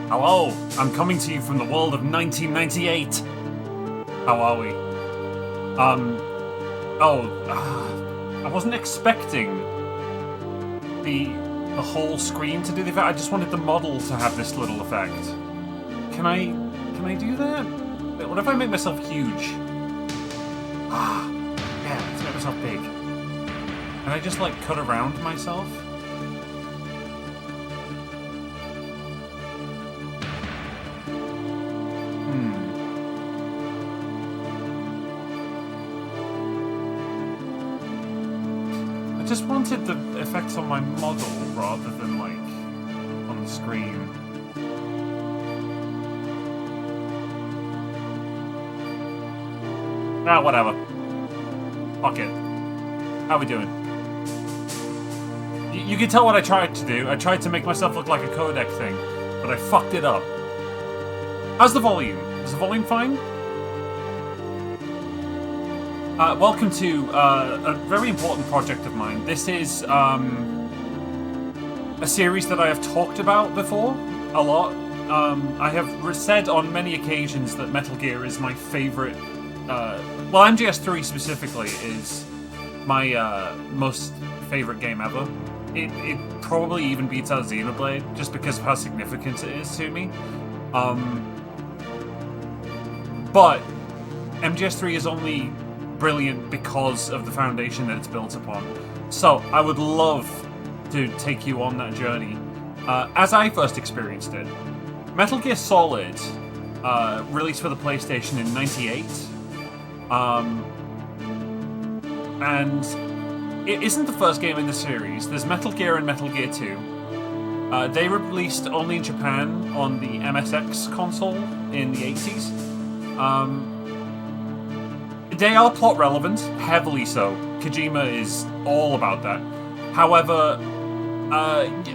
Hello, I'm coming to you from the world of 1998. How are we? I wasn't expecting the whole screen to do the effect. I just wanted the model to have this little effect. Can I do that? What if I make myself huge? Yeah, let's make myself big. Can I just, like, cut around myself? I just wanted the effects on my model rather than, like, on the screen. Ah, whatever. Fuck it. How we doing? You can tell what I tried to do. I tried to make myself look like a codec thing, but I fucked it up. How's the volume? Is the volume fine? Welcome to a very important project of mine. This is a series that I have talked about before a lot. I have said on many occasions that Metal Gear is my favourite. Well, MGS3 specifically is my most favourite game ever. It probably even beats out Xenoblade just because of how significant it is to me. But MGS3 is only brilliant because of the foundation that it's built upon. So I would love to take you on that journey as I first experienced it. Metal Gear Solid released for the PlayStation in '98, and it isn't the first game in the series. There's Metal Gear and Metal Gear 2. They were released only in Japan on the MSX console in the '80s. They are plot relevant, heavily so. Kojima is all about that. However,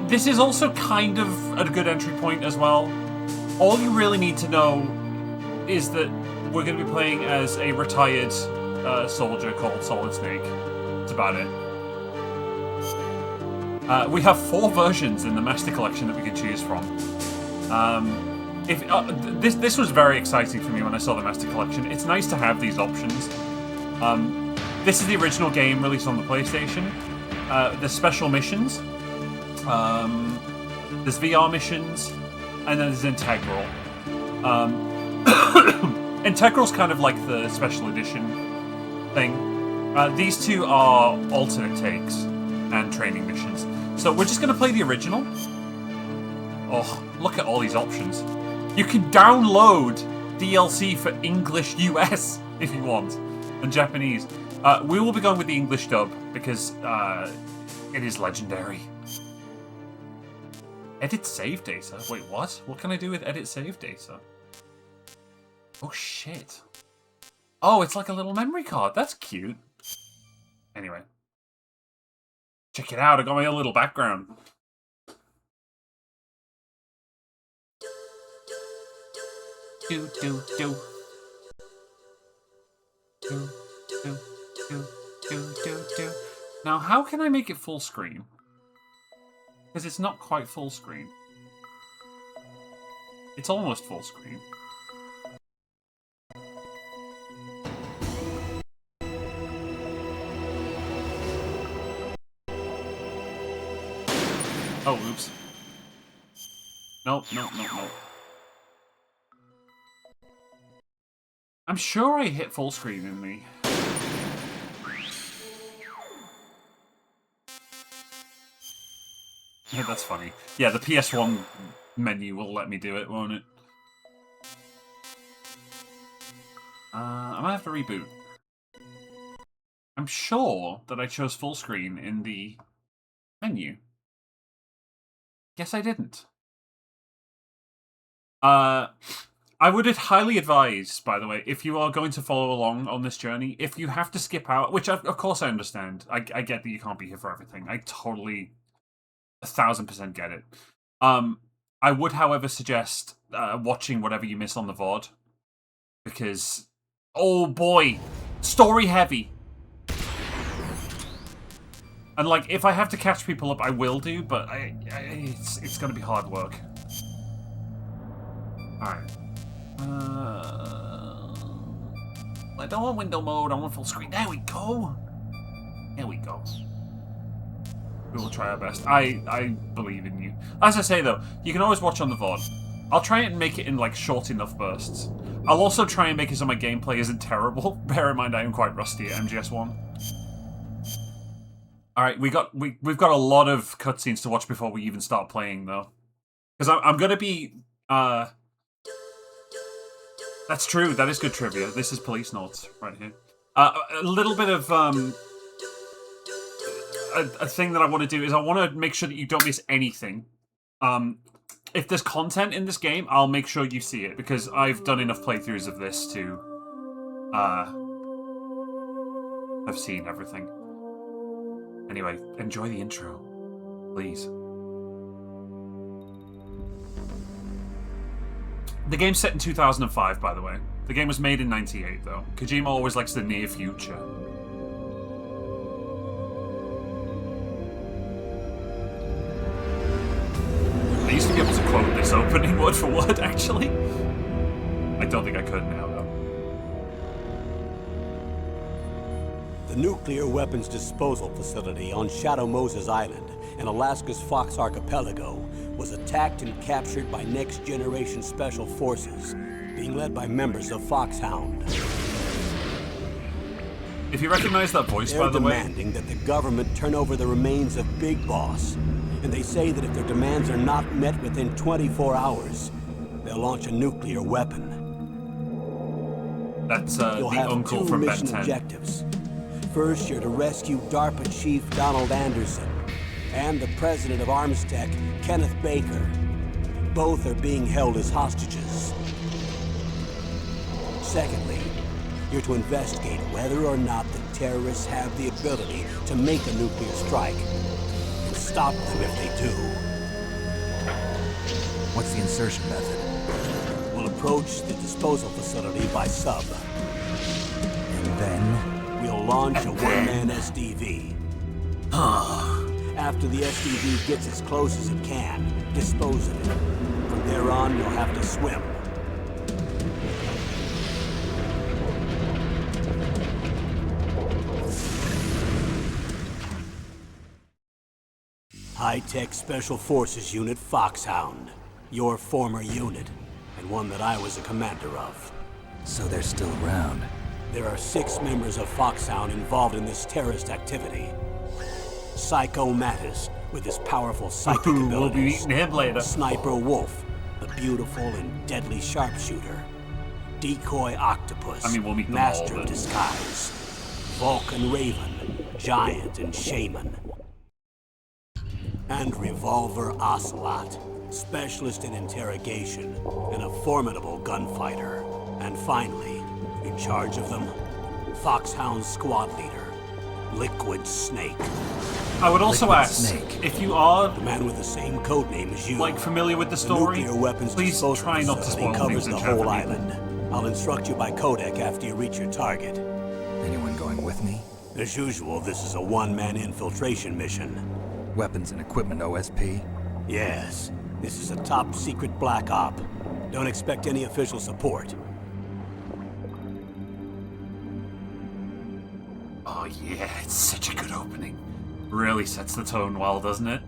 this is also kind of a good entry point as well. All you really need to know is that we're going to be playing as a retired soldier called Solid Snake. That's about it. We have 4 versions in the Master Collection that we can choose from. This was very exciting for me when I saw the Master Collection. It's nice to have these options. This is the original game released on the PlayStation. There's special missions. There's VR missions, and then there's Integral. Integral's kind of like the special edition thing. These 2 are alternate takes and training missions. So we're just going to play the original. Oh, look at all these options. You can download DLC for English US if you want, and Japanese. We will be going with the English dub because it is legendary. Edit save data? Wait, what? What can I do with edit save data? Oh, shit. Oh, it's like a little memory card. That's cute. Anyway. Check it out. I got my own little background. Do, do, do. Do, do, do, do, do, do. Now, how can I make it full screen? Because it's not quite full screen. It's almost full screen. Oh, oops. Nope, nope, nope, nope. I'm sure I hit full screen in the... Yeah, that's funny. Yeah, the PS1 menu will let me do it, won't it? I might have to reboot. I'm sure that I chose full screen in the menu. Guess I didn't. I would highly advise, by the way, if you are going to follow along on this journey, if you have to skip out, which of course I understand. I get that you can't be here for everything. I totally 1,000% get it. I would, however, suggest watching whatever you miss on the VOD. Because, oh boy, story heavy. And, like, if I have to catch people up, I will do, but it's going to be hard work. Alright. I don't want window mode, I want full screen. There we go! There we go. We will try our best. I believe in you. As I say though, you can always watch on the VOD. I'll try and make it in like short enough bursts. I'll also try and make it so my gameplay isn't terrible. Bear in mind I am quite rusty at MGS1. Alright, we've got a lot of cutscenes to watch before we even start playing though. Because I'm gonna be that's true, that is good trivia. This is Police Notes right here. A little bit of a thing that I want to do is I want to make sure that you don't miss anything. If there's content in this game, I'll make sure you see it, because I've done enough playthroughs of this to have seen everything. Anyway, enjoy the intro, please. The game's set in 2005, by the way. The game was made in 98, though. Kojima always likes the near future. I used to be able to quote this opening word for word, actually. I don't think I could now, though. The nuclear weapons disposal facility on Shadow Moses Island in Alaska's Fox Archipelago was attacked and captured by Next Generation Special Forces, being led by members of Foxhound. If you recognize that voice, by the way... They're demanding that the government turn over the remains of Big Boss, and they say that if their demands are not met within 24 hours, they'll launch a nuclear weapon. That's the uncle from Ben 10. You'll have 2 mission objectives. First, you're to rescue DARPA Chief Donald Anderson and the president of Armstech, Kenneth Baker. Both are being held as hostages. Secondly, you're to investigate whether or not the terrorists have the ability to make a nuclear strike, and stop them if they do. What's the insertion method? We'll approach the disposal facility by sub. And then? We'll launch a one-man SDV. After the SDV gets as close as it can, dispose of it. From there on, you'll have to swim. High-Tech Special Forces Unit Foxhound. Your former unit, and one that I was a commander of. So they're still around. There are 6 members of Foxhound involved in this terrorist activity. Psycho Mattis, with his powerful psychic abilities. We'll be meeting him later. Sniper Wolf, the beautiful and deadly sharpshooter. Decoy Octopus, we'll meet them master all, of disguise. Vulcan Raven, giant and shaman. And Revolver Ocelot, specialist in interrogation and a formidable gunfighter. And finally, in charge of them, Foxhound squad leader, Liquid Snake. I would also Liquid ask, Snake. if you are The man with the same codename as you. like familiar with the story, nuclear weapons please disposal try not to facility spoil covers things in the chat whole for people. island. I'll instruct you by codec after you reach your target. Anyone going with me? As usual, this is a one-man infiltration mission. Weapons and equipment OSP? Yes, this is a top-secret black op. Don't expect any official support. Oh yeah, it's such a good opening. Really sets the tone well, doesn't it?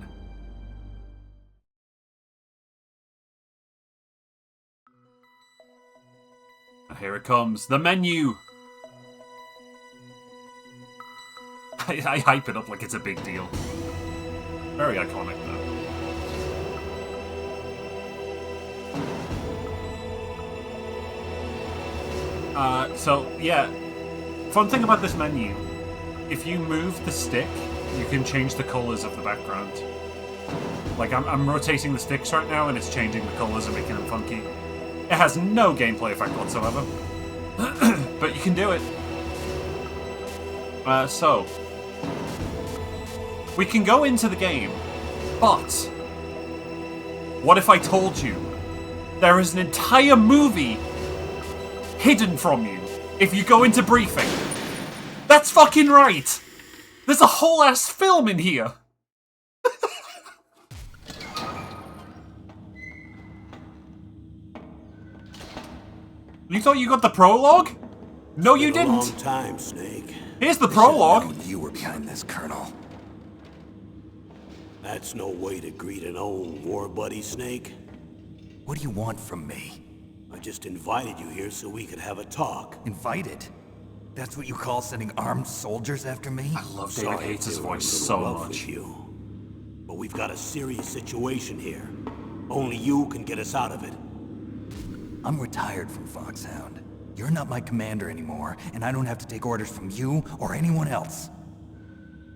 And here it comes, the menu! I hype it up like it's a big deal. Very iconic, though. So, yeah. Fun thing about this menu, if you move the stick, you can change the colors of the background. Like, I'm rotating the sticks right now, and it's changing the colors and making them funky. It has no gameplay effect whatsoever. But you can do it. So... we can go into the game, but... what if I told you there is an entire movie hidden from you if you go into briefing? That's fucking right! There's a whole ass film in here! You thought you got the prologue? No, you Been a long didn't. time, Snake. Here's the I should've prologue. known you were behind this, Colonel. That's no way to greet an old war buddy, Snake. What do you want from me? I just invited you here so we could have a talk. Invited? That's what you call sending armed soldiers after me? I love David Sorry Hayes' to voice little so rough much. with you, but we've got a serious situation here. Only you can get us out of it. I'm retired from Foxhound. You're not my commander anymore, and I don't have to take orders from you or anyone else.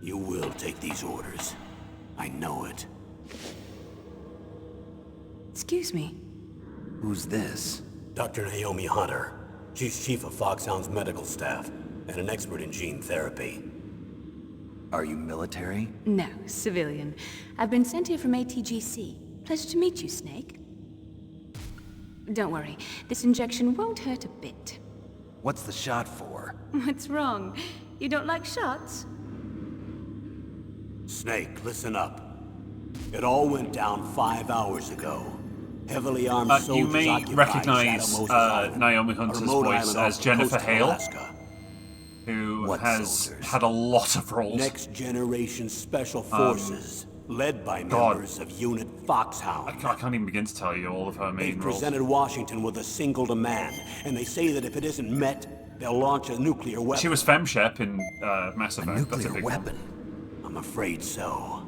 You will take these orders. I know it. Excuse me. Who's this? Dr. Naomi Hunter. She's chief of Foxhound's medical staff and an expert in gene therapy. Are you military? No, civilian. I've been sent here from ATGC. Pleasure to meet you, Snake. Don't worry, this injection won't hurt a bit. What's the shot for? What's wrong? You don't like shots? Snake, listen up. It all went down 5 hours ago. Heavily armed soldiers You may occupied recognize Shadow Moses Island, Naomi a Hunter's remote voice island as off the Jennifer coast of Hale, Alaska. who What has soldiers? had a lot of roles. Next Generation Special Forces, led by God. members of Unit Foxhound. I can't even begin to tell you all of her They main roles. presented Washington with a single demand, and they say that if it isn't met, they'll launch a nuclear weapon. She was FemShep in Mass A Effect. That's a nuclear big weapon? I'm afraid so.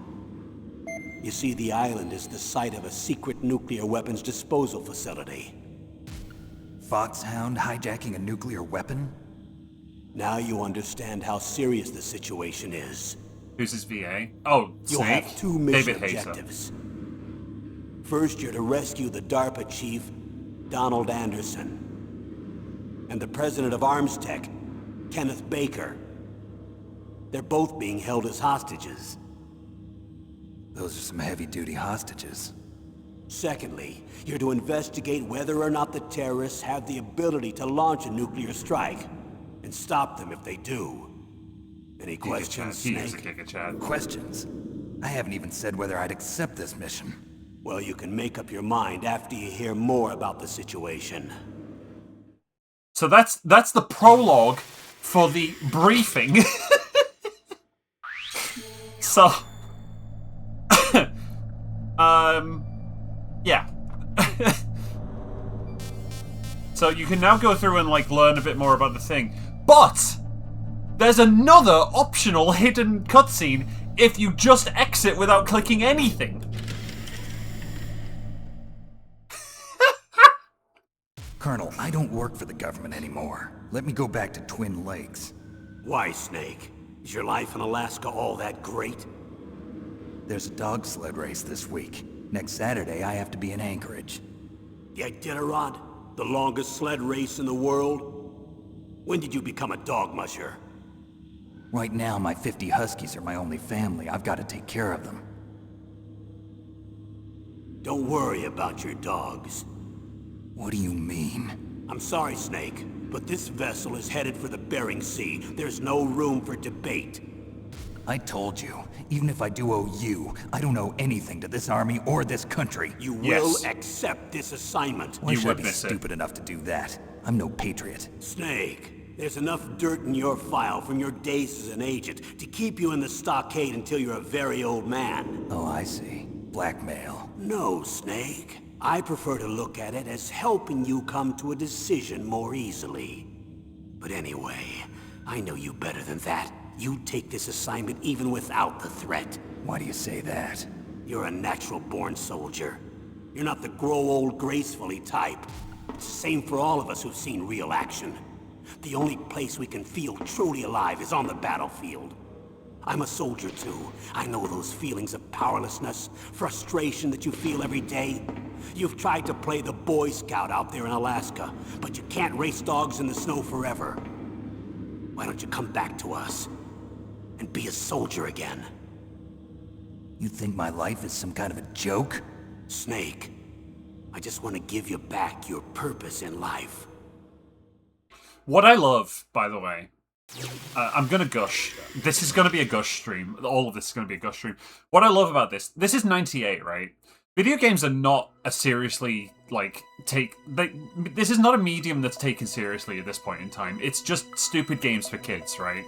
You see, the island is the site of a secret nuclear weapons disposal facility. Foxhound hijacking a nuclear weapon? Now you understand how serious the situation is. Who's his VA? Oh, You'll Snake. have two mission David Hayes. objectives. First, you're to rescue the DARPA chief, Donald Anderson, and the president of Armstech, Kenneth Baker. They're both being held as hostages. Those are some heavy-duty hostages. Secondly, you're to investigate whether or not the terrorists have the ability to launch a nuclear strike, and stop them if they do. Any Giga questions, Chad. He is a Snake? Giga Chad. Questions? I haven't even said whether I'd accept this mission. Well, you can make up your mind after you hear more about the situation. So that's the prologue for the briefing. So, yeah. So you can now go through and like learn a bit more about the thing, but there's another optional hidden cutscene if you just exit without clicking anything. Colonel, I don't work for the government anymore. Let me go back to Twin Lakes. Why, Snake? Is your life in Alaska all that great? There's a dog sled race this week. Next Saturday, I have to be in Anchorage. The Iditarod? The longest sled race in the world? When did you become a dog musher? Right now, my 50 Huskies are my only family. I've got to take care of them. Don't worry about your dogs. What do you mean? I'm sorry, Snake, but this vessel is headed for the Bering Sea. There's no room for debate. I told you, even if I do owe you, I don't owe anything to this army or this country. You Yes. will accept this assignment. Why You should I would be miss it. stupid enough to do that? I'm no patriot. Snake, there's enough dirt in your file from your days as an agent to keep you in the stockade until you're a very old man. Oh, I see. Blackmail. No, Snake. I prefer to look at it as helping you come to a decision more easily. But anyway, I know you better than that. You take this assignment even without the threat. Why do you say that? You're a natural-born soldier. You're not the grow old gracefully type. It's the same for all of us who've seen real action. The only place we can feel truly alive is on the battlefield. I'm a soldier too. I know those feelings of powerlessness, frustration that you feel every day. You've tried to play the Boy Scout out there in Alaska, but you can't race dogs in the snow forever. Why don't you come back to us and be a soldier again? You think my life is some kind of a joke? Snake, I just want to give you back your purpose in life. What I love, by the way, I'm gonna gush. This is gonna be a gush stream. All of this is gonna be a gush stream. What I love about this is 98, right? Video games are not a seriously, like, this is not a medium that's taken seriously at this point in time. It's just stupid games for kids, right?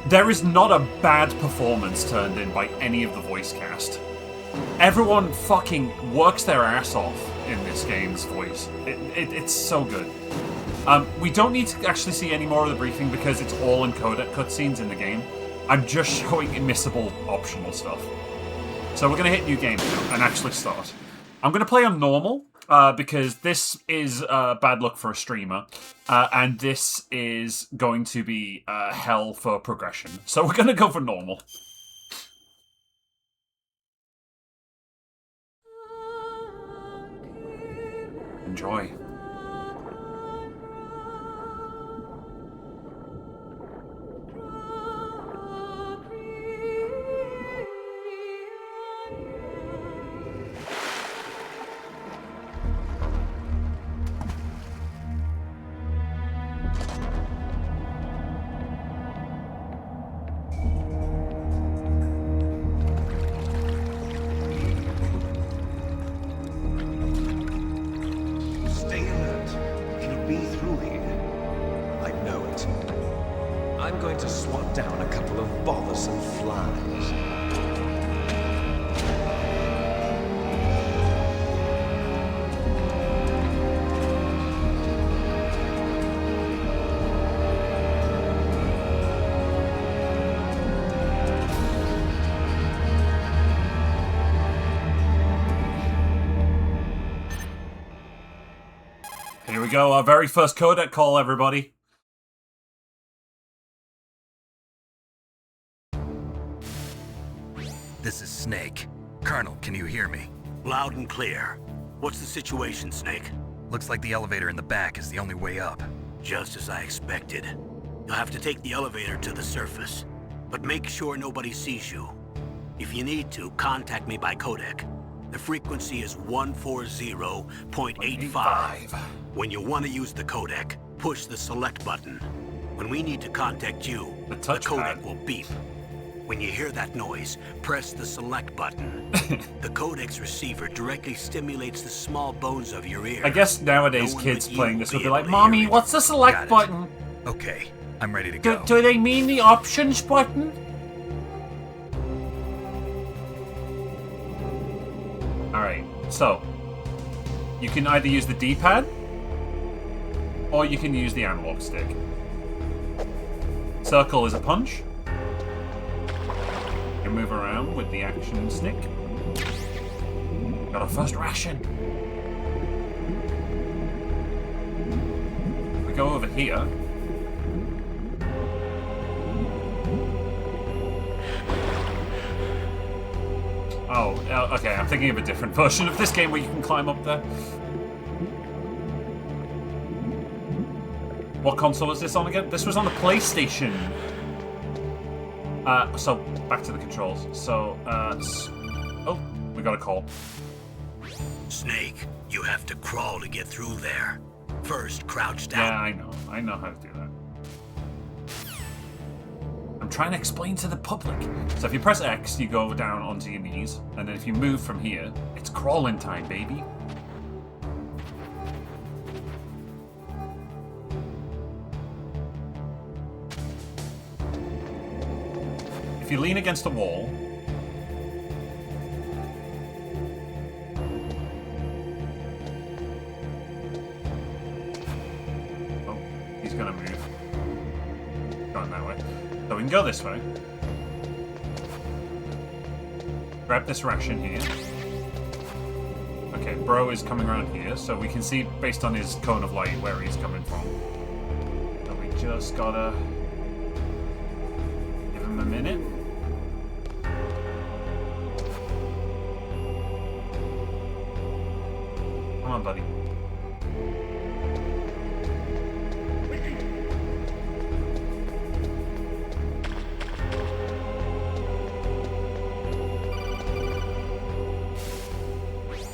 There is not a bad performance turned in by any of the voice cast. Everyone fucking works their ass off in this game's voice. It's so good. We don't need to actually see any more of the briefing because it's all in codec cutscenes in the game. I'm just showing immiscible optional stuff. So we're going to hit new game now and actually start. I'm going to play on normal because this is bad luck for a streamer. And this is going to be hell for progression. So we're going to go for normal. Enjoy. I'm going to swat down a couple of bothersome flies. Here we go, our very first codec call, everybody. This is Snake. Colonel, can you hear me? Loud and clear. What's the situation, Snake? Looks like the elevator in the back is the only way up. Just as I expected. You'll have to take the elevator to the surface. But make sure nobody sees you. If you need to, contact me by codec. The frequency is 140.85. When you want to use the codec, push the select button. When we need to contact you, the codec will beep. When you hear that noise, press the select button. The codec's receiver directly stimulates the small bones of your ear. I guess nowadays kids playing this would be like, Mommy, what's the select button? Okay, I'm ready to go. Do they mean the options button? Alright, so you can either use the D-pad or you can use the analog stick. Circle is a punch. You move around with the action stick. Got our first ration. We go over here. Oh, okay, I'm thinking of a different version of this game where you can climb up there. What console was this on again? This was on the PlayStation. So, back to the controls. So, oh, we got a call. Snake, you have to crawl to get through there. First, crouch down. Yeah, I know how to do that. I'm trying to explain to the public. So if you press X, you go down onto your knees, and then if you move from here, it's crawling time, baby. If you lean against a wall, oh, he's gonna move. Going that way. So we can go this way. Grab this ration here. Okay, bro is coming around here, so we can see based on his cone of light where he's coming from. So we just gotta give him a minute. Come on, buddy.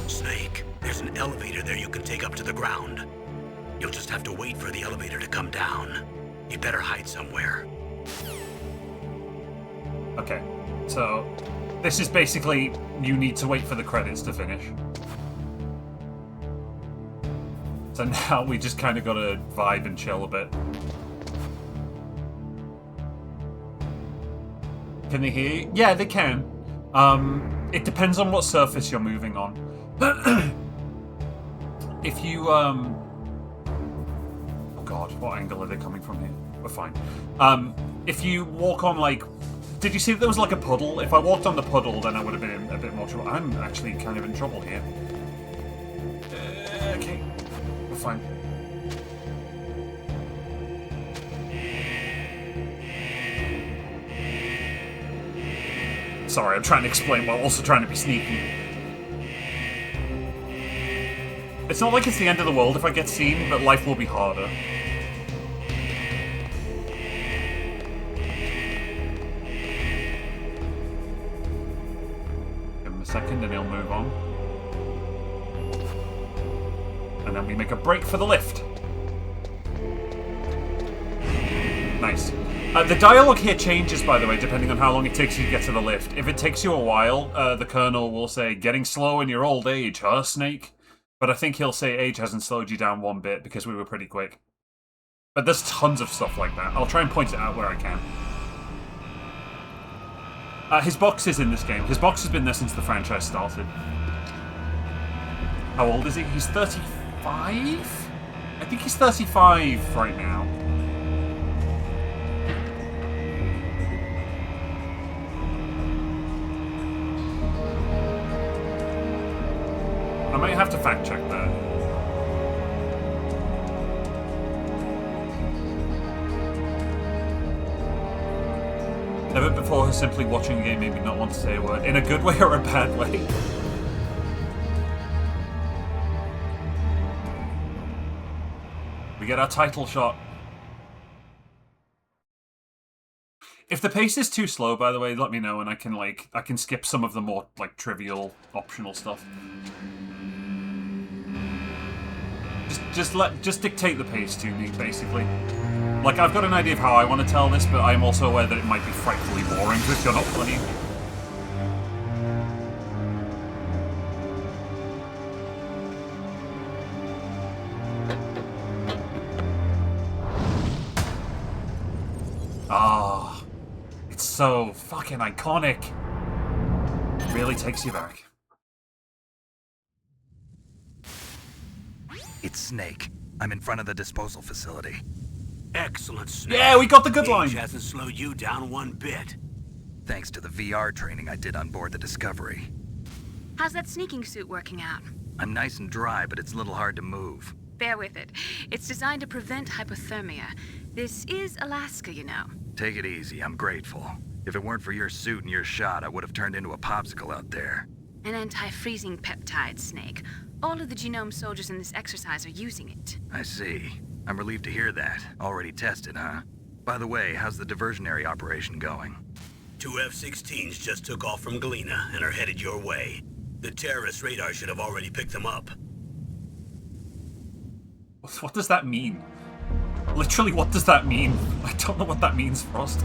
Snake, there's an elevator there you can take up to the ground. You'll just have to wait for the elevator to come down. You'd better hide somewhere. Okay, so This is basically, you need to wait for the credits to finish. So now we just kind of gotta vibe and chill a bit. Can they hear you? Yeah, they can. It depends on what surface you're moving on. If you, oh god, what angle are they coming from here? We're fine. If you walk on, like... Did you see that there was, like, a puddle? If I walked on the puddle, then I would have been in a bit more trouble. I'm actually kind of in trouble here. Okay. We're fine. Sorry, I'm trying to explain while also trying to be sneaky. It's not like it's the end of the world if I get seen, but life will be harder. Give him a second and he'll move on. And then we make a break for the lift. Nice. The dialogue here changes, by the way, depending on how long it takes you to get to the lift. If it takes you a while, the Colonel will say, "Getting slow in your old age, huh, Snake?" But I think he'll say age hasn't slowed you down one bit because we were pretty quick. But there's tons of stuff like that. I'll try and point it out where I can. His box is in this game. His box has been there since the franchise started. How old is he? He's 35? I think he's 35 right now. I might have to fact check that. Never before has simply watching a game made me not want to say a word. In a good way or a bad way? We get our title shot. If the pace is too slow, by the way, let me know and I can skip some of the more trivial optional stuff. Just dictate the pace to me, basically. Like, I've got an idea of how I want to tell this, but I'm also aware that it might be frightfully boring if you're not funny. Ah, it's so fucking iconic. It really takes you back. It's Snake. I'm in front of the disposal facility. Excellent, Snake. Yeah, we got the good line. Age hasn't slowed you down one bit. Thanks to the VR training I did on board the Discovery. How's that sneaking suit working out? I'm nice and dry, but it's a little hard to move. Bear with it. It's designed to prevent hypothermia. This is Alaska, you know. Take it easy, I'm grateful. If it weren't for your suit and your shot, I would have turned into a popsicle out there. An anti-freezing peptide, Snake. All of the genome soldiers in this exercise are using it. I see. I'm relieved to hear that. Already tested, huh? By the way, how's the diversionary operation going? 2 F-16s just took off from Galena and are headed your way. The terrorist radar should have already picked them up. What does that mean? Literally, what does that mean? I don't know what that means, Frost.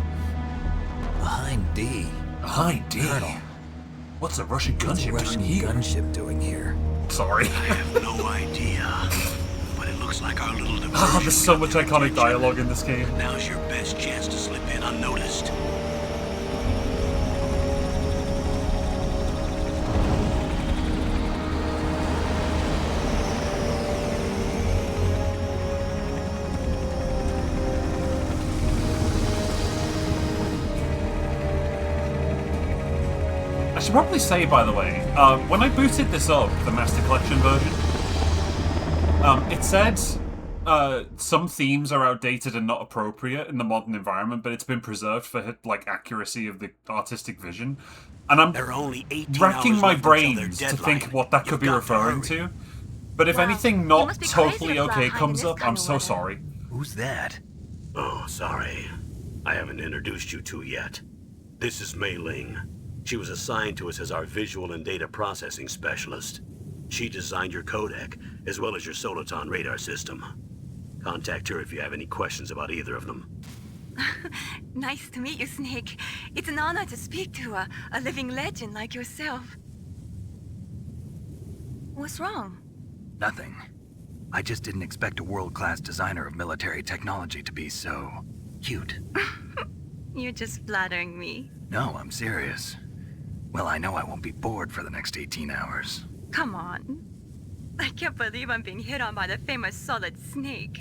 Behind D. Behind D? Colonel. What's a Russian What's a gunship Russian doing here? gunship doing here? Sorry. I have no idea, but it looks like our little diversion. Ah, there's so much got their iconic attention. dialogue in this game. Now's your best chance to slip in unnoticed. I should probably say, by the way, when I booted this up, the Master Collection version, it said some themes are outdated and not appropriate in the modern environment, but it's been preserved for accuracy of the artistic vision. And I'm There are only 18 racking hours my left until their brains to deadline. think what that could You've be got referring hurry. to. But if Wow, anything you not must be crazy totally to fly okay high in comes this up, kind I'm of so weather. sorry. Who's that? Oh, sorry. I haven't introduced you to yet. This is Mei Ling. She was assigned to us as our visual and data processing specialist. She designed your codec, as well as your Soliton radar system. Contact her if you have any questions about either of them. Nice to meet you, Snake. It's an honor to speak to a living legend like yourself. What's wrong? Nothing. I just didn't expect a world-class designer of military technology to be so... cute. You're just flattering me. No, I'm serious. Well, I know I won't be bored for the next 18 hours. Come on. I can't believe I'm being hit on by the famous Solid Snake.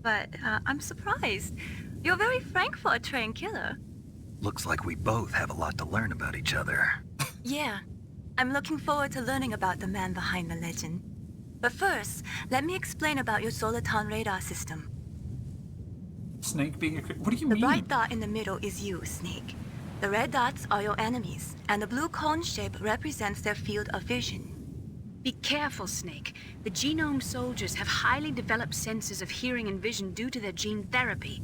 But I'm surprised. You're very frank for a trained killer. Looks like we both have a lot to learn about each other. Yeah. I'm looking forward to learning about the man behind the legend. But first, let me explain about your Soliton radar system. Snake being a... What do you The mean? bright dot in the middle is you, Snake. The red dots are your enemies, and the blue cone shape represents their field of vision. Be careful, Snake. The Genome soldiers have highly developed senses of hearing and vision due to their gene therapy.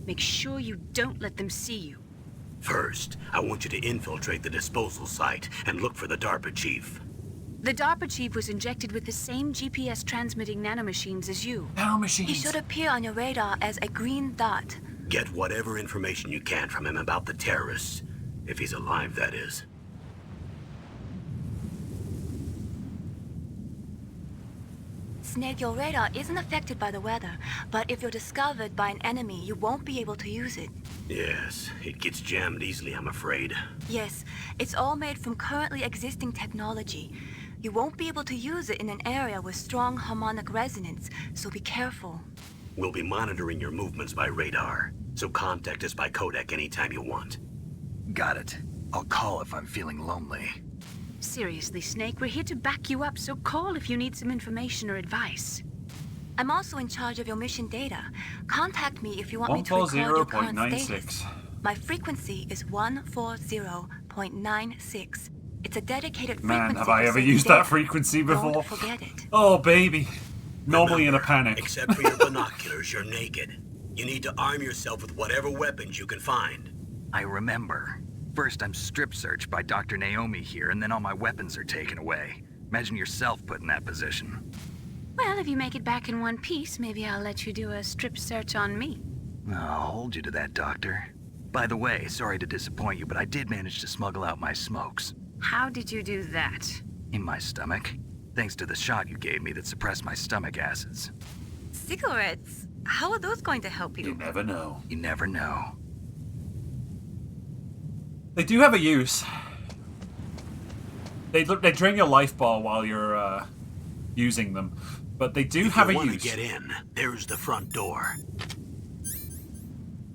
Make sure you don't let them see you. First, I want you to infiltrate the disposal site and look for the DARPA chief. The DARPA chief was injected with the same GPS transmitting nanomachines as you. He Nanomachines. should appear on your radar as a green dot. Get whatever information you can from him about the terrorists. If he's alive, that is. Snake, your radar isn't affected by the weather, but if you're discovered by an enemy, you won't be able to use it. Yes, it gets jammed easily, I'm afraid. Yes, it's all made from currently existing technology. You won't be able to use it in an area with strong harmonic resonance, so be careful. We'll be monitoring your movements by radar, so contact us by codec anytime you want. Got it. I'll call if I'm feeling lonely. Seriously, Snake, we're here to back you up, so call if you need some information or advice. I'm also in charge of your mission data. Contact me if you want me to record your current status. 140.96. My frequency is 140.96. It's a dedicated frequency. Man, have I for ever safe used data. that frequency before? Don't forget it. Oh, baby. Normally in a Remember, panic. Except for your binoculars, you're naked. You need to arm yourself with whatever weapons you can find. I remember. First, I'm strip searched by Dr. Naomi here, and then all my weapons are taken away. Imagine yourself put in that position. Well, if you make it back in one piece, maybe I'll let you do a strip search on me. I'll hold you to that, Doctor. By the way, sorry to disappoint you, but I did manage to smuggle out my smokes. How did you do that? In my stomach. Thanks to the shot you gave me that suppressed my stomach acids. Cigarettes? How are those going to help You you? never know. You never know. They do have a use. They drain your life bar while you're using them, but they do have a If you want use. to get in, there's the front door.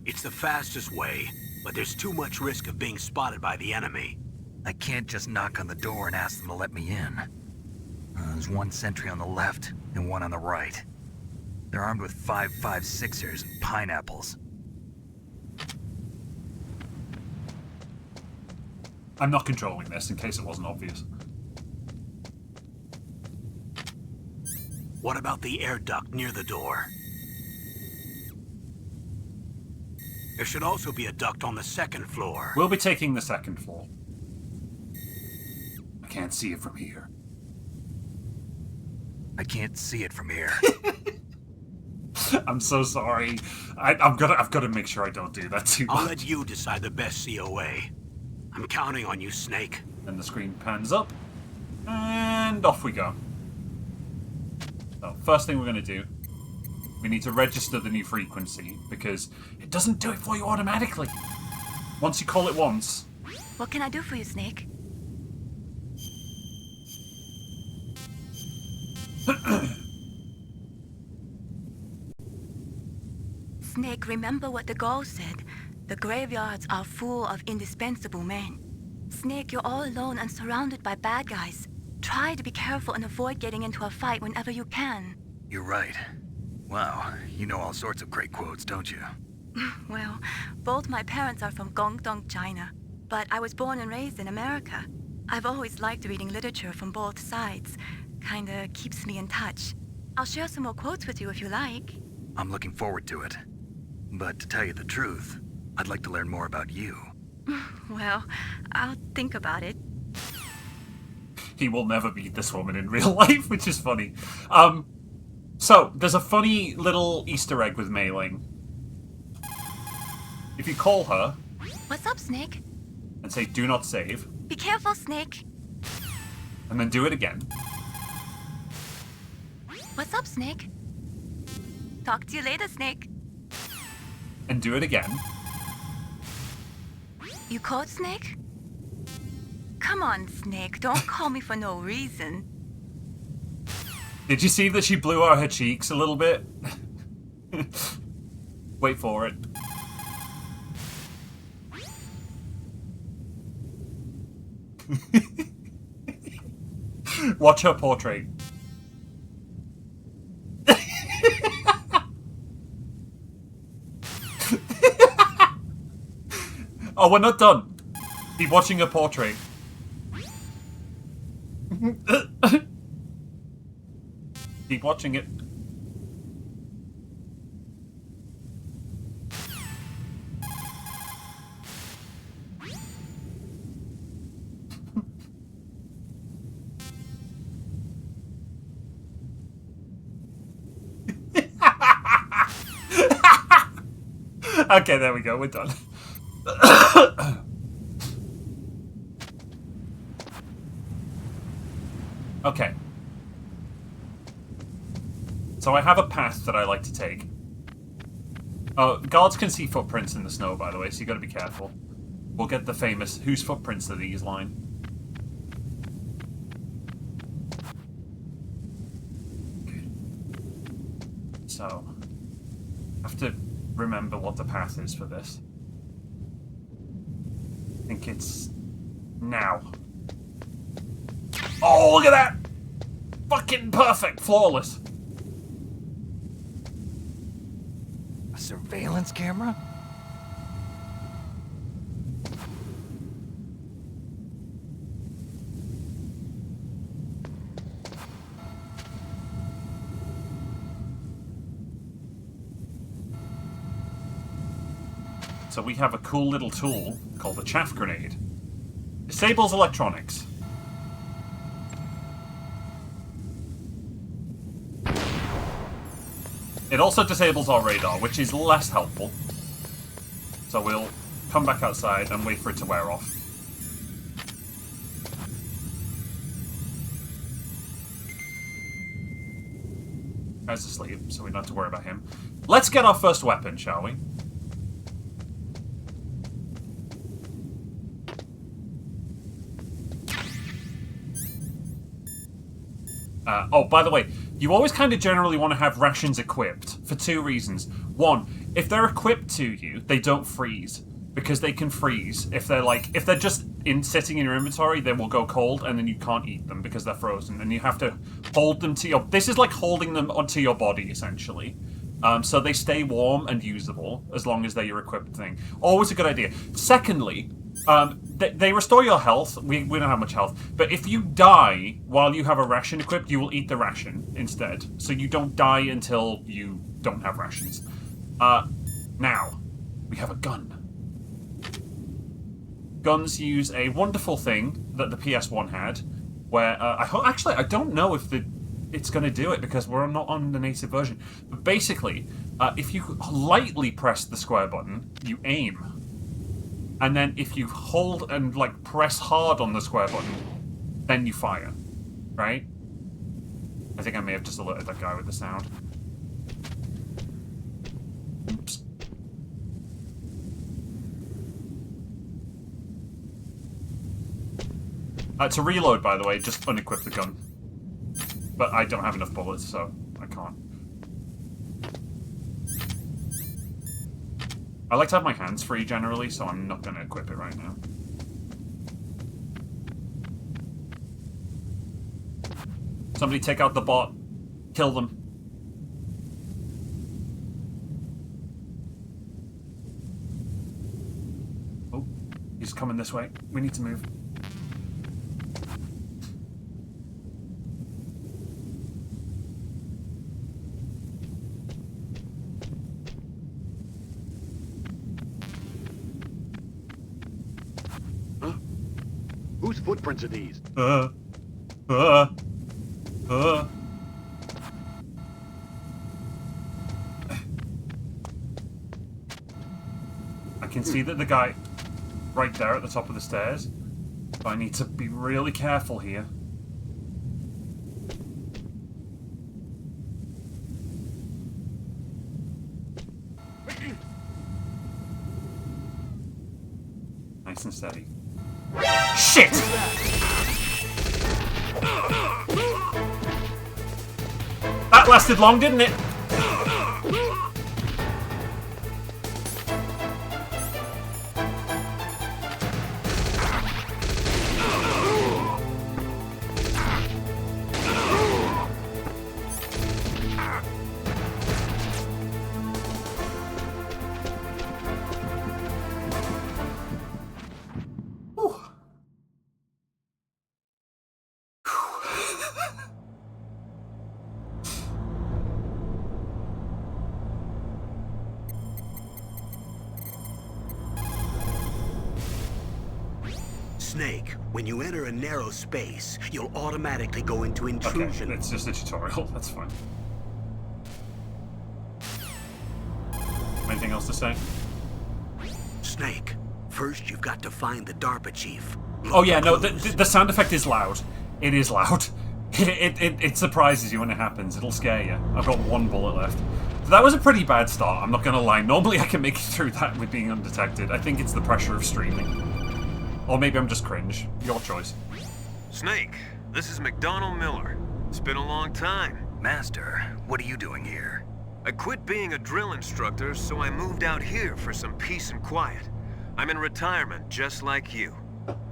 It's the fastest way, but there's too much risk of being spotted by the enemy. I can't just knock on the door and ask them to let me in. There's one sentry on the left and one on the right. They're armed with 5.56ers and pineapples. I'm not controlling this in case it wasn't obvious. What about the air duct near the door? There should also be a duct on the second floor. We'll be taking the second floor. I can't see it from here. I can't see it from here. I'm so sorry. I've got to make sure I don't do that too I'll much. let you decide the best COA. I'm counting on you, Snake. Then the screen pans up, and off we go. So, first thing we're going to do, we need to register the new frequency, because it doesn't do it for you automatically. Once you call it once, What can I do for you, Snake? Snake, remember what the Gaul said. The graveyards are full of indispensable men. Snake, you're all alone and surrounded by bad guys. Try to be careful and avoid getting into a fight whenever you can. You're right. Wow, you know all sorts of great quotes, don't you? Well, both my parents are from Guangdong, China, but I was born and raised in America. I've always liked reading literature from both sides. Kinda keeps me in touch. I'll share some more quotes with you if you like. I'm looking forward to it. But to tell you the truth, I'd like to learn more about you. Well, I'll think about it. he will never meet this woman in real life, which is funny. So, there's a funny little Easter egg with Mei Ling. If you call her What's up, Snake? and say, do not save, Be careful, Snake. and then do it again, What's up, Snake? Talk to you later, Snake. and do it again, You called, Snake? Come on, Snake. Don't call me for no reason. did you see that she blew out her cheeks a little bit? Wait for it. Watch her portrait. Oh, we're not done. Keep watching her portrait. Keep watching it. Okay, there we go. We're done. Okay. So I have a path that I like to take. Guards can see footprints in the snow, by the way, so you gotta be careful. We'll get the famous "whose footprints are these" line. Good. So, I have to remember what the path is for this. I think it's now. Oh, look at that! Fucking perfect, flawless. A surveillance camera? So we have a cool little tool called the chaff grenade. Disables electronics. It also disables our radar, which is less helpful. So we'll come back outside and wait for it to wear off. Guy's asleep, so we don't have to worry about him. Let's get our first weapon, shall we? Oh, by the way, you always kind of generally want to have rations equipped for two reasons. One, if they're equipped to you, they don't freeze. Because they can freeze. If they're just sitting in your inventory, they will go cold and then you can't eat them because they're frozen. And you have to hold them to your... This is like holding them onto your body, essentially. So they stay warm and usable as long as they're your equipped thing. Always a good idea. Secondly, they restore your health. We don't have much health. But if you die while you have a ration equipped, you will eat the ration instead. So you don't die until you don't have rations. Now, we have a gun. Guns use a wonderful thing that the PS1 had, where I don't know if it's going to do it because we're not on the native version. But basically, if you lightly press the square button, you aim. And then if you hold and press hard on the square button, then you fire. Right? I think I may have just alerted that guy with the sound. Oops. To reload, by the way, just unequip the gun. But I don't have enough bullets, so I can't. I like to have my hands free generally, so I'm not going to equip it right now. Somebody take out the bot. Kill them. Oh, he's coming this way. We need to move. Whose footprints are these? I I can see that the guy right there at the top of the stairs. But I need to be really careful here. Nice and steady. Shit! That lasted long, didn't it? Snake, when you enter a narrow space, you'll automatically go into intrusion. Okay, it's just a tutorial. That's fine. Anything else to say? Snake, first you've got to find the DARPA chief. Oh yeah, no, the sound effect is loud. It is loud. It surprises you when it happens. It'll scare you. I've got one bullet left. So that was a pretty bad start, I'm not gonna lie. Normally I can make it through that with being undetected. I think it's the pressure of streaming. Or maybe I'm just cringe. Your choice. Snake, this is McDonald Miller. It's been a long time. Master, what are you doing here? I quit being a drill instructor, so I moved out here for some peace and quiet. I'm in retirement, just like you.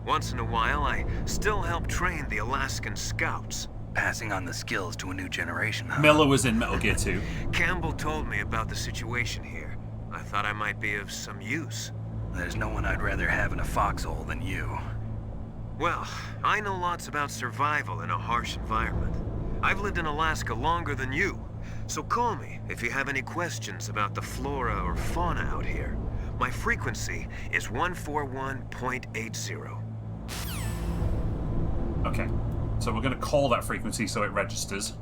Once in a while, I still help train the Alaskan Scouts. Passing on the skills to a new generation, huh? Miller was in Metal Gear 2. Campbell told me about the situation here. I thought I might be of some use. There's no one I'd rather have in a foxhole than you. Well, I know lots about survival in a harsh environment. I've lived in Alaska longer than you, so call me if you have any questions about the flora or fauna out here. My frequency is 141.80. Okay, so we're gonna call that frequency so it registers.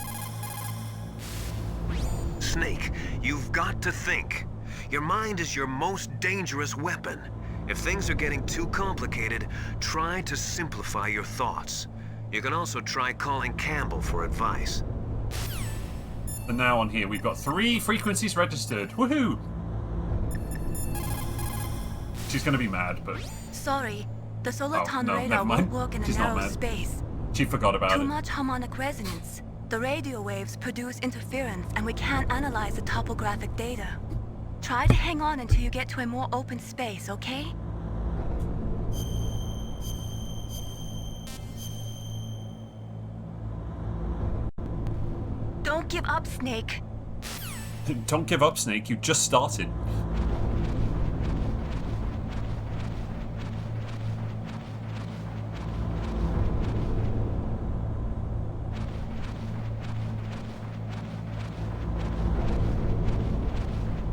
Snake, you've got to think. Your mind is your most dangerous weapon. If things are getting too complicated, try to simplify your thoughts. You can also try calling Campbell for advice. And now on here, we've got 3 frequencies registered. Woohoo! She's gonna be mad, but... Sorry, the Oh, Soliton no, radar never mind. won't work in a She's not narrow mad. space. She forgot about Too it. much harmonic resonance. The radio waves produce interference, and we can't analyze the topographic data. Try to hang on until you get to a more open space, okay? Don't give up, Snake. Don't give up, Snake. You just started.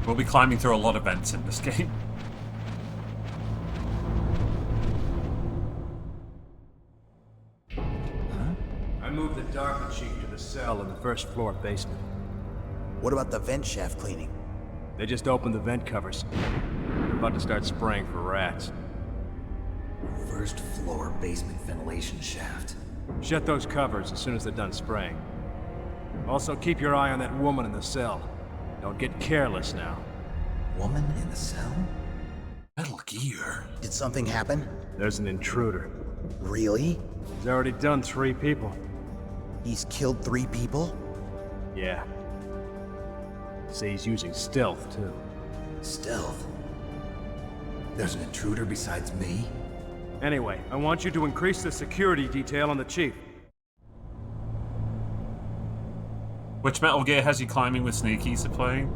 We'll be climbing through a lot of vents in this game. I moved the DARPA chief to the cell in the first floor basement. What about the vent shaft cleaning? They just opened the vent covers. They're about to start spraying for rats. First floor basement ventilation shaft. Shut those covers as soon as they're done spraying. Also, keep your eye on that woman in the cell. Don't get careless now. Woman in the cell? Metal Gear. Did something happen? There's an intruder. Really? He's already done 3 people. He's killed 3 people? Yeah. Say he's using stealth, too. Stealth? There's an intruder besides me? Anyway, I want you to increase the security detail on the chief. Which Metal Gear has you climbing with Snake Eater playing?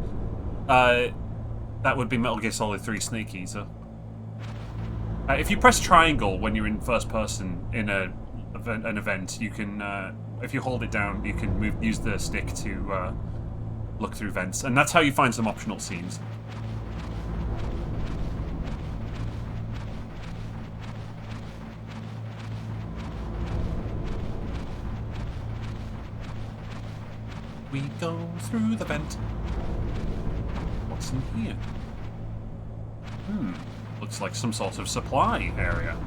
That would be Metal Gear Solid 3 Snake Eater. If you press triangle when you're in first person in an event, you can, if you hold it down, you can use the stick to look through vents, and that's how you find some optional scenes. We go through the vent. What's in here? Looks like some sort of supply area.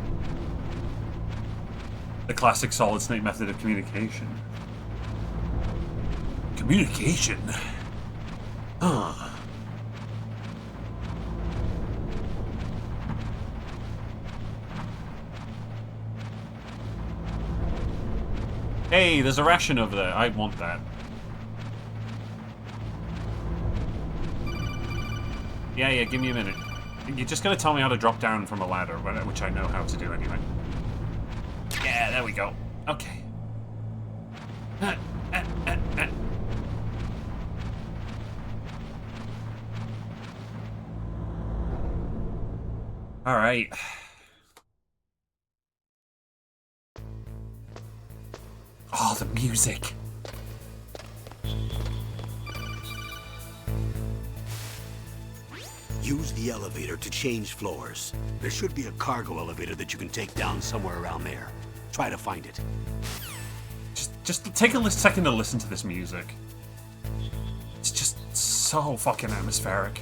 The classic Solid Snake method of communication. Communication? Huh. Hey, there's a ration over there. I want that. Yeah, give me a minute. You're just gonna tell me how to drop down from a ladder, which I know how to do anyway. Yeah, there we go. Okay. All right. Oh, the music. Use the elevator to change floors. There should be a cargo elevator that you can take down somewhere around there. Try to find it. Just take a second to listen to this music. It's just so fucking atmospheric.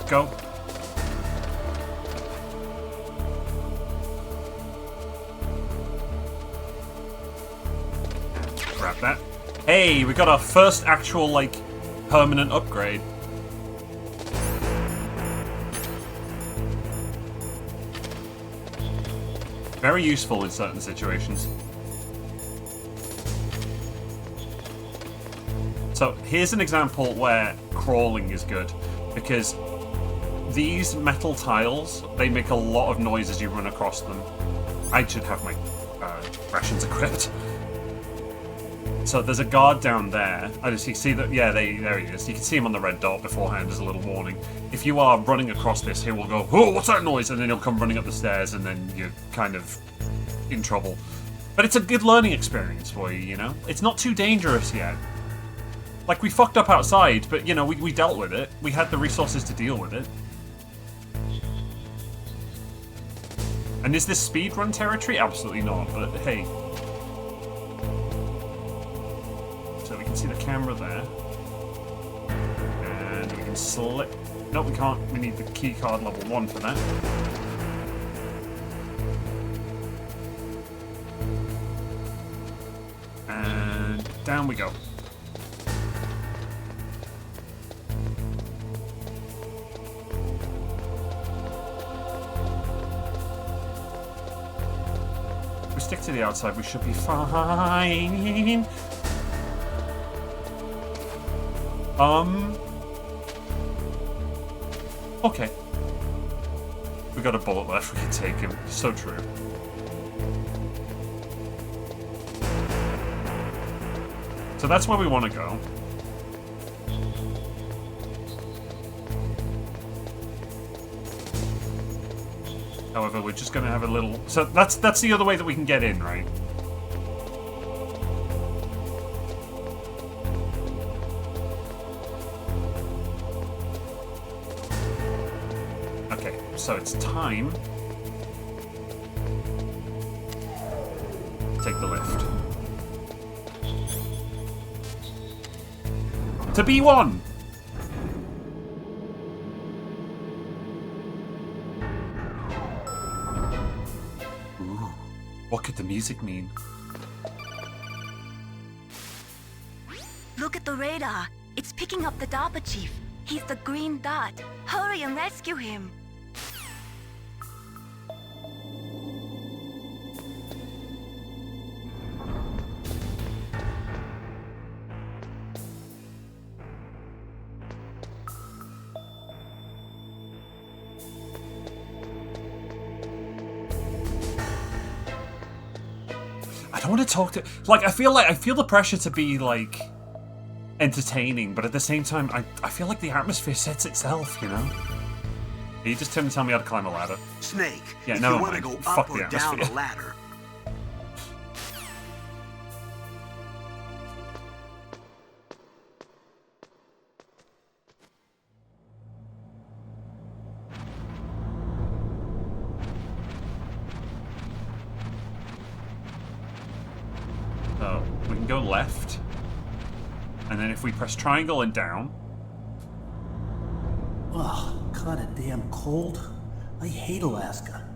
Go. Grab that. Hey, we got our first actual, like, permanent upgrade. Very useful in certain situations. So, here's an example where crawling is good, because these metal tiles, they make a lot of noise as you run across them. I should have my rations equipped. So there's a guard down there. I just see that, yeah, there he is. You can see him on the red dot beforehand as a little warning. If you are running across this, he will go, oh, what's that noise? And then he'll come running up the stairs, and then you're kind of in trouble. But it's a good learning experience for you, you know? It's not too dangerous yet. Like, we fucked up outside, but, you know, we dealt with it. We had the resources to deal with it. And is this speedrun territory? Absolutely not, but hey. So we can see the camera there. And we can select... No, we can't. We need the keycard level 1 for that. And down we go. Stick to the outside, we should be fine. Okay. We got a bullet left, we can take him. So true. So that's where we want to go. However, we're just going to have a little... So that's the other way that we can get in, right? Okay, so it's time... Take the lift. To B1! What could the music mean? Look at the radar. It's picking up the DARPA chief. He's the green dot. Hurry and rescue him. I don't want to talk to... Like, I feel the pressure to be, like... entertaining, but at the same time, I feel like the atmosphere sets itself, you know? You just tell me how to climb a ladder. Snake, Yeah, if no, you want to go fuck up the or down a atmosphere. ladder, So, we can go left. And then if we press triangle and down... Ugh, kinda damn cold. I hate Alaska.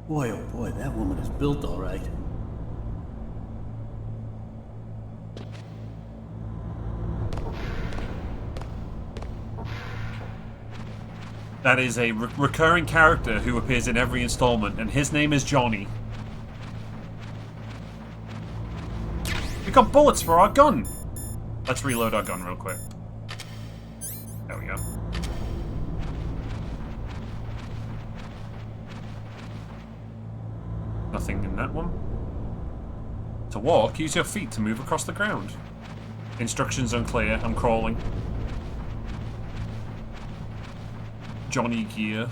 Boy, oh boy, that woman is built all right. That is a recurring character who appears in every installment, and his name is Johnny. We got bullets for our gun! Let's reload our gun real quick. There we go. Nothing in that one. To walk, use your feet to move across the ground. Instructions unclear. I'm crawling. Johnny gear.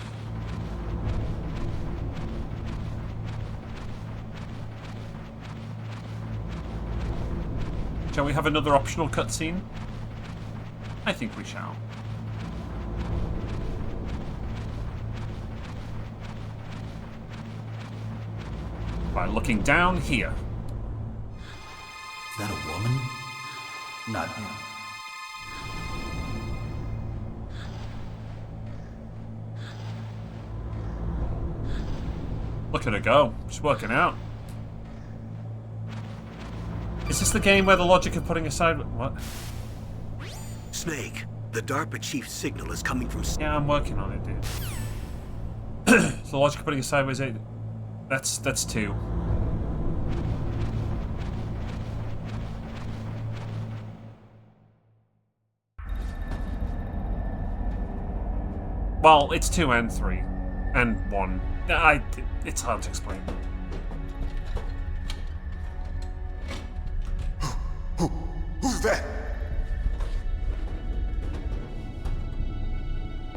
Shall we have another optional cutscene? I think we shall. By looking down here. Is that a woman? Not him. Look at her go. She's working out. Is this the game where the logic of putting aside... What? Snake, the DARPA chief's signal is coming from... Yeah, I'm working on it, dude. So the logic of putting aside was it... That's 2. Well, it's 2 and 3. And 1. It's hard to explain. Who's that?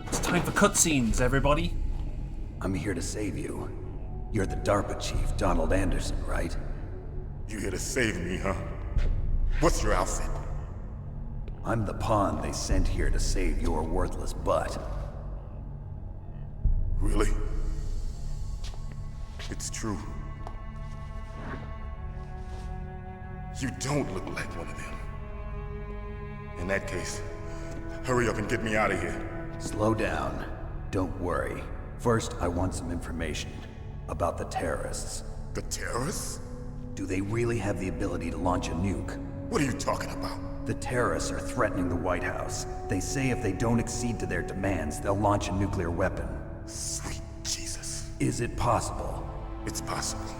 It's time for cutscenes, everybody. I'm here to save you. You're the DARPA chief, Donald Anderson, right? You here to save me, huh? What's your outfit? I'm the pawn they sent here to save your worthless butt. Really? It's true. You don't look like one of them. In that case, hurry up and get me out of here. Slow down. Don't worry. First, I want some information about the terrorists. The terrorists? Do they really have the ability to launch a nuke? What are you talking about? The terrorists are threatening the White House. They say if they don't accede to their demands, they'll launch a nuclear weapon. Sweet Jesus. Is it possible? It's possible.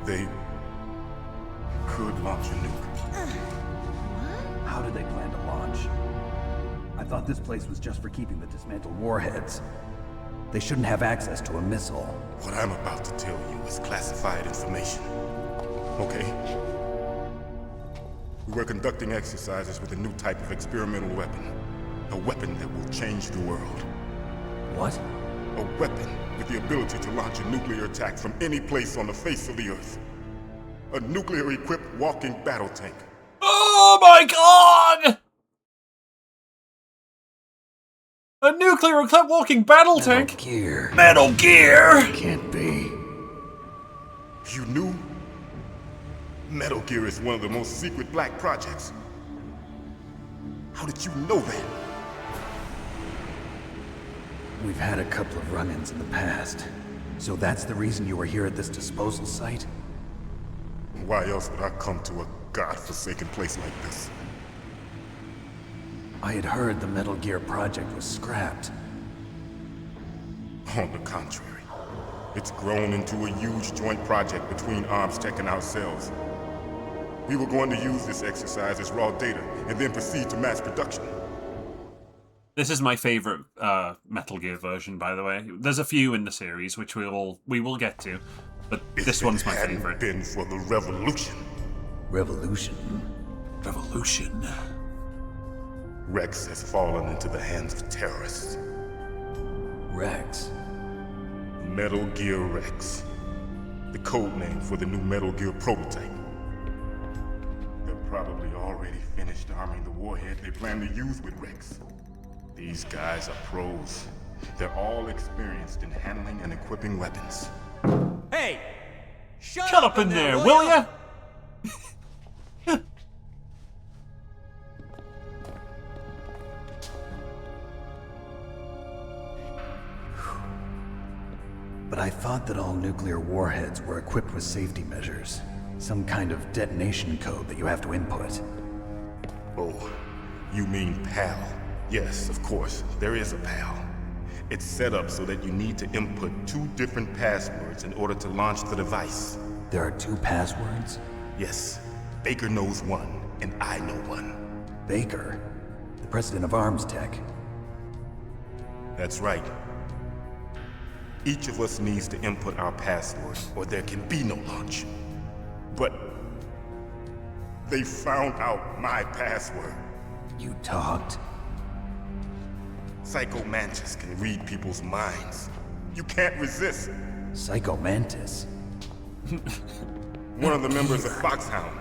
They could launch a nuke. How do they plan to launch? I thought this place was just for keeping the dismantled warheads. They shouldn't have access to a missile. What I'm about to tell you is classified information. Okay? We were conducting exercises with a new type of experimental weapon. A weapon that will change the world. What? A weapon with the ability to launch a nuclear attack from any place on the face of the Earth. A nuclear-equipped walking battle tank. Oh my god! A nuclear-equipped walking battle tank? Gear. Metal Gear! Can't be. You knew? Metal Gear is one of the most secret black projects. How did you know that? We've had a couple of run-ins in the past. So that's the reason you were here at this disposal site? Why else would I come to a god-forsaken place like this? I had heard the Metal Gear project was scrapped. On the contrary, it's grown into a huge joint project between ArmsTech and ourselves. We were going to use this exercise as raw data and then proceed to mass production. This is my favorite Metal Gear version, by the way. There's a few in the series, which we will get to, but this one's my favorite. If it hadn't been for the revolution. Revolution? Revolution. Rex has fallen into the hands of terrorists. Rex? Metal Gear Rex. The code name for the new Metal Gear prototype. They're probably already finished arming the warhead they plan to use with Rex. These guys are pros. They're all experienced in handling and equipping weapons. Hey! Shut up in there, will ya? But I thought that all nuclear warheads were equipped with safety measures. Some kind of detonation code that you have to input. Oh, you mean PAL? Yes, of course, there is a PAL. It's set up so that you need to input 2 different passwords in order to launch the device. There are 2 passwords? Yes. Baker knows one, and I know one. Baker? The president of Arms Tech? That's right. Each of us needs to input our password, or there can be no launch. But they found out my password. You talked? Psycho Mantis can read people's minds. You can't resist. Psycho Mantis? One of the members of Foxhound.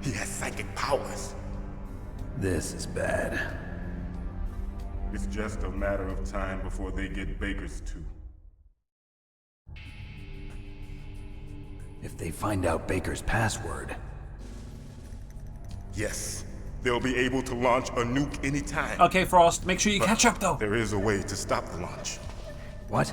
He has psychic powers. This is bad. It's just a matter of time before they get Baker's too. If they find out Baker's password... Yes. They'll be able to launch a nuke anytime. Okay, Frost, make sure you catch up, though. There is a way to stop the launch. What?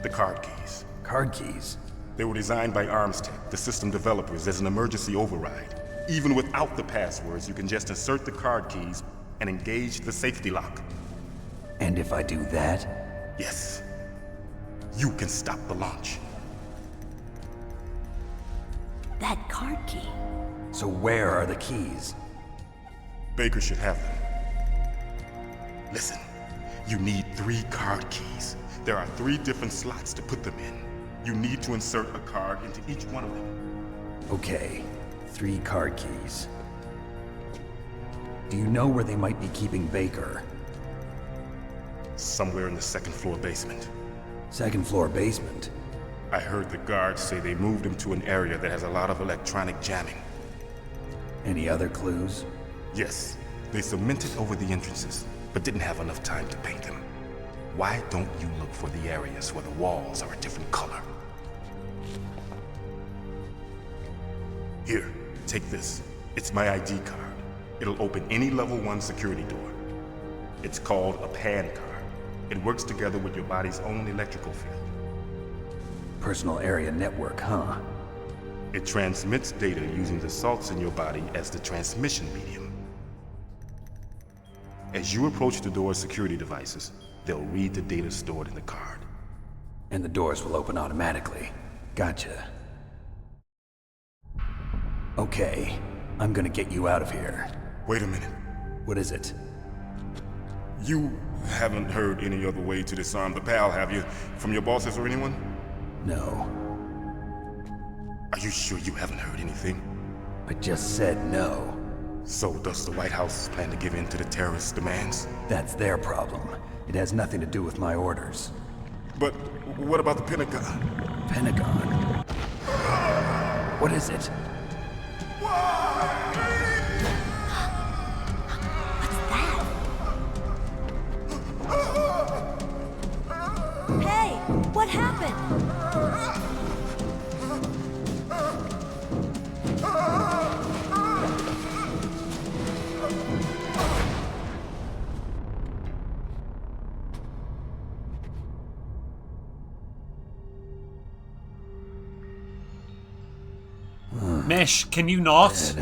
The card keys. Card keys? They were designed by Arms Tech, the system developers, as an emergency override. Even without the passwords, you can just insert the card keys and engage the safety lock. And if I do that? Yes. You can stop the launch. That card key. So where are the keys? Baker should have them. Listen, you need 3 card keys. There are 3 different slots to put them in. You need to insert a card into each one of them. Okay, 3 card keys. Do you know where they might be keeping Baker? Somewhere in the 2nd floor basement. 2nd floor basement? I heard the guards say they moved him to an area that has a lot of electronic jamming. Any other clues? Yes. They cemented over the entrances, but didn't have enough time to paint them. Why don't you look for the areas where the walls are a different color? Here, take this. It's my ID card. It'll open any level 1 security door. It's called a PAN card. It works together with your body's own electrical field. Personal area network, huh? It transmits data using the salts in your body as the transmission medium. As you approach the door's security devices, they'll read the data stored in the card. And the doors will open automatically. Gotcha. Okay, I'm gonna get you out of here. Wait a minute. What is it? You haven't heard any other way to disarm the PAL, have you? From your bosses or anyone? No. Are you sure you haven't heard anything? I just said no. So does the White House plan to give in to the terrorists' demands? That's their problem. It has nothing to do with my orders. But what about the Pentagon? Pentagon? What is it? Hey, what happened? Mesh, can you not?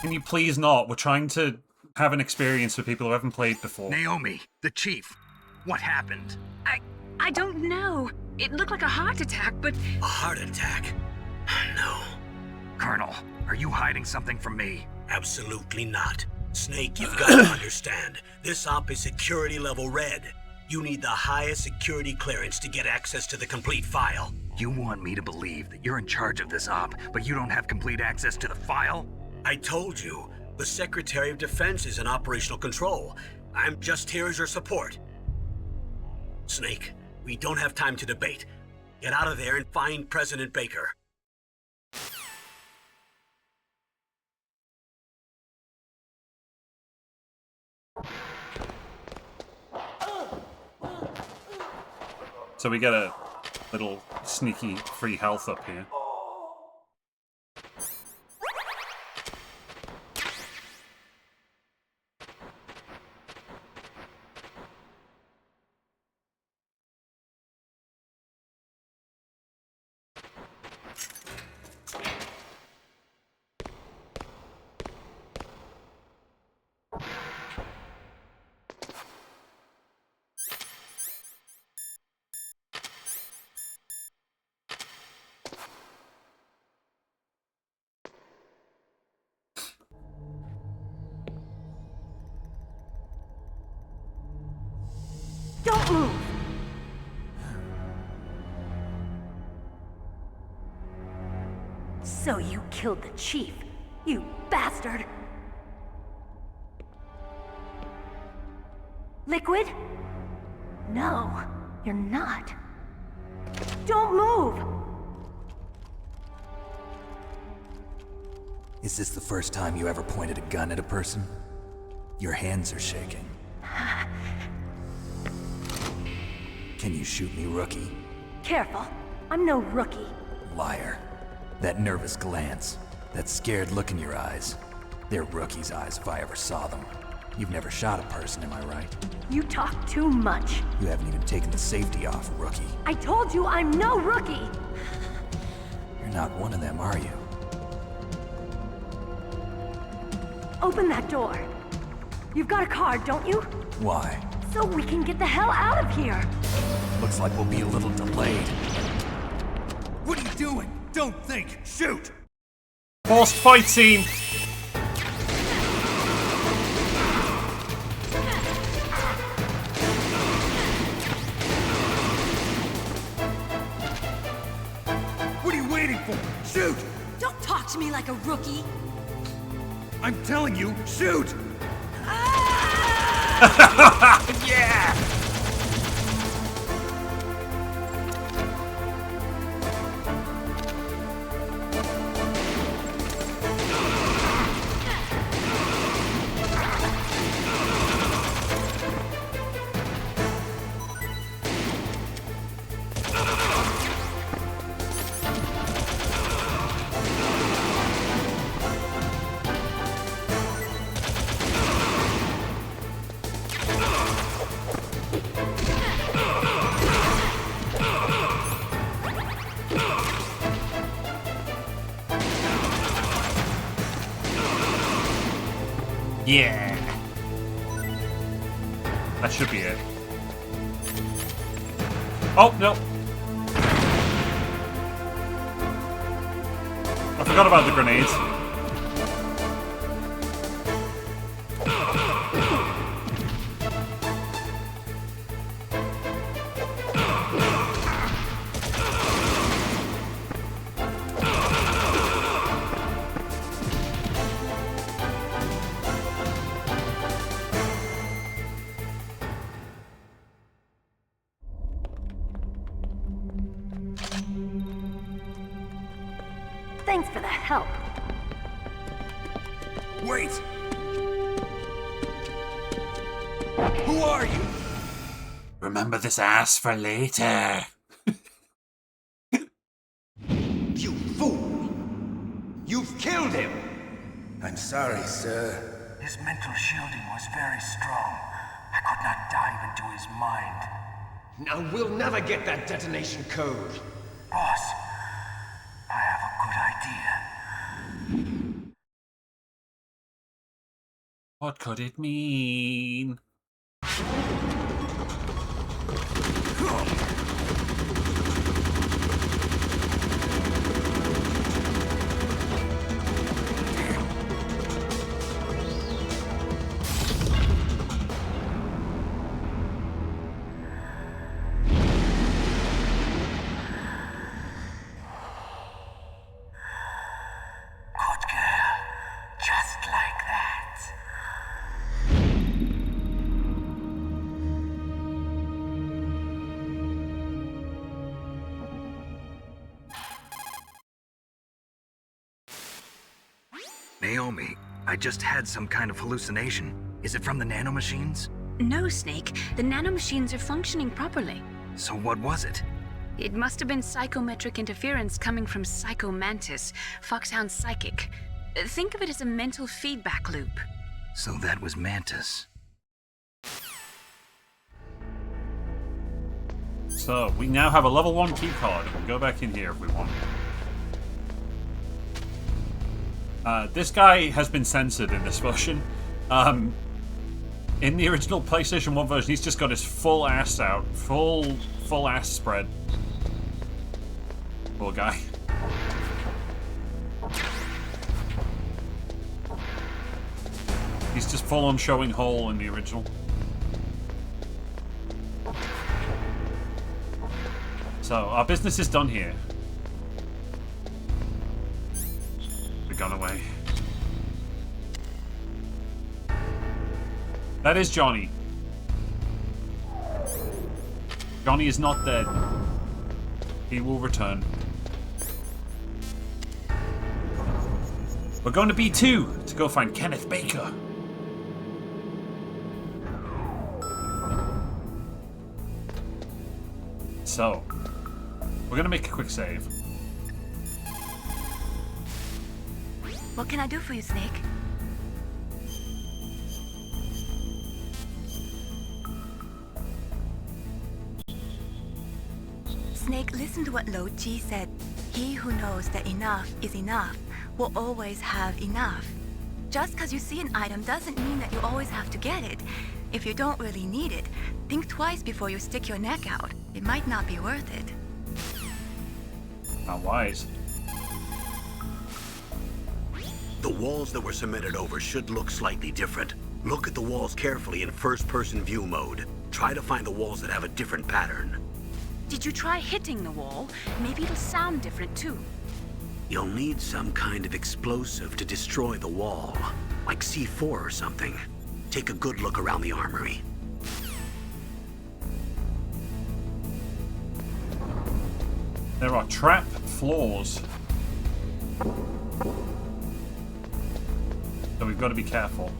Can you please not? We're trying to have an experience with people who haven't played before. Naomi, the chief. What happened? I don't know. It looked like a heart attack, but... A heart attack? No. Colonel, are you hiding something from me? Absolutely not. Snake, you've got to understand. This op is security level red. You need the highest security clearance to get access to the complete file. You want me to believe that you're in charge of this op, but you don't have complete access to the file? I told you, the Secretary of Defense is in operational control. I'm just here as your support. Snake, we don't have time to debate. Get out of there and find President Baker. So we get a little sneaky free health up here. Don't move! So you killed the chief, you bastard! Liquid? No, you're not. Don't move! Is this the first time you ever pointed a gun at a person? Your hands are shaking. Can you shoot me, rookie? Careful, I'm no rookie. Liar. That nervous glance, that scared look in your eyes. They're rookie's eyes if I ever saw them. You've never shot a person, am I right? You talk too much. You haven't even taken the safety off, rookie. I told you I'm no rookie! You're not one of them, are you? Open that door. You've got a card, don't you? Why? So we can get the hell out of here! Looks like we'll be a little delayed. What are you doing? Don't think! Shoot! Forced fight scene! What are you waiting for? Shoot! Don't talk to me like a rookie! I'm telling you, shoot! Yeah! Yeah. That should be it. Oh, no. I forgot about the grenades. Thanks for the help. Wait! Who are you? Remember this ass for later. You fool! You've killed him! I'm sorry, sir. His mental shielding was very strong. I could not dive into his mind. Now we'll never get that detonation code. Boss, I have a good idea. What could it mean? like that. Naomi, I just had some kind of hallucination. Is it from the nanomachines? No, Snake. The nanomachines are functioning properly. So what was it? It must have been psychometric interference coming from Psycho Mantis, Foxhound's psychic. Think of it as a mental feedback loop. So that was Mantis. So, we now have a level 1 keycard. We can go back in here if we want. This guy has been censored in this version. In the original PlayStation 1 version, he's just got his full ass out. Full ass spread. Poor guy. He's just full on showing hole in the original. So, our business is done here. We've gone away. That is Johnny. Johnny is not dead. He will return. We're going to B2 to go find Kenneth Baker. So, we're going to make a quick save. What can I do for you, Snake? Snake, listen to what Lo Ji said. He who knows that enough is enough will always have enough. Just because you see an item doesn't mean that you always have to get it. If you don't really need it, think twice before you stick your neck out. It might not be worth it. Not wise. The walls that were submitted over should look slightly different. Look at the walls carefully in first-person view mode. Try to find the walls that have a different pattern. Did you try hitting the wall? Maybe it'll sound different too. You'll need some kind of explosive to destroy the wall, like C4 or something. Take a good look around the armory. There are trap floors. So we've got to be careful.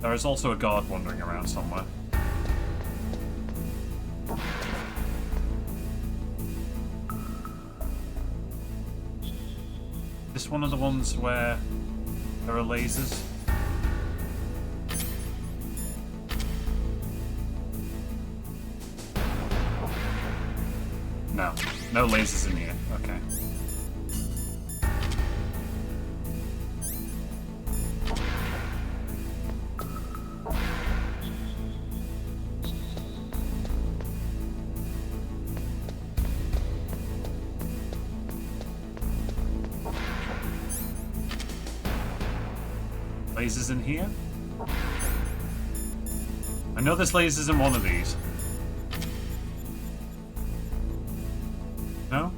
There is also a guard wandering around somewhere. This one of the ones where there are lasers? No. No lasers in here. Okay. Lasers in here? I know there's lasers in one of these. No?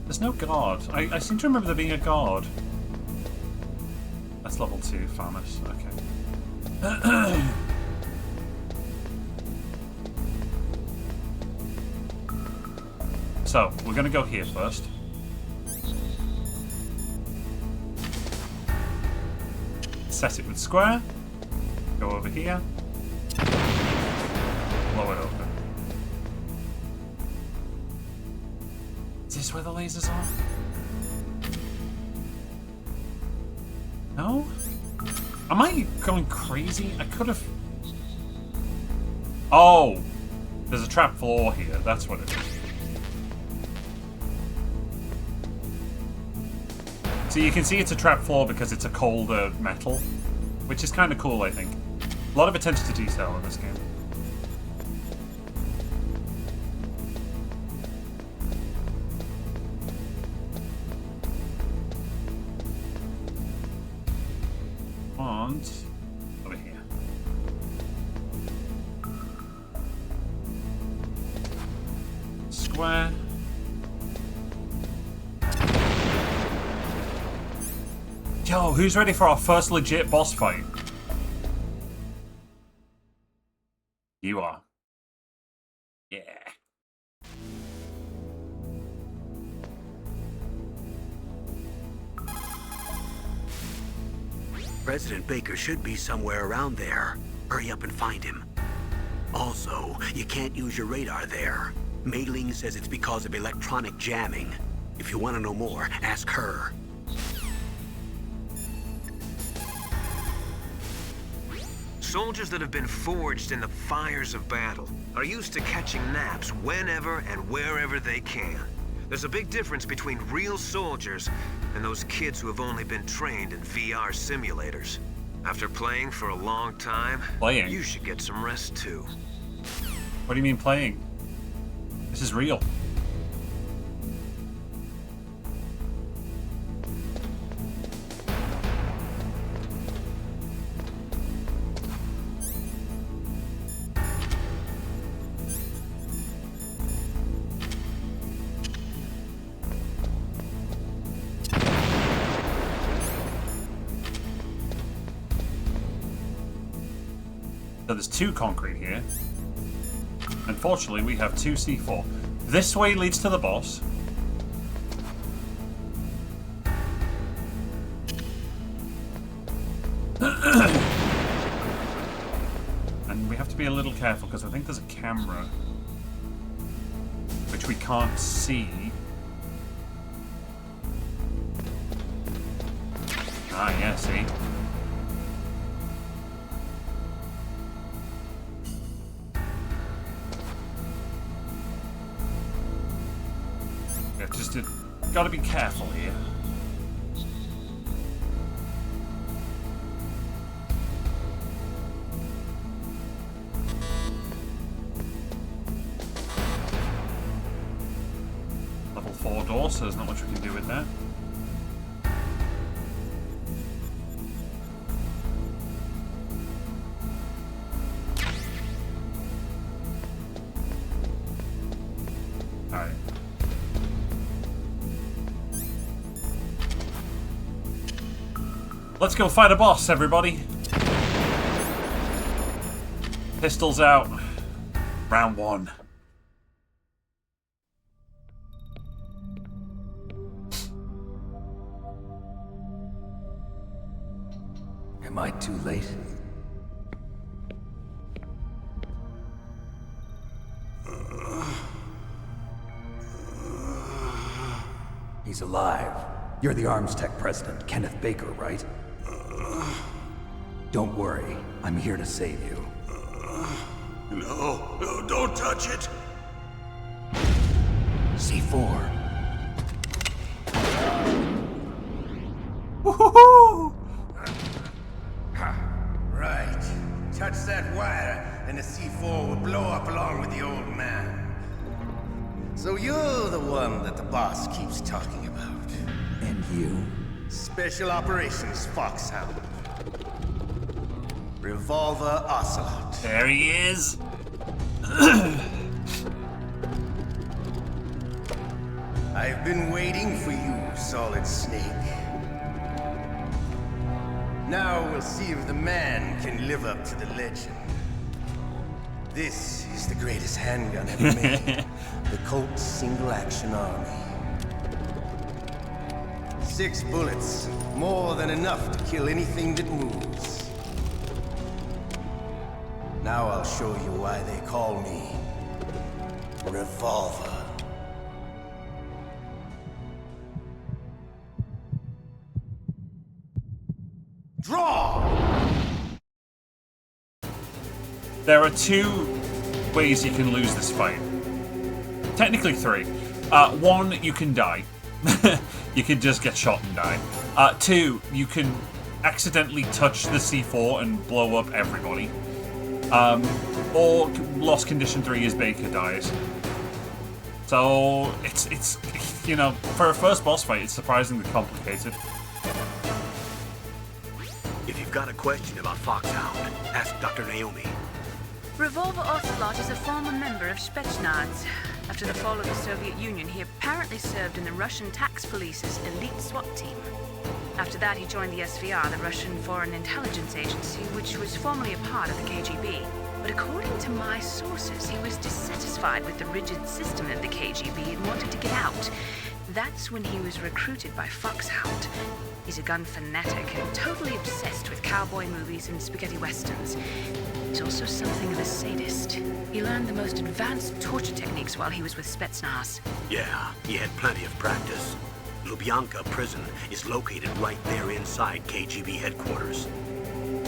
There's no guard. I seem to remember there being a guard. That's level 2, Farmers. Okay. So, we're going to go here first. Set it with square. Go over here. Blow it open. Is this where the lasers are? No? Am I going crazy? I could have... Oh! There's a trap floor here. That's what it is. So you can see it's a trap floor because it's a colder metal, which is kind of cool, I think. A lot of attention to detail in this game. And over here. square. Yo, who's ready for our first legit boss fight? You are. Yeah. President Baker should be somewhere around there. Hurry up and find him. Also, you can't use your radar there. Mei Ling says it's because of electronic jamming. If you want to know more, ask her. Soldiers that have been forged in the fires of battle are used to catching naps whenever and wherever they can. There's a big difference between real soldiers and those kids who have only been trained in VR simulators. After playing for a long time, you should get some rest too. What do you mean playing? This is real. So there's 2 concrete here. Unfortunately, we have 2 C4. This way leads to the boss. And we have to be a little careful because I think there's a camera which we can't see. Ah, yeah, see? Just gotta be careful here. Level 4 door, so there's not much we can do with that. Alright. Let's go fight a boss, everybody. Pistols out. Round 1. Am I too late? He's alive. You're the Arms Tech president, Kenneth Baker, right? Don't worry. I'm here to save you. No, no, don't touch it! C4. Woohoo! Right. Touch that wire, and the C4 will blow up along with the old man. So you're the one that the boss keeps talking about. And you? Special Operations Foxhound. Revolver Ocelot. There he is! I've been waiting for you, Solid Snake. Now we'll see if the man can live up to the legend. This is the greatest handgun ever made. The Colt Single Action Army. 6 bullets, more than enough to kill anything that moves. Now I'll show you why they call me Revolver. Draw! There are 2 ways you can lose this fight. Technically 3. 1, you can die. You can just get shot and die. 2, you can accidentally touch the C4 and blow up everybody. Or lost condition 3 is Baker dies. So it's you know, for a first boss fight, it's surprisingly complicated. If you've got a question about Foxhound, ask Dr. Naomi. Revolver Ocelot is a former member of Spetsnaz. After the fall of the Soviet Union, he apparently served in the Russian tax police's elite SWAT team. After that, he joined the SVR, the Russian Foreign Intelligence Agency, which was formerly a part of the KGB. But according to my sources, he was dissatisfied with the rigid system of the KGB and wanted to get out. That's when he was recruited by Foxhound. He's a gun fanatic and totally obsessed with cowboy movies and spaghetti westerns. He's also something of a sadist. He learned the most advanced torture techniques while he was with Spetsnaz. Yeah, he had plenty of practice. Lubyanka prison is located right there inside KGB headquarters.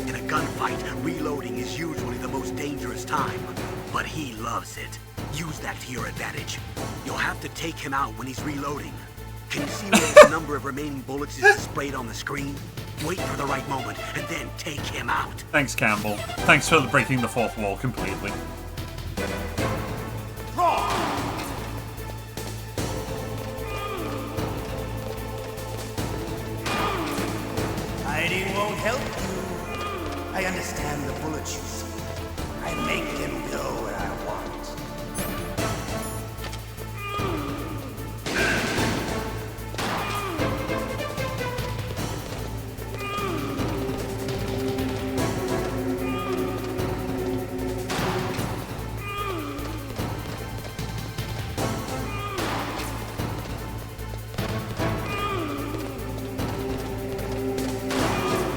In a gunfight, reloading is usually the most dangerous time, but he loves it. Use that to your advantage. You'll have to take him out when he's reloading. Can you see where the number of remaining bullets is displayed on the screen? Wait for the right moment, and then take him out. Thanks, Campbell. Thanks for breaking the fourth wall completely. Hiding won't help you. I understand the bullets you see. I make them go where I want.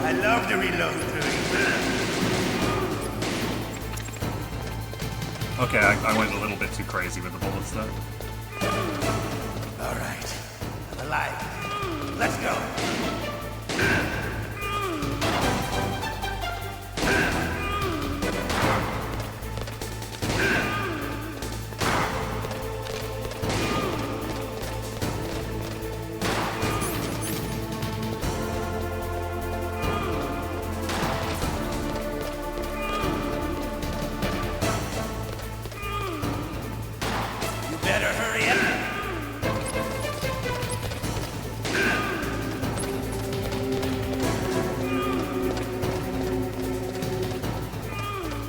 I love to reload through it. Okay, I went a little bit too crazy with the bullets there. All right, I'm alive. Let's go. You better hurry up.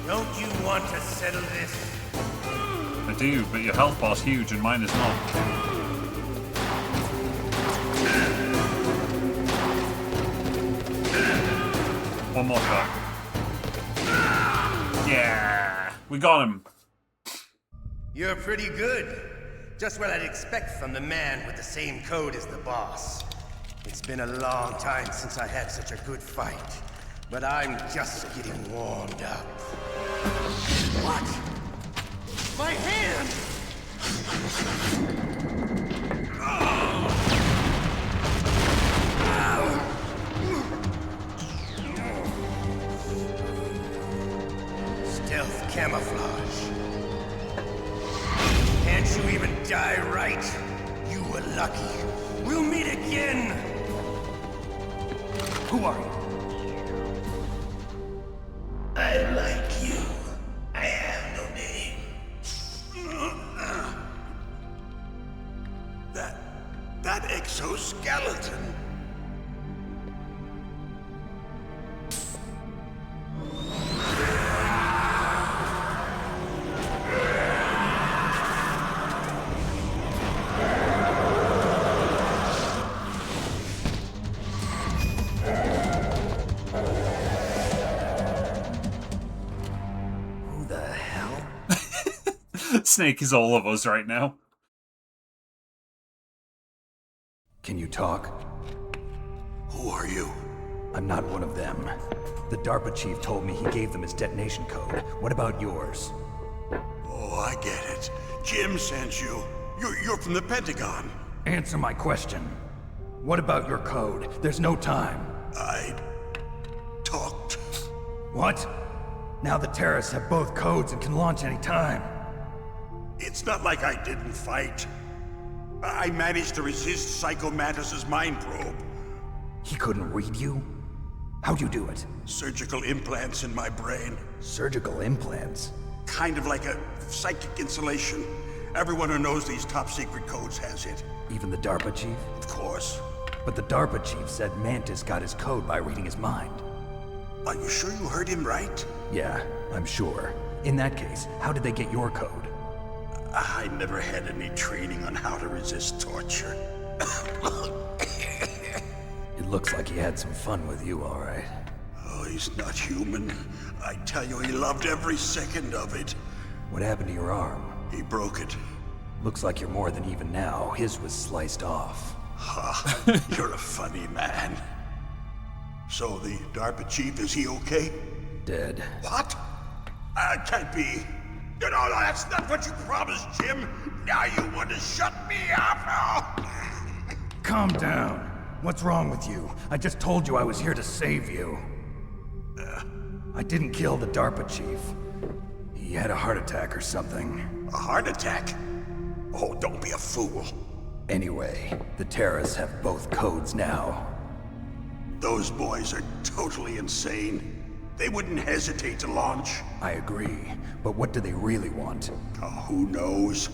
Don't you want to settle this? I do, but your health bar's huge and mine is not. One more shot. Yeah! We got him. You're pretty good. Just what I'd expect from the man with the same code as the boss. It's been a long time since I had such a good fight, but I'm just getting warmed up. What? My hand! Stealth camouflage. Can't you even die right? You were lucky. We'll meet again! Who are you? I like you. I have no name. That exoskeleton. Who the hell? Snake is all of us right now. Can you talk? Who are you? I'm not one of them. The DARPA chief told me he gave them his detonation code. What about yours? Oh, I get it. Jim sent you. You're from the Pentagon. Answer my question. What about your code? There's no time. I talked. What? Now the terrorists have both codes and can launch any time. It's not like I didn't fight. I managed to resist Psycho Mantis's mind probe. He couldn't read you? How'd you do it? Surgical implants in my brain. Surgical implants? Kind of like a psychic insulation. Everyone who knows these top secret codes has it. Even the DARPA chief? Of course. But the DARPA chief said Mantis got his code by reading his mind. Are you sure you heard him right? Yeah, I'm sure. In that case, how did they get your code? I never had any training on how to resist torture. It looks like he had some fun with you, all right. Oh, he's not human. I tell you, he loved every second of it. What happened to your arm? He broke it. Looks like you're more than even now. His was sliced off. Ha, you're a funny man. So the DARPA chief, is he okay? Dead. What? Can't be. You know, that's not what you promised, Jim. Now you want to shut me up? Calm down. What's wrong with you? I just told you I was here to save you. I didn't kill the DARPA chief. He had a heart attack or something. A heart attack? Oh, don't be a fool. Anyway, the terrorists have both codes now. Those boys are totally insane. They wouldn't hesitate to launch. I agree, but what do they really want? Oh, who knows?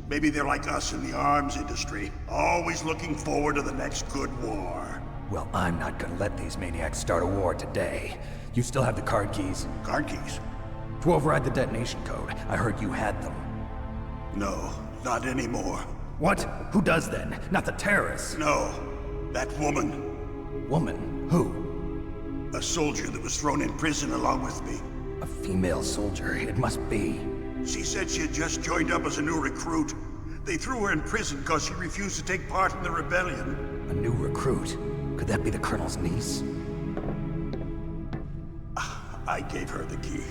Maybe they're like us in the arms industry, always looking forward to the next good war. Well, I'm not gonna let these maniacs start a war today. You still have the card keys? Card keys? To override the detonation code. I heard you had them. No, not anymore. What? Who does then? Not the terrorists? No, that woman. Woman? Who? A soldier that was thrown in prison along with me. A female soldier, it must be. She said she had just joined up as a new recruit. They threw her in prison because she refused to take part in the rebellion. A new recruit? Could that be the Colonel's niece? I gave her the key.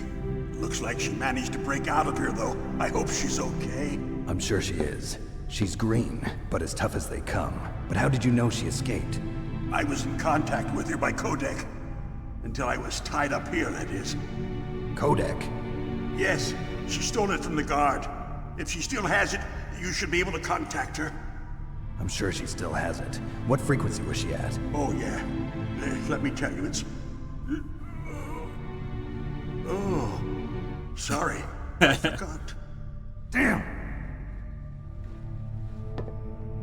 Looks like she managed to break out of here, though. I hope she's okay. I'm sure she is. She's green, but as tough as they come. But how did you know she escaped? I was in contact with her by codec. Until I was tied up here, that is. Codec? Yes, she stole it from the guard. If she still has it, you should be able to contact her. I'm sure she still has it. What frequency was she at? Oh, yeah. Let me tell you, it's... Oh, sorry. I forgot. Damn!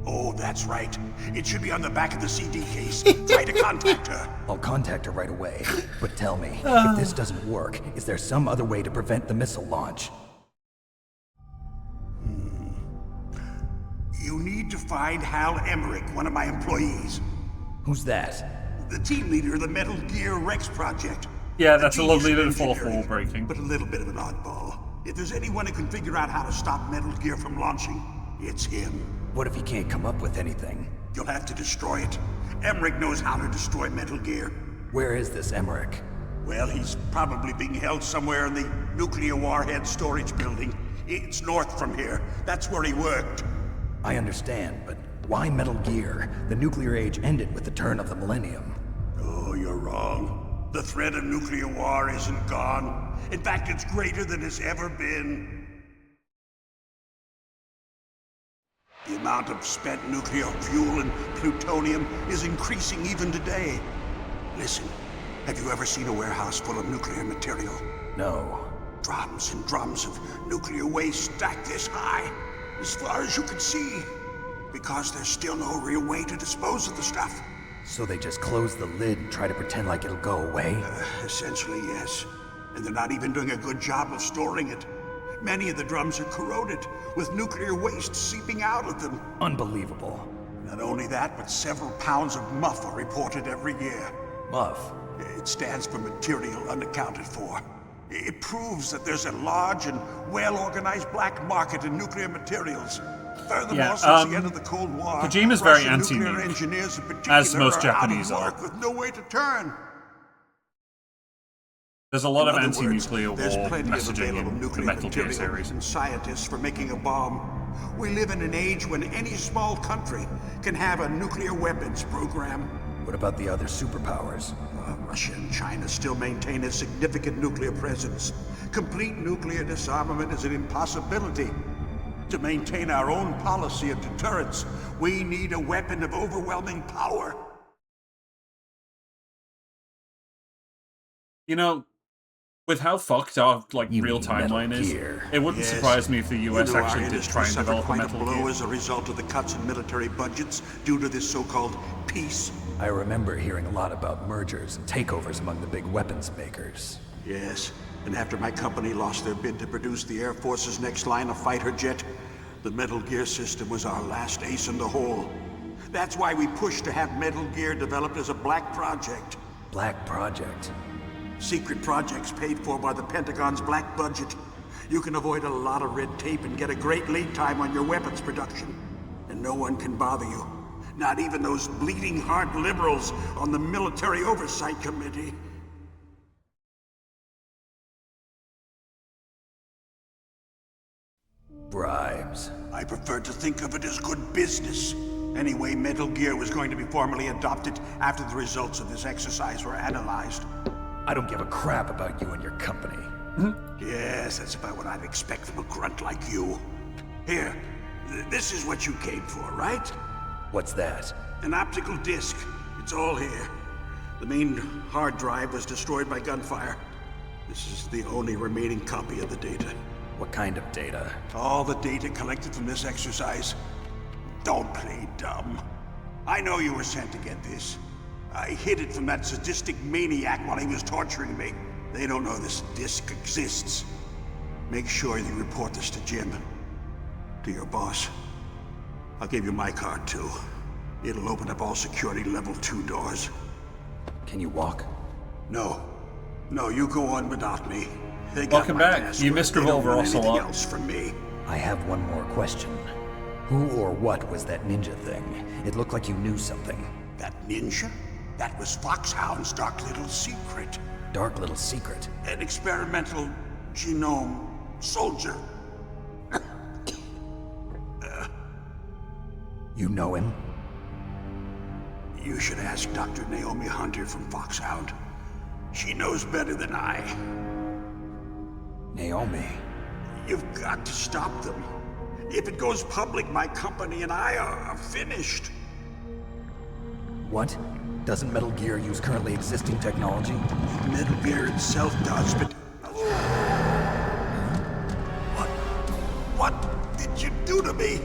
Oh, that's right. It should be on the back of the CD case. Try to contact her. I'll contact her right away. But tell me, if this doesn't work, is there some other way to prevent the missile launch? You need to find Hal Emmerich, one of my employees. Who's that? The team leader of the Metal Gear Rex project. Yeah, that's a lovely bit of fourth wall breaking. But a little bit of an oddball. If there's anyone who can figure out how to stop Metal Gear from launching, it's him. What if he can't come up with anything? You'll have to destroy it. Emmerich knows how to destroy Metal Gear. Where is this Emmerich? Well, he's probably being held somewhere in the nuclear warhead storage building. It's north from here. That's where he worked. I understand, but why Metal Gear? The nuclear age ended with the turn of the millennium. Oh, you're wrong. The threat of nuclear war isn't gone. In fact, it's greater than it's ever been. The amount of spent nuclear fuel and plutonium is increasing even today. Listen, have you ever seen a warehouse full of nuclear material? No. Drums and drums of nuclear waste stacked this high, as far as you can see. Because there's still no real way to dispose of the stuff. So they just close the lid and try to pretend like it'll go away? Essentially, yes. And they're not even doing a good job of storing it. Many of the drums are corroded, with nuclear waste seeping out of them. Unbelievable. Not only that, but several pounds of MUF are reported every year. MUF? It stands for Material Unaccounted For. It proves that there's a large and well-organized black market in nuclear materials. Furthermore, since the end of the Cold War, Kojima's very Russian nuclear anti-nuke, engineers in particular as most are Japanese out are. of work with no way to turn. There's a lot of In other words, anti-nuclear war there's plenty of messaging available in the nuclear Metal Gear material series. and scientists for making a bomb. We live in an age when any small country can have a nuclear weapons program. What about the other superpowers? Russia and China still maintain a significant nuclear presence. Complete nuclear disarmament is an impossibility. To maintain our own policy of deterrence, we need a weapon of overwhelming power. You know, with how fucked our real timeline is, it wouldn't surprise me if the US actually did try and develop a Metal blow Gear. as a result of the cuts in military budgets due to this so-called peace. I remember hearing a lot about mergers and takeovers among the big weapons makers. Yes, and after my company lost their bid to produce the Air Force's next line of fighter jet, The Metal Gear system was our last ace in the hole. That's why we pushed to have Metal Gear developed as a black project. Black project? Secret projects paid for by the Pentagon's black budget. You can avoid a lot of red tape and get a great lead time on your weapons production. And no one can bother you. Not even those bleeding heart liberals on the Military Oversight Committee. Bribes. I prefer to think of it as good business. Anyway, Metal Gear was going to be formally adopted after the results of this exercise were analyzed. I don't give a crap about you and your company. Yes, that's about what I'd expect from a grunt like you. Here, this is what you came for, right? What's that? An optical disc. It's all here. The main hard drive was destroyed by gunfire. This is the only remaining copy of the data. What kind of data? All the data collected from this exercise. Don't play dumb. I know you were sent to get this. I hid it from that sadistic maniac while he was torturing me. They don't know this disc exists. Make sure you report this to Jim. To your boss. I'll give you my card, too. It'll open up all security level 2 doors. Can you walk? No. No, you go on without me. Welcome back. You missed Revolver Ocelot. Else from me. I have one more question. Who or what was that ninja thing? It looked like you knew something. That ninja? That was Foxhound's dark little secret. Dark little secret? An experimental genome soldier. You know him? You should ask Dr. Naomi Hunter from Foxhound. She knows better than I. Naomi? You've got to stop them. If it goes public, my company and I are finished. What? Doesn't Metal Gear use currently existing technology? Metal Gear itself does, but... What did you do to me?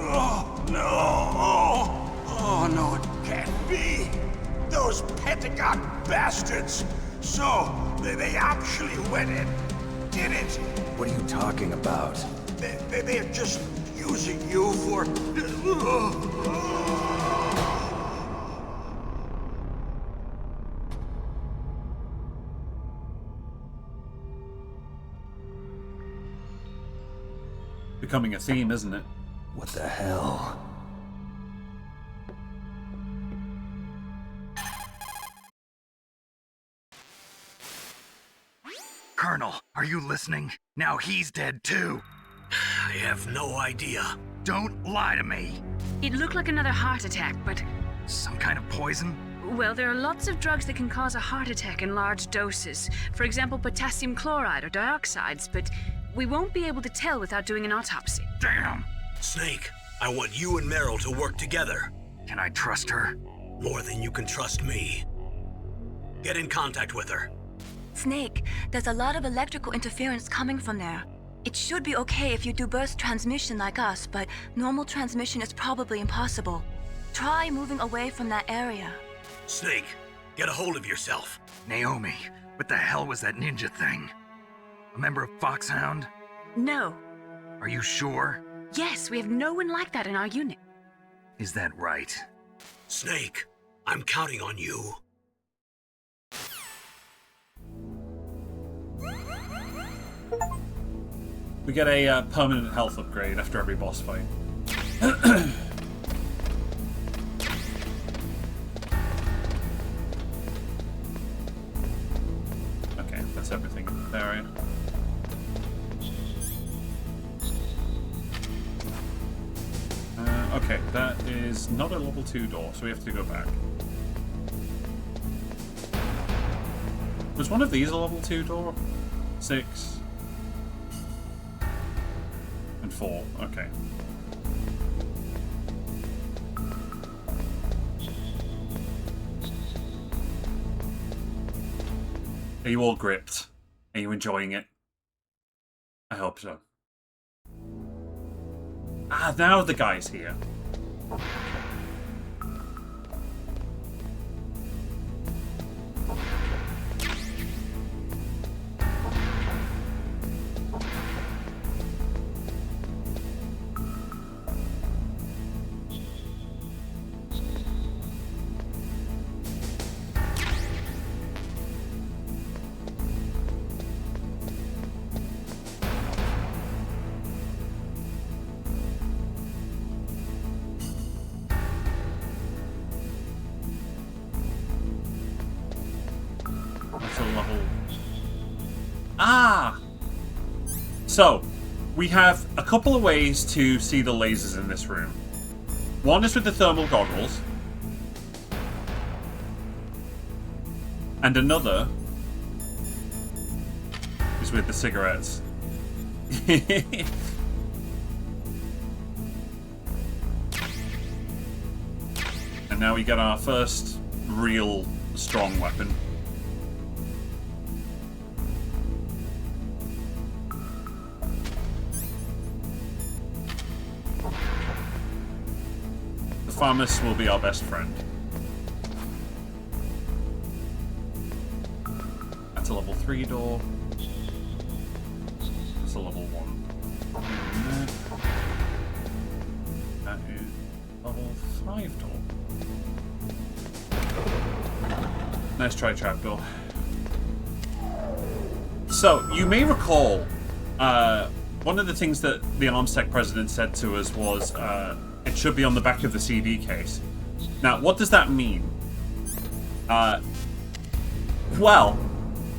Oh, no. Oh, no, it can't be. Those Pentagon bastards. So, they actually went and did it. What are you talking about? They're just using you for... Becoming a theme, isn't it? What the hell? Colonel, are you listening? Now he's dead too. I have no idea. Don't lie to me. It looked like another heart attack, but... Some kind of poison? Well, there are lots of drugs that can cause a heart attack in large doses. For example, potassium chloride or dioxides, but we won't be able to tell without doing an autopsy. Damn! Snake, I want you and Meryl to work together. Can I trust her? More than you can trust me. Get in contact with her. Snake, there's a lot of electrical interference coming from there. It should be okay if you do burst transmission like us, but normal transmission is probably impossible. Try moving away from that area. Snake, get a hold of yourself. Naomi, what the hell was that ninja thing? A member of Foxhound? No. Are you sure? Yes, we have no one like that in our unit. Is that right? Snake, I'm counting on you. We get a permanent health upgrade after every boss fight. Okay, that's everything in the area. Okay, that is not a level 2 door, so we have to go back. Was one of these a level 2 door? 6. And 4, okay. Are you all gripped? Are you enjoying it? I hope so. Ah, now the guy's here. Ah! So, we have a couple of ways to see the lasers in this room. One is with the thermal goggles. And another is with the cigarettes. And now we get our first real strong weapon. The pharmacist will be our best friend. That's a level 3 door. That's a level 1. That is level 5 door. Nice try, trapdoor. So, you may recall, one of the things that the ArmsTech president said to us was, it should be on the back of the CD case. Now, what does that mean? Well,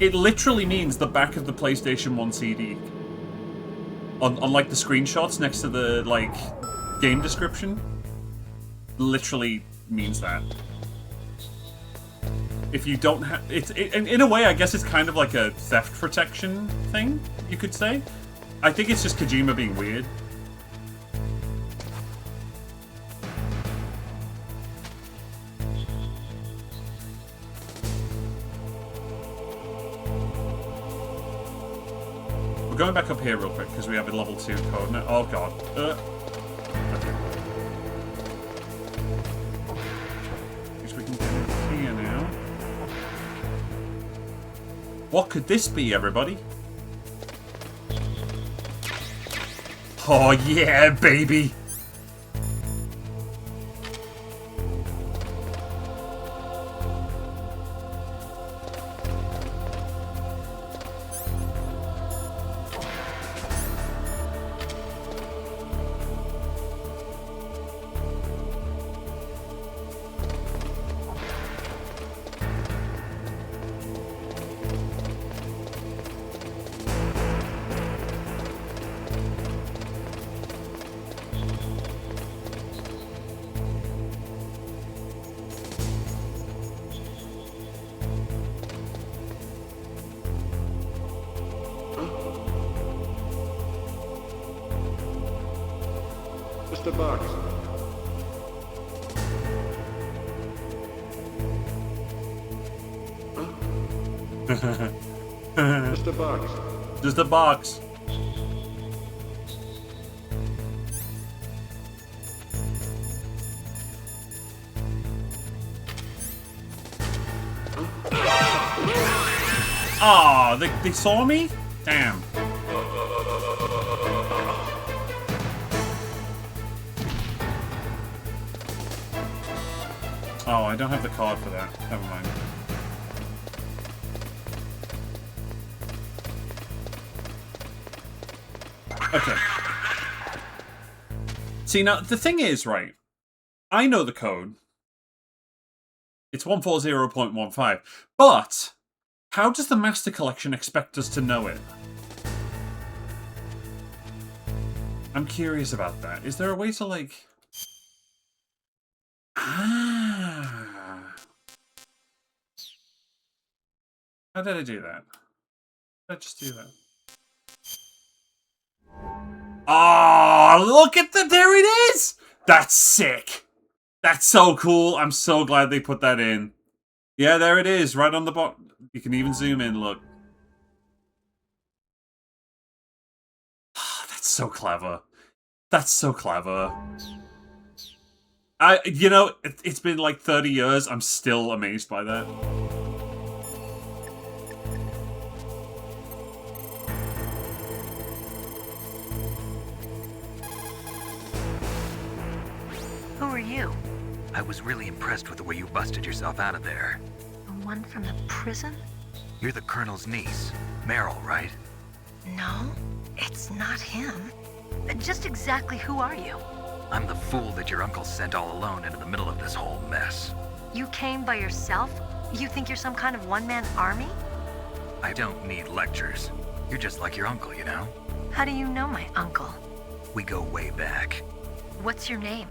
it literally means the back of the PlayStation 1 CD. On like the screenshots next to the like game description. Literally means that. If you don't have in a way, I guess it's kind of like a theft protection thing, you could say. I think it's just Kojima being weird. Going back up here real quick because we have a level 2 code now. Oh god. Okay. I guess we can get in here now. What could this be, everybody? Oh yeah, baby! Mr. Box. Mr. Box. Just a box. Aw, they saw me? Damn. Oh, I don't have the card for that. Never mind. Okay. See, now, the thing is, right, I know the code. It's 140.15. But, how does the Master Collection expect us to know it? I'm curious about that. Is there a way to, like... Ah. How did I do that? Let's just do that. Oh, look at the... There it is! That's sick. That's so cool. I'm so glad they put that in. Yeah, there it is. Right on the bottom. You can even zoom in, look. Oh, that's so clever. That's so clever. You know, it's been like 30 years. I'm still amazed by that. Who are you? I was really impressed with the way you busted yourself out of there. The one from the prison? You're the Colonel's niece, Meryl, right? No, it's not him. Just exactly who are you? I'm the fool that your uncle sent all alone into the middle of this whole mess. You came by yourself? You think you're some kind of one-man army? I don't need lectures. You're just like your uncle, you know? How do you know my uncle? We go way back. What's your name?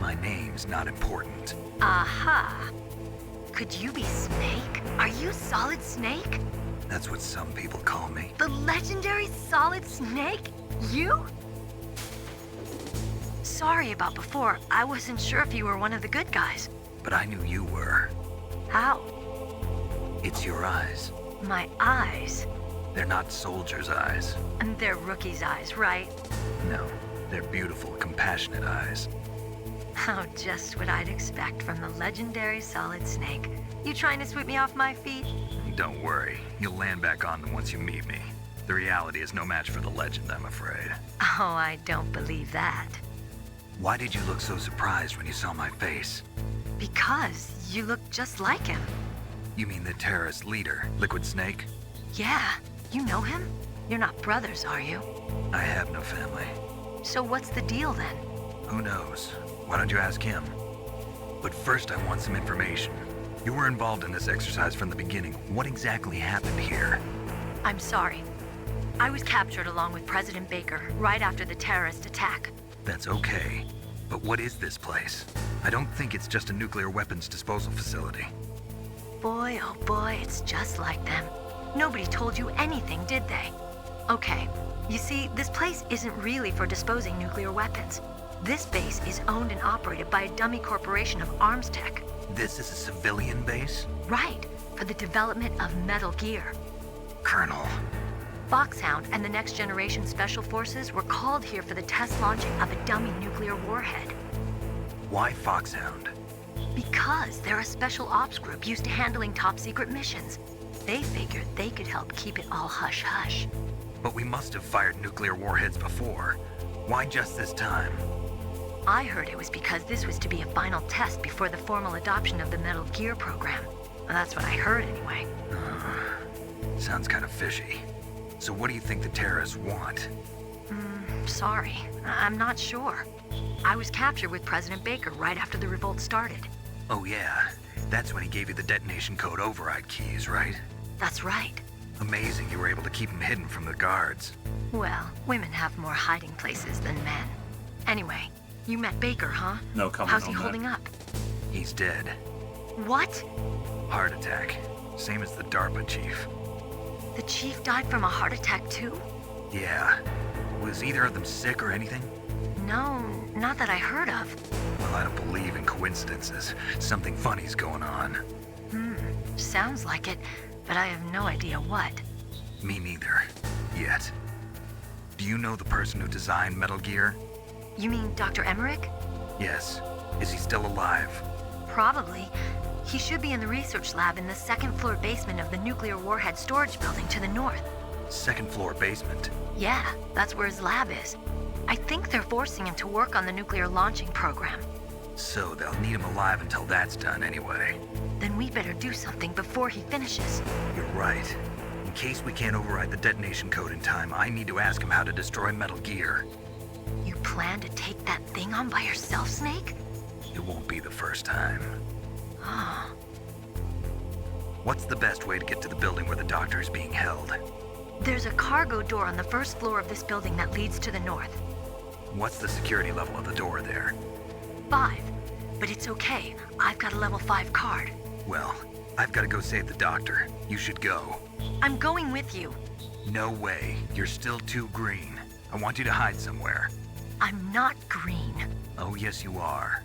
My name's not important. Aha! Could you be Snake? Are you Solid Snake? That's what some people call me. The legendary Solid Snake? You? Sorry about before. I wasn't sure if you were one of the good guys. But I knew you were. How? It's your eyes. My eyes? They're not soldiers' eyes. And they're rookies' eyes, right? No, they're beautiful, compassionate eyes. Oh, just what I'd expect from the legendary Solid Snake. You trying to sweep me off my feet? Don't worry, you'll land back on them once you meet me. The reality is no match for the legend, I'm afraid. Oh, I don't believe that. Why did you look so surprised when you saw my face? Because you look just like him. You mean the terrorist leader, Liquid Snake? Yeah, you know him? You're not brothers, are you? I have no family. So what's the deal then? Who knows? Why don't you ask him? But first I want some information. You were involved in this exercise from the beginning. What exactly happened here? I'm sorry. I was captured along with President Baker right after the terrorist attack. That's okay. But what is this place? I don't think it's just a nuclear weapons disposal facility. Boy, oh boy, it's just like them. Nobody told you anything, did they? Okay, you see, this place isn't really for disposing nuclear weapons. This base is owned and operated by a dummy corporation of arms tech. This is a civilian base? Right, for the development of Metal Gear. Colonel. Foxhound and the Next Generation Special Forces were called here for the test launching of a dummy nuclear warhead. Why Foxhound? Because they're a special ops group used to handling top secret missions. They figured they could help keep it all hush-hush. But we must have fired nuclear warheads before. Why just this time? I heard it was because this was to be a final test before the formal adoption of the Metal Gear program. Well, that's what I heard anyway. Sounds kind of fishy. So what do you think the terrorists want? Sorry, I'm not sure. I was captured with President Baker right after the revolt started. Oh yeah, that's when he gave you the detonation code override keys, right? That's right. Amazing you were able to keep him hidden from the guards. Well, women have more hiding places than men. Anyway, you met Baker, huh? No comment How's he on that. holding up? He's dead. What? Heart attack. Same as the DARPA chief. The chief died from a heart attack too? Yeah. Was either of them sick or anything? No, not that I heard of. Well, I don't believe in coincidences. Something funny's going on. Sounds like it, but I have no idea what. Me neither. Yet. Do you know the person who designed Metal Gear? You mean Dr. Emmerich? Yes. Is he still alive? Probably. He should be in the research lab in the second floor basement of the nuclear warhead storage building to the north. Second floor basement? Yeah, that's where his lab is. I think they're forcing him to work on the nuclear launching program. So they'll need him alive until that's done anyway. Then we better do something before he finishes. You're right. In case we can't override the detonation code in time, I need to ask him how to destroy Metal Gear. You plan to take that thing on by yourself, Snake? It won't be the first time. Oh. What's the best way to get to the building where the doctor is being held? There's a cargo door on the first floor of this building that leads to the north. What's the security level of the door there? 5. But it's okay. I've got a level 5 card. Well, I've got to go save the doctor. You should go. I'm going with you. No way. You're still too green. I want you to hide somewhere. I'm not green. Oh, yes, you are.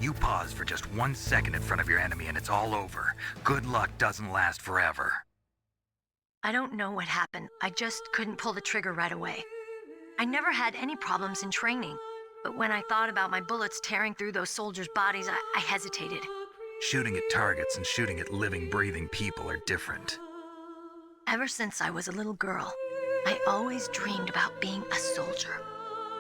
You pause for just 1 second in front of your enemy and it's all over. Good luck doesn't last forever. I don't know what happened. I just couldn't pull the trigger right away. I never had any problems in training, but when I thought about my bullets tearing through those soldiers' bodies, I hesitated. Shooting at targets and shooting at living, breathing people are different. Ever since I was a little girl, I always dreamed about being a soldier.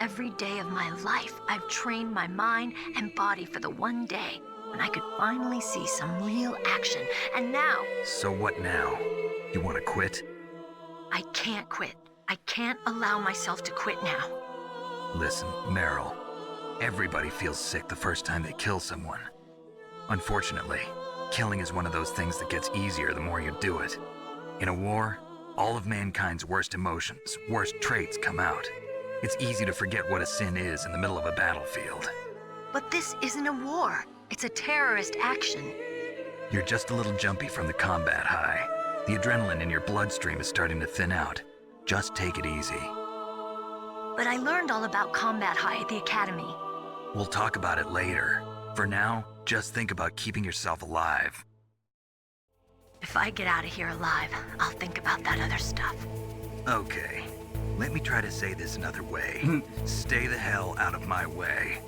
Every day of my life, I've trained my mind and body for the one day when I could finally see some real action, and now... So what now? You want to quit? I can't quit. I can't allow myself to quit now. Listen, Meryl. Everybody feels sick the first time they kill someone. Unfortunately, killing is one of those things that gets easier the more you do it. In a war, All of mankind's worst emotions, worst traits come out. It's easy to forget what a sin is in the middle of a battlefield. But this isn't a war. It's a terrorist action. You're just a little jumpy from the combat high. The adrenaline in your bloodstream is starting to thin out. Just take it easy. But I learned all about combat high at the academy. We'll talk about it later. For now, just think about keeping yourself alive. If I get out of here alive, I'll think about that other stuff. Okay. Let me try to say this another way. Stay the hell out of my way.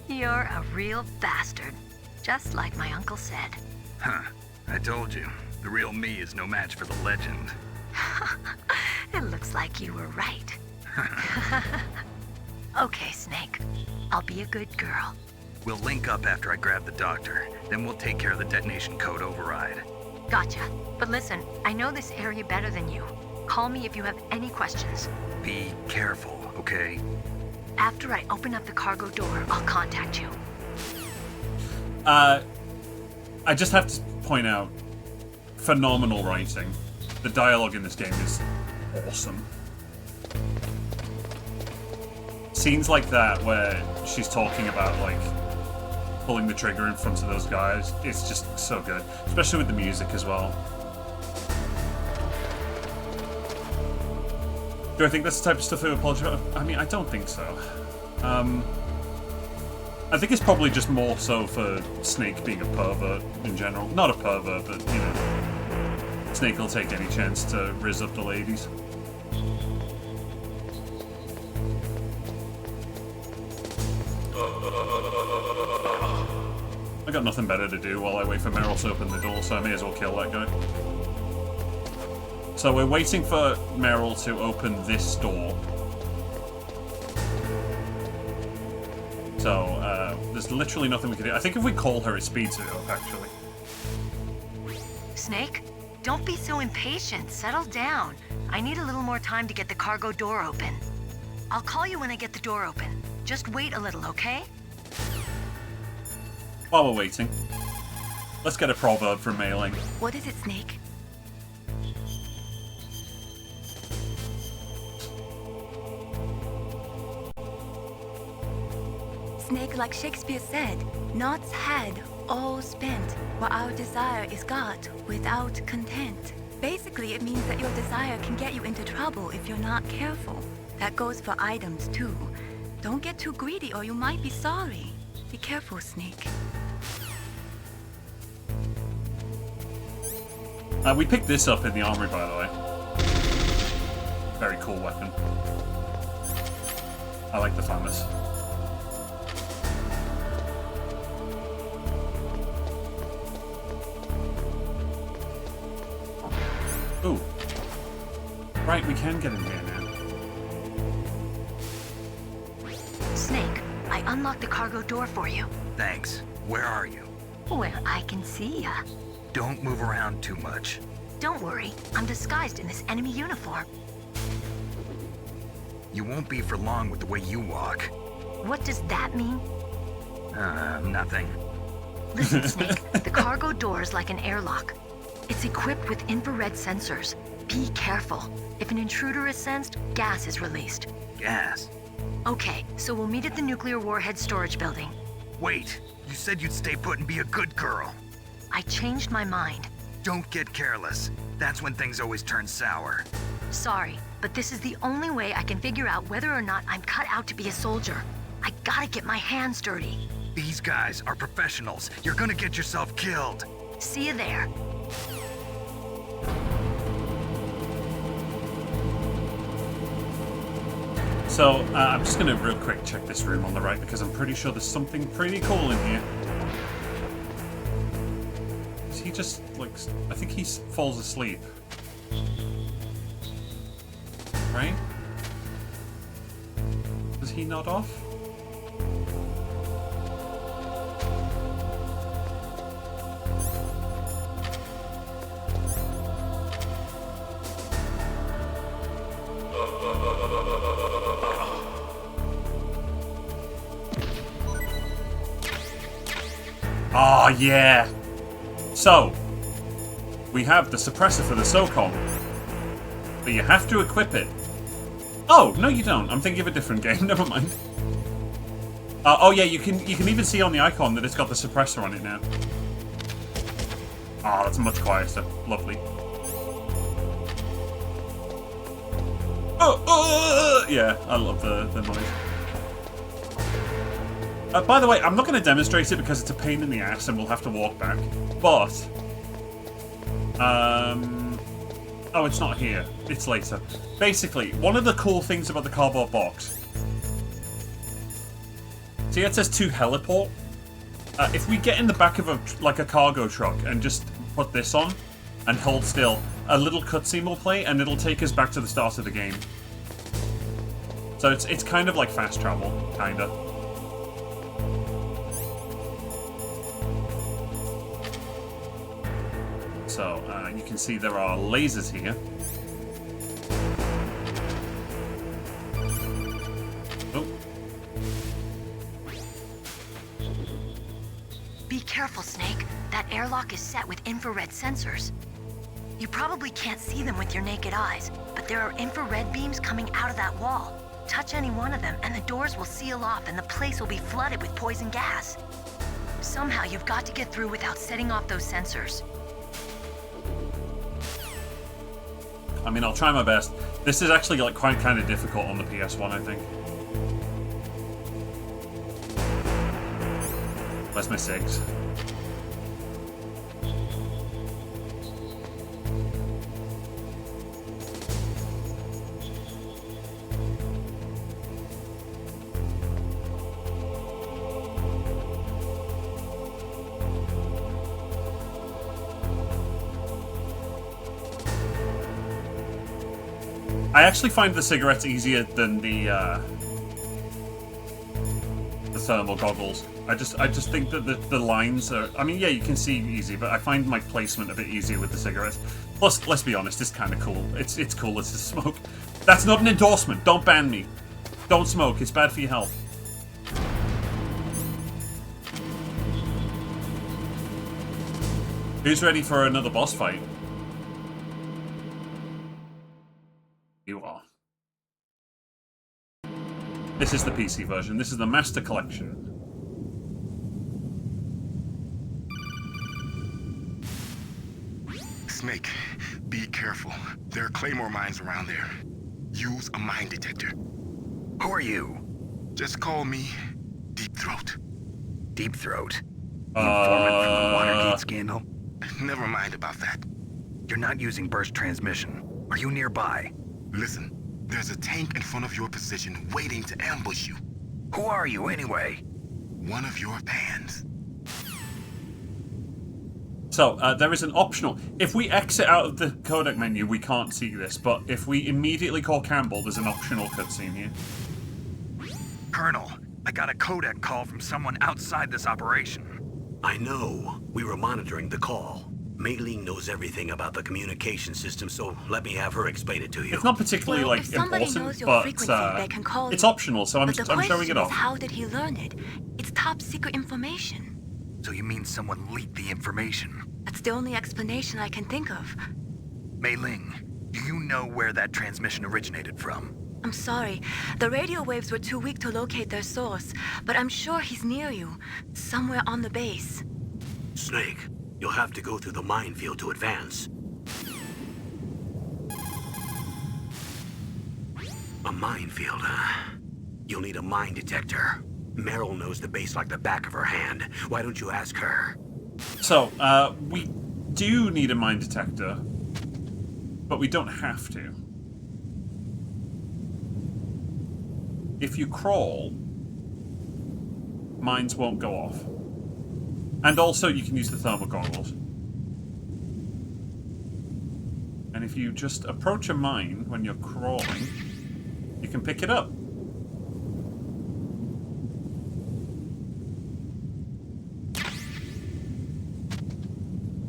You're a real bastard. Just like my uncle said. Huh. I told you. The real me is no match for the legend. It looks like you were right. Okay, Snake. I'll be a good girl. We'll link up after I grab the doctor. Then we'll take care of the detonation code override. Gotcha. But listen, I know this area better than you. Call me if you have any questions. Be careful, okay? After I open up the cargo door, I'll contact you. I just have to point out, phenomenal writing. The dialogue in this game is awesome. Scenes like that where she's talking about, like, pulling the trigger in front of those guys, it's just so good. Especially with the music as well. Do I think that's the type of stuff I apologize about? I mean, I don't think so. I think it's probably just more so for Snake being a pervert in general. Not a pervert, but, you know, Snake will take any chance to rizz up the ladies. I got nothing better to do while I wait for Meryl to open the door, so I may as well kill that guy. So we're waiting for Meryl to open this door. So, there's literally nothing we can do. I think if we call her, it speeds it up, actually. Snake, don't be so impatient. Settle down. I need a little more time to get the cargo door open. I'll call you when I get the door open. Just wait a little, okay? While we're waiting, let's get a proverb from Mailing. What is it, Snake? Snake, like Shakespeare said, naught's had, all spent, while our desire is got without content. Basically, it means that your desire can get you into trouble if you're not careful. That goes for items, too. Don't get too greedy or you might be sorry. Be careful, Snake. We picked this up in the armory, by the way. Very cool weapon. I like the FAMAS. Ooh. Right, we can get in here now. Snake, I unlocked the cargo door for you. Thanks. Where are you? Well, I can see ya. Don't move around too much. Don't worry, I'm disguised in this enemy uniform. You won't be for long with the way you walk. What does that mean? Nothing. Listen, Snake, the cargo door is like an airlock. It's equipped with infrared sensors. Be careful. If an intruder is sensed, gas is released. Gas? Okay, so we'll meet at the nuclear warhead storage building. Wait, you said you'd stay put and be a good girl. I changed my mind. Don't get careless. That's when things always turn sour. Sorry, but this is the only way I can figure out whether or not I'm cut out to be a soldier. I gotta get my hands dirty. These guys are professionals. You're gonna get yourself killed. See you there. So, I'm just gonna real quick check this room on the right because I'm pretty sure there's something pretty cool in here. Is he just, like, I think he falls asleep. Right? Does he nod off? Oh, yeah. So, we have the suppressor for the SOCOM. But you have to equip it. Oh, no you don't. I'm thinking of a different game. Never mind. Oh yeah, you can even see on the icon that it's got the suppressor on it now. Oh, that's much quieter. Lovely. Yeah, I love the noise. By the way, I'm not going to demonstrate it because it's a pain in the ass and we'll have to walk back. But... oh, it's not here. It's later. Basically, one of the cool things about the cardboard box... See, it says to heliport. If we get in the back of a cargo truck and just put this on and hold still, a little cutscene will play and it'll take us back to the start of the game. So it's kind of like fast travel, kinda. So you can see there are lasers here. Oh. Be careful, Snake. That airlock is set with infrared sensors. You probably can't see them with your naked eyes, but there are infrared beams coming out of that wall. Touch any one of them, and the doors will seal off, and the place will be flooded with poison gas. Somehow, you've got to get through without setting off those sensors. I mean, I'll try my best. This is actually like quite kind of difficult on the PS1, I think. Where's my 6? I actually find the cigarettes easier than the thermal goggles. I just think that the lines are... I mean, yeah, you can see easy, but I find my placement a bit easier with the cigarettes. Plus, let's be honest, it's kind of cool. It's cool to smoke. That's not an endorsement. Don't ban me. Don't smoke. It's bad for your health. Who's ready for another boss fight? You are. This is the PC version. This is the Master Collection. Snake, be careful. There are Claymore mines around there. Use a mine detector. Who are you? Just call me Deep Throat. Deep Throat? The informant from the Watergate scandal? Never mind about that. You're not using burst transmission. Are you nearby? Listen, there's a tank in front of your position waiting to ambush you. Who are you, anyway? One of your fans. So, there is an optional... If we exit out of the codec menu, we can't see this, but if we immediately call Campbell, there's an optional cutscene here. Colonel, I got a codec call from someone outside this operation. I know. We were monitoring the call. Mei Ling knows everything about the communication system, so let me have her explain it to you. It's not particularly, well, if somebody important, knows your but frequency, they can call it's you. optional, so I'm showing it But the question off. is, how did he learn it? It's top secret information. So you mean someone leaked the information? That's the only explanation I can think of. Mei Ling, do you know where that transmission originated from? I'm sorry. The radio waves were too weak to locate their source, but I'm sure he's near you, somewhere on the base. Snake, you'll have to go through the minefield to advance. A minefield, huh? You'll need a mine detector. Meryl knows the base like the back of her hand. Why don't you ask her? So, we do need a mine detector, but we don't have to. If you crawl, mines won't go off. And also, you can use the thermal goggles. And if you just approach a mine when you're crawling, you can pick it up.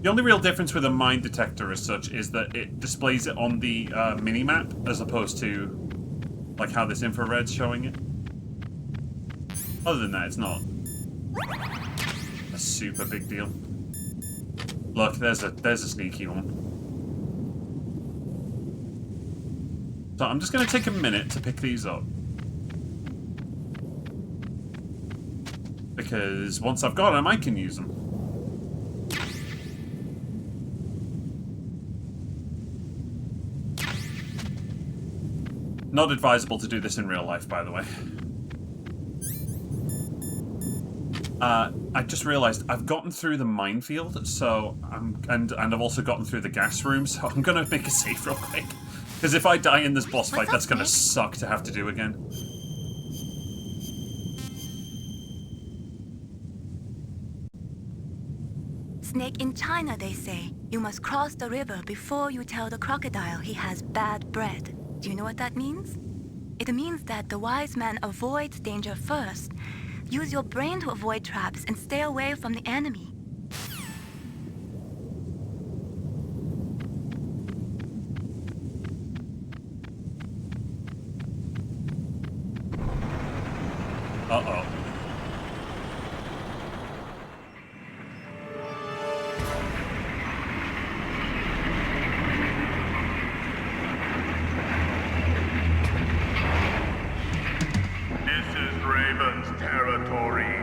The only real difference with a mine detector as such is that it displays it on the mini-map as opposed to like how this infrared's showing it. Other than that, it's not a super big deal. Look, there's a sneaky one. So I'm just going to take a minute to pick these up. Because once I've got them, I can use them. Not advisable to do this in real life, by the way. I just realized I've gotten through the minefield, so and I've also gotten through the gas room, so I'm gonna make a save real quick. Because if I die in this boss fight, that's gonna suck to have to do again. Snake, in China they say, you must cross the river before you tell the crocodile he has bad bread. Do you know what that means? It means that the wise man avoids danger first. Use your brain to avoid traps and stay away from the enemy. Uh-oh. This is Raven's territory.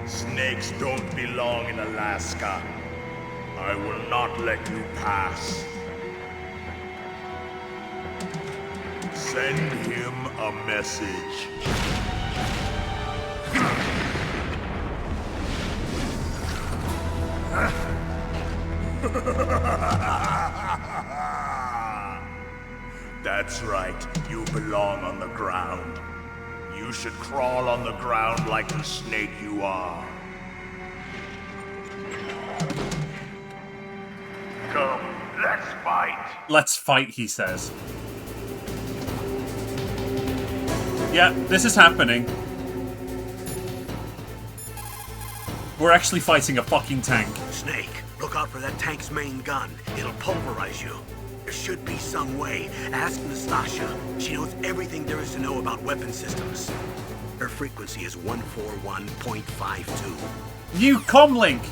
Snakes don't belong in Alaska. I will not let you pass. Send him a message. That's right, you belong on the ground. You should crawl on the ground like the snake you are. Come, let's fight. Let's fight, he says. Yeah, this is happening. We're actually fighting a fucking tank. Snake, look out for that tank's main gun. It'll pulverize you. There should be some way. Ask Nastasha. She knows everything there is to know about weapon systems. Her frequency is 141.52. New comlink!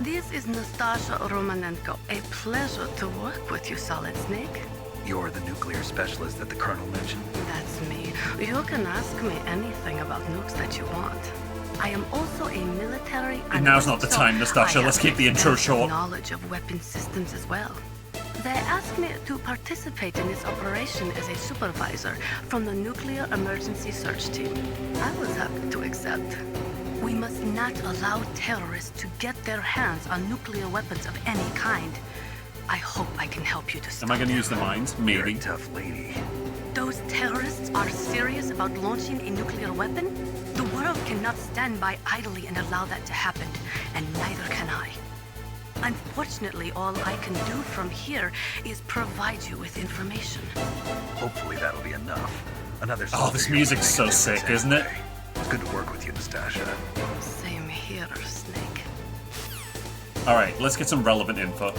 This is Nastasha Romanenko. A pleasure to work with you, Solid Snake. You're the nuclear specialist that the Colonel mentioned? That's me. You can ask me anything about nukes that you want. I am also a military And now's not the time, Nastasha. Let's keep the intro short. Knowledge of weapon systems as well. They asked me to participate in this operation as a supervisor from the Nuclear Emergency Search Team. I was happy to accept. We must not allow terrorists to get their hands on nuclear weapons of any kind. I hope I can help you to stop Am I going to use the mines? Maybe. You're a tough lady. Those terrorists are serious about launching a nuclear weapon? The world cannot stand by idly and allow that to happen, and neither can I. Unfortunately, all I can do from here is provide you with information. Hopefully that'll be enough. Another Oh, this music's so sick, isn't it? It's good to work with you, Nastasha. Same here, Snake. Alright, let's get some relevant info.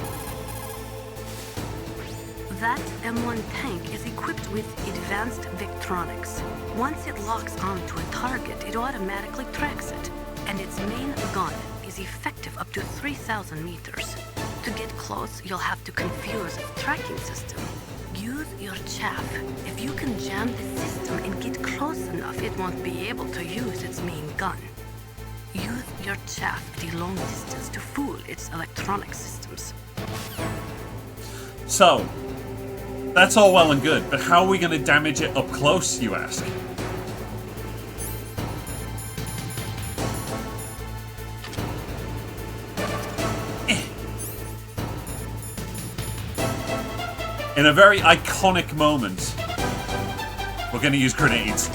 That M1 tank is equipped with advanced Victronics. Once it locks onto a target, it automatically tracks it, and its main gun is effective up to 3,000 meters. To get close, you'll have to confuse the tracking system. Use your chaff. If you can jam the system and get close enough, it won't be able to use its main gun. Use your chaff at a long distance to fool its electronic systems. So, that's all well and good, but how are we going to damage it up close, you ask? In a very iconic moment, we're going to use grenades.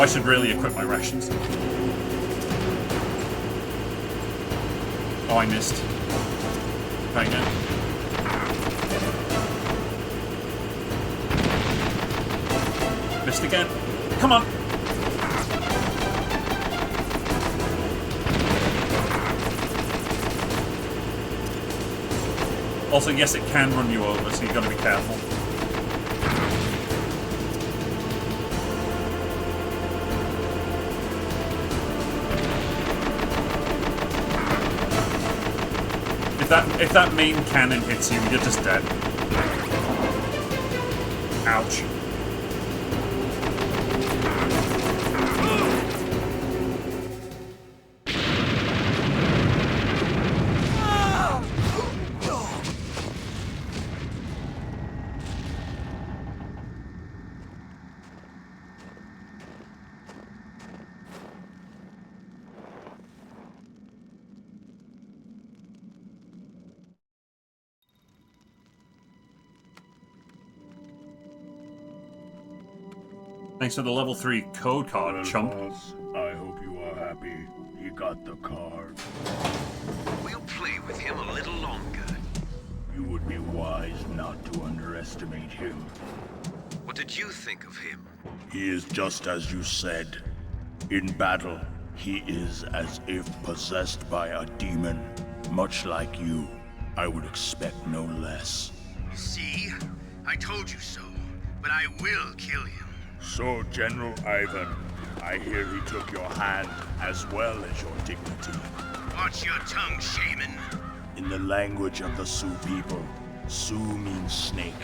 I should really equip my rations. Oh, I missed. Try again. Missed again. Come on. Also, yes, it can run you over, so you've got to be careful. If that main cannon hits you, you're just dead. Ouch. Thanks for the level 3 code card, Well, chump. boss, I hope you are happy. He got the card. We'll play with him a little longer. You would be wise not to underestimate him. What did you think of him? He is just as you said. In battle, he is as if possessed by a demon. Much like you, I would expect no less. See? I told you so. But I will kill him. So, General Ivan, I hear he took your hand as well as your dignity. Watch your tongue, shaman. In the language of the Sioux people, Sioux means snake.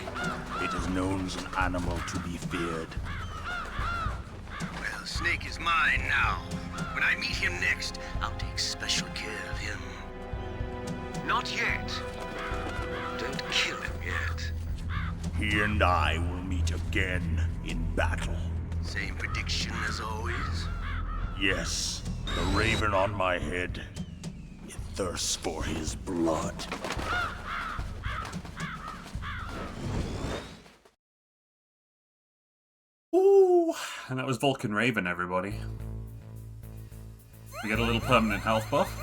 It is known as an animal to be feared. Well, Snake is mine now. When I meet him next, I'll take special care of him. Not yet. Don't kill him yet. He and I will meet again in battle. Same prediction as always? Yes, the raven on my head. It thirsts for his blood. Ooh, and that was Vulcan Raven, everybody. We get a little permanent health buff.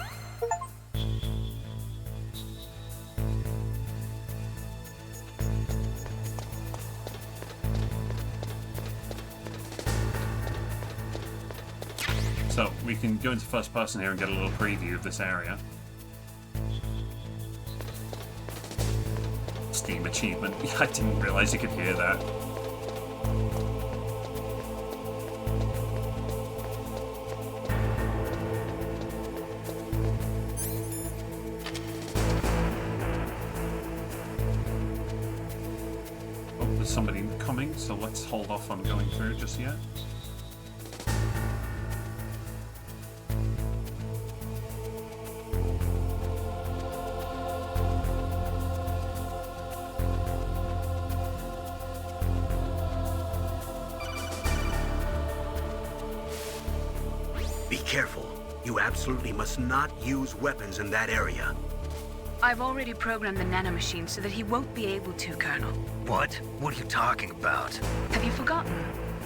So we can go into first person here and get a little preview of this area. Steam achievement. I didn't realize you could hear that. Oh, there's somebody coming, so let's hold off on going through just yet. Be careful. You absolutely must not use weapons in that area. I've already programmed the nanomachine so that he won't be able to, Colonel. What? What are you talking about? Have you forgotten?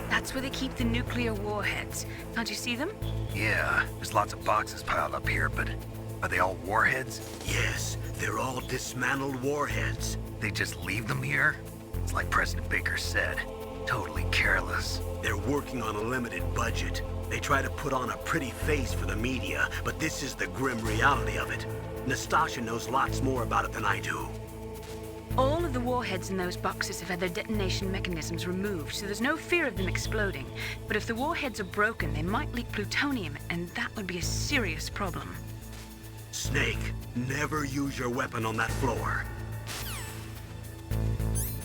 That's where they keep the nuclear warheads. Can't you see them? Yeah, there's lots of boxes piled up here, but are they all warheads? Yes, they're all dismantled warheads. They just leave them here? It's like President Baker said. Totally careless. They're working on a limited budget. They try to put on a pretty face for the media, but this is the grim reality of it. Nastasha knows lots more about it than I do. All of the warheads in those boxes have had their detonation mechanisms removed, so there's no fear of them exploding. But if the warheads are broken, they might leak plutonium, and that would be a serious problem. Snake, never use your weapon on that floor.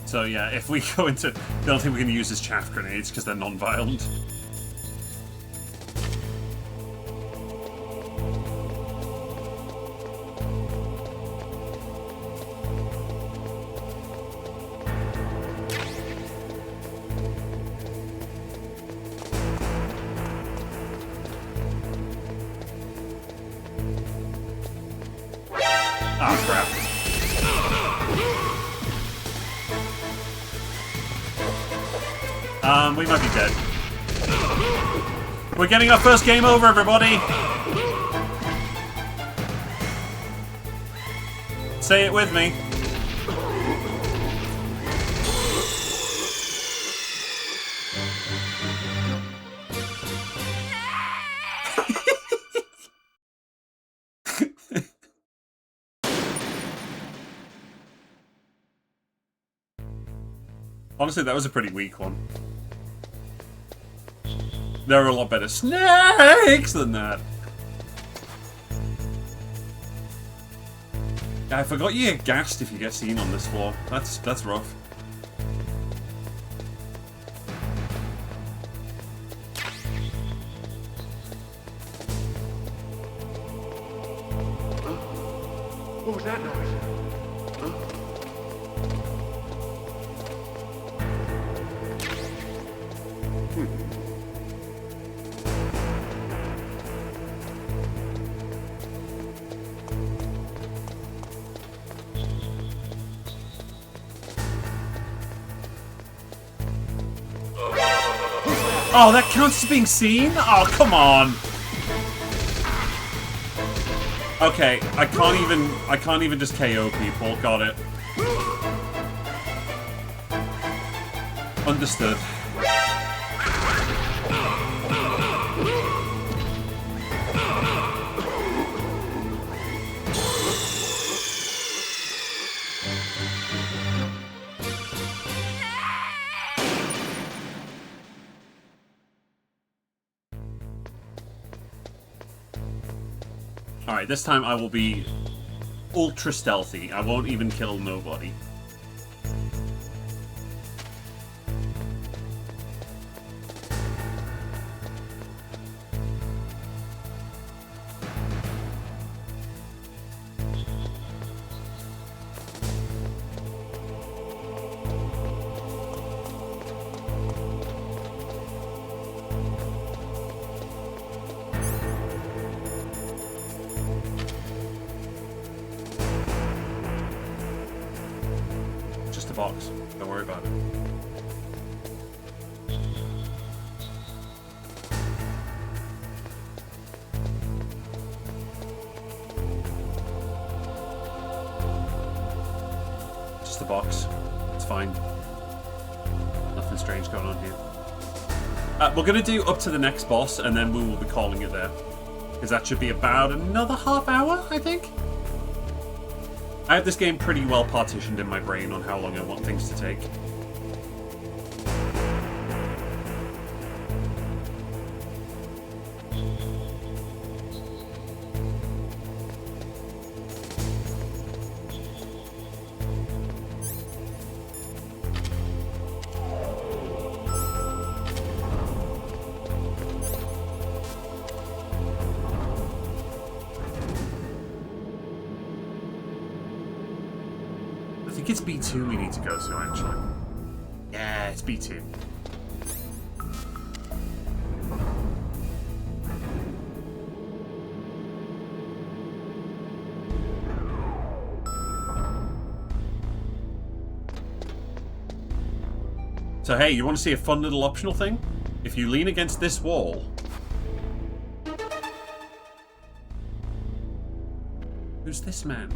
So yeah, if we go into... The only thing we can use is chaff grenades, because they're non-violent. Ah, crap. We might be dead. We're getting our first game over, everybody! Say it with me. Honestly, that was a pretty weak one. There are a lot better snakes than that. I forgot you get gassed if you get seen on this floor. That's rough. What was that noise? Oh, that counts as being seen? Oh, come on. Okay, I can't even just KO people. Got it. Understood. Alright, this time I will be ultra stealthy. I won't even kill nobody. Box. Don't worry about it. Just a box. It's fine. Nothing strange going on here. We're gonna do up to the next boss, and then we will be calling it there. Because that should be about another half hour, I think? I have this game pretty well partitioned in my brain on how long I want things to take. I think it's B2 we need to go to, actually. Yeah, it's B2. So hey, you want to see a fun little optional thing? If you lean against this wall... Who's this man?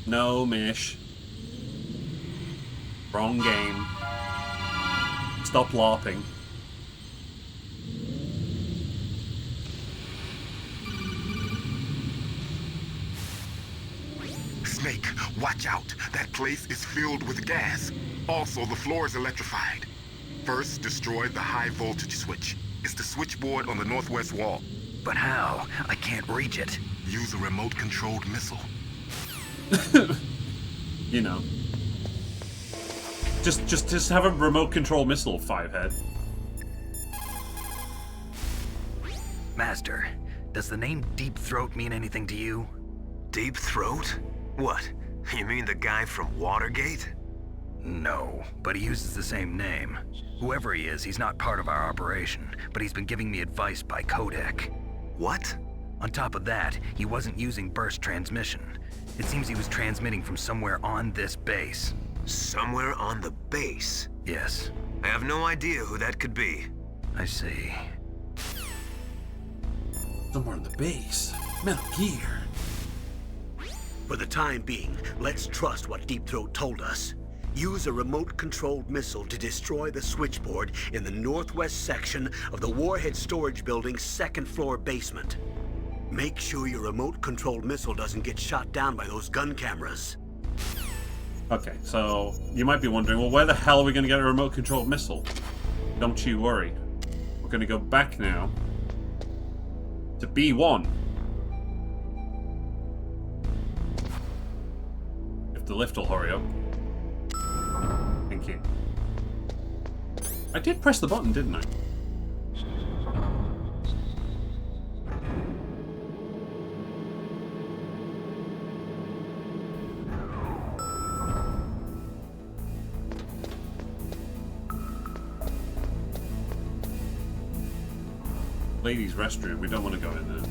No, Mish. Wrong game. Stop LARPing. Snake, watch out. That place is filled with gas. Also, the floor is electrified. First, destroy the high voltage switch. It's the switchboard on the northwest wall. But how? I can't reach it. Use a remote-controlled missile. You know. Just have a remote control missile, Fivehead. Master, does the name Deep Throat mean anything to you? Deep Throat? What? You mean the guy from Watergate? No, but he uses the same name. Whoever he is, he's not part of our operation, but he's been giving me advice by codec. What? On top of that, he wasn't using burst transmission. It seems he was transmitting from somewhere on this base. Somewhere on the base? Yes. I have no idea who that could be. I see. Somewhere on the base. Metal Gear. For the time being, let's trust what Deep Throat told us. Use a remote-controlled missile to destroy the switchboard in the northwest section of the Warhead Storage Building's second-floor basement. Make sure your remote-controlled missile doesn't get shot down by those gun cameras. Okay, so you might be wondering, well, where the hell are we going to get a remote-controlled missile? Don't you worry. We're going to go back now to B1. If the lift will hurry up. Thank you. I did press the button, didn't I? Ladies' restroom, we don't want to go in there.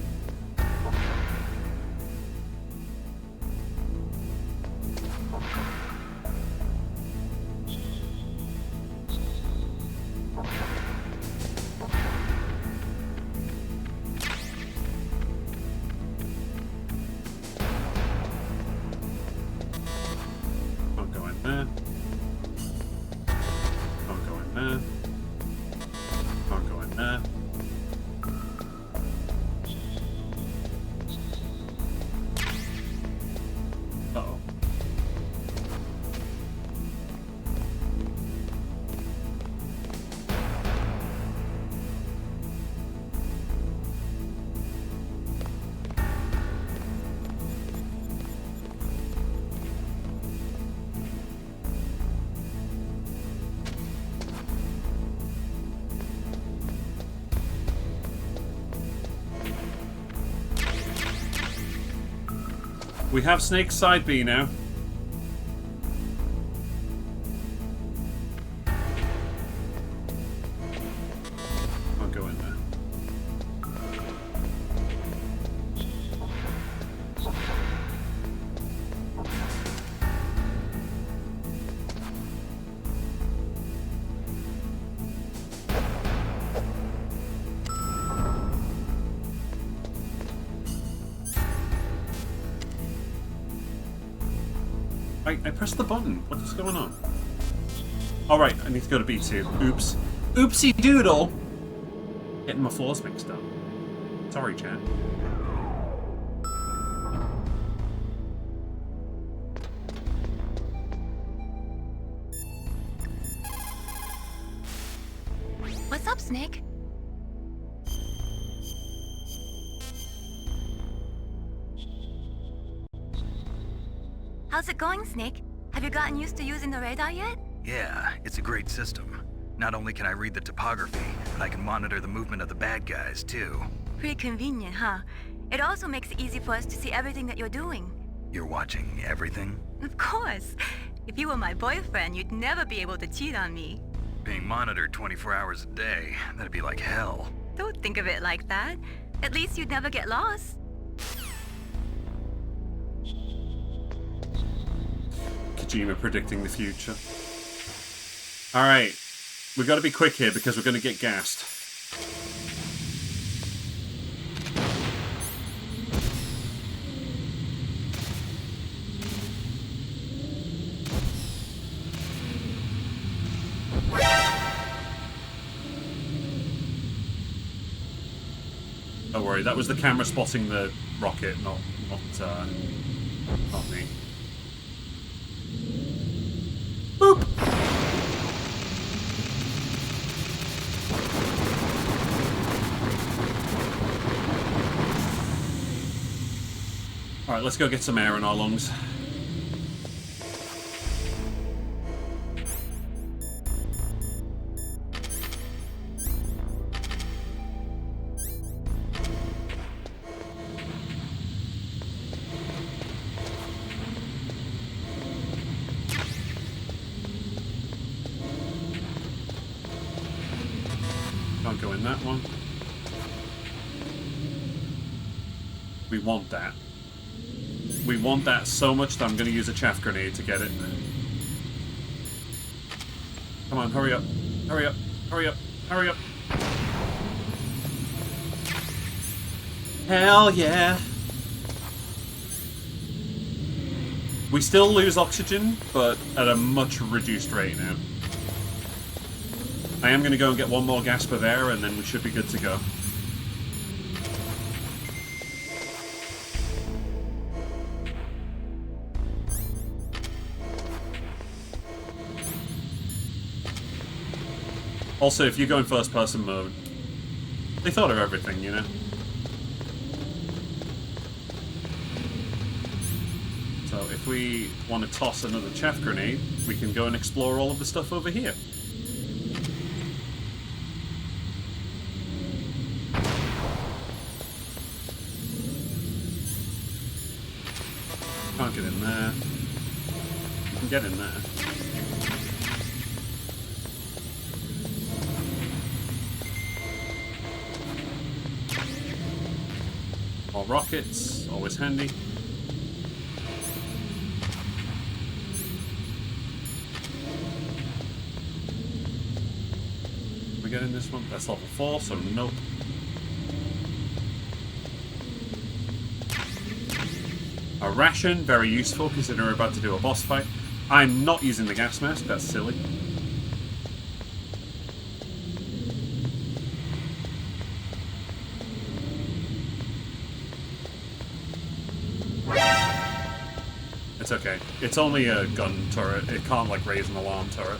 Don't go in there. Don't go in there. Don't go in there. Uh-oh. We have Snake's side B now. I'll go in there. I pressed the button. What is going on? Alright, I need to go to B2. Oops. Oopsie doodle! Getting my floors mixed up. Sorry, chat. What's up, Snake? How's it going, Snake? Have you gotten used to using the radar yet? Yeah, it's a great system. Not only can I read the topography, but I can monitor the movement of the bad guys, too. Pretty convenient, huh? It also makes it easy for us to see everything that you're doing. You're watching everything? Of course. If you were my boyfriend, you'd never be able to cheat on me. Being monitored 24 hours a day, that'd be like hell. Don't think of it like that. At least you'd never get lost. Kojima predicting the future. Alright. We gotta be quick here because we're gonna get gassed. Don't worry, that was the camera spotting the rocket, not me. Boop! Alright, let's go get some air in our lungs. Can't go in that one. We want that. We want that so much that I'm going to use a chaff grenade to get it. Come on, hurry up. Hurry up. Hurry up. Hurry up. Hell yeah. We still lose oxygen, but at a much reduced rate now. I am going to go and get one more gasp of air, and then we should be good to go. Also, if you go in first-person mode, they thought of everything, you know? So if we want to toss another chaff grenade, we can go and explore all of the stuff over here. Can't get in there. You can get in there. More rockets, always handy. We get in this one? That's level 4, so nope. A ration, very useful considering we're about to do a boss fight. I'm not using the gas mask, that's silly. It's okay. It's only a gun turret. It can't, like, raise an alarm turret.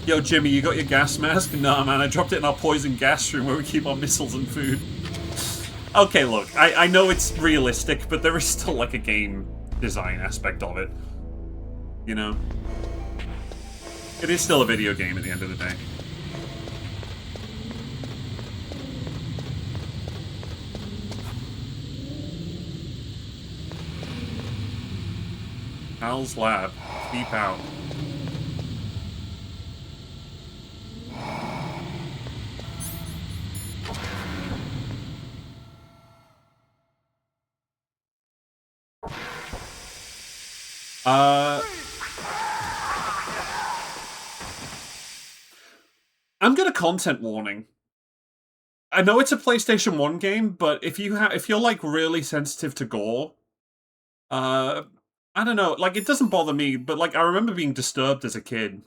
Yo, Jimmy, you got your gas mask? Nah, man, I dropped it in our poison gas room where we keep our missiles and food. Okay, look, I know it's realistic, but there is still, like, a game design aspect of it. You know? It is still a video game at the end of the day. Hal's Lab. Keep out. I'm gonna content warning. I know it's a PlayStation 1 game, but if you're like really sensitive to gore, I don't know, like it doesn't bother me, but like I remember being disturbed as a kid.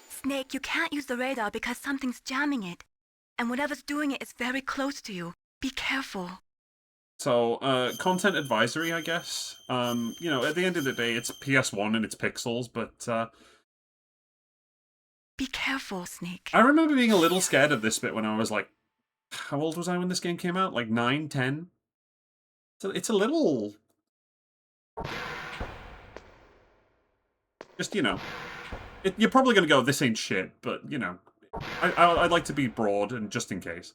Snake, you can't use the radar because something's jamming it. And whatever's doing it is very close to you. Be careful. So, content advisory, I guess. You know, at the end of the day, it's PS1 and it's pixels, but, Be careful, Snake. I remember being a little scared of this bit when I was like... How old was I when this game came out? Like 9, 10? So it's a little... Just, you know... you're probably gonna go, this ain't shit, but, you know... I'd like to be broad, and just in case.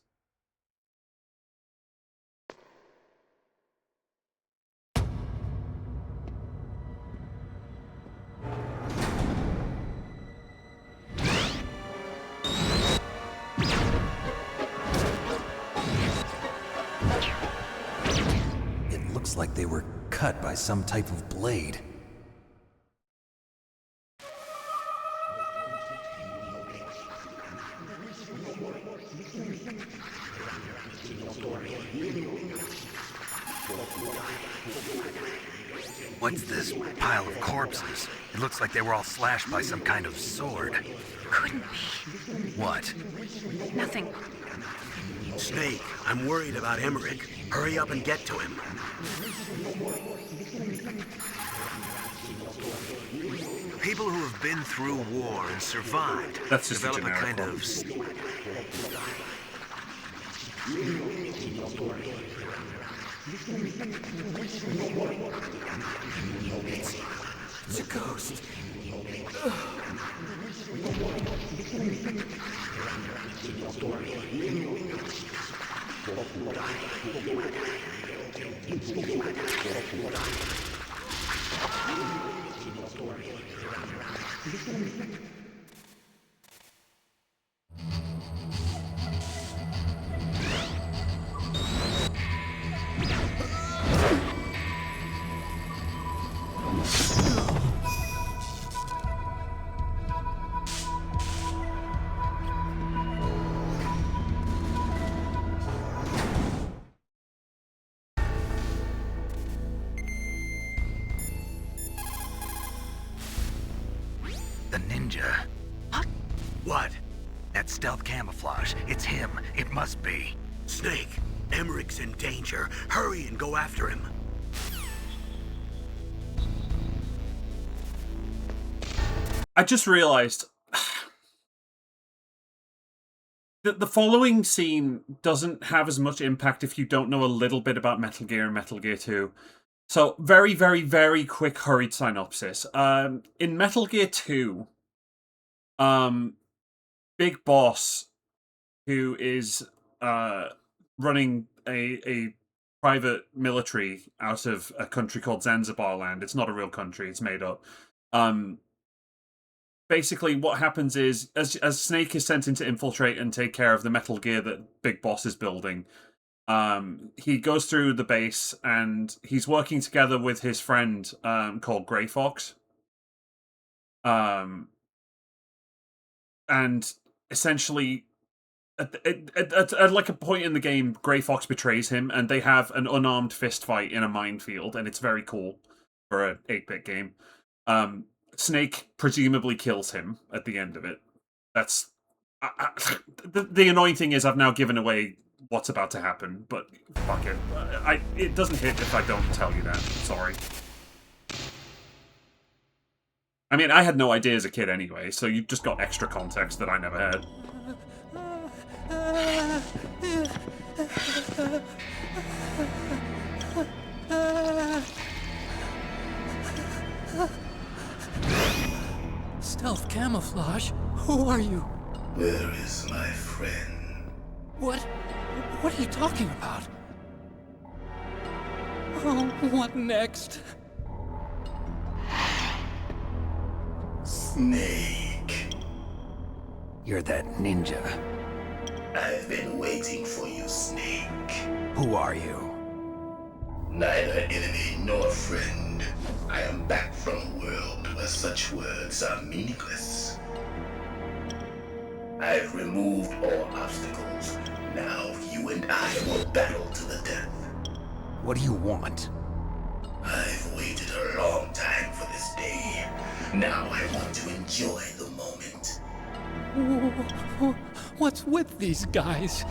It looks like they were cut by some type of blade. What's this pile of corpses? It looks like they were all slashed by some kind of sword. Couldn't be. What? Nothing. Snake, I'm worried about Emmerich. Hurry up and get to him. People who have been through war and survived develop a kind of... It's a ghost. The ninja. What? That stealth camouflage. It's him. It must be. Snake, Emmerich's in danger. Hurry and go after him. I just realized that the following scene doesn't have as much impact if you don't know a little bit about Metal Gear and Metal Gear 2. So, very, very, very quick, hurried synopsis. In Metal Gear 2, Big Boss, who is running a private military out of a country called Zanzibar Land. It's not a real country, it's made up. Basically, what happens is, as Snake is sent in to infiltrate and take care of the Metal Gear that Big Boss is building, he goes through the base and he's working together with his friend called Grey Fox. And essentially, at like a point in the game, Grey Fox betrays him and they have an unarmed fist fight in a minefield, and it's very cool for an 8-bit game. Snake presumably kills him at the end of it. That's... the annoying thing is I've now given away what's about to happen, but fuck it. It doesn't hit if I don't tell you that. Sorry. I mean, I had no idea as a kid anyway, so you've just got extra context that I never had. Stealth camouflage? Who are you? Where is my friend? What are you talking about? Oh, what next? Snake. You're that ninja. I've been waiting for you, Snake. Who are you? Neither enemy nor friend. I am back from a world where such words are meaningless. I've removed all obstacles. Now you and I will battle to the death. What do you want? I've waited a long time for this day. Now I want to enjoy the moment. What's with these guys?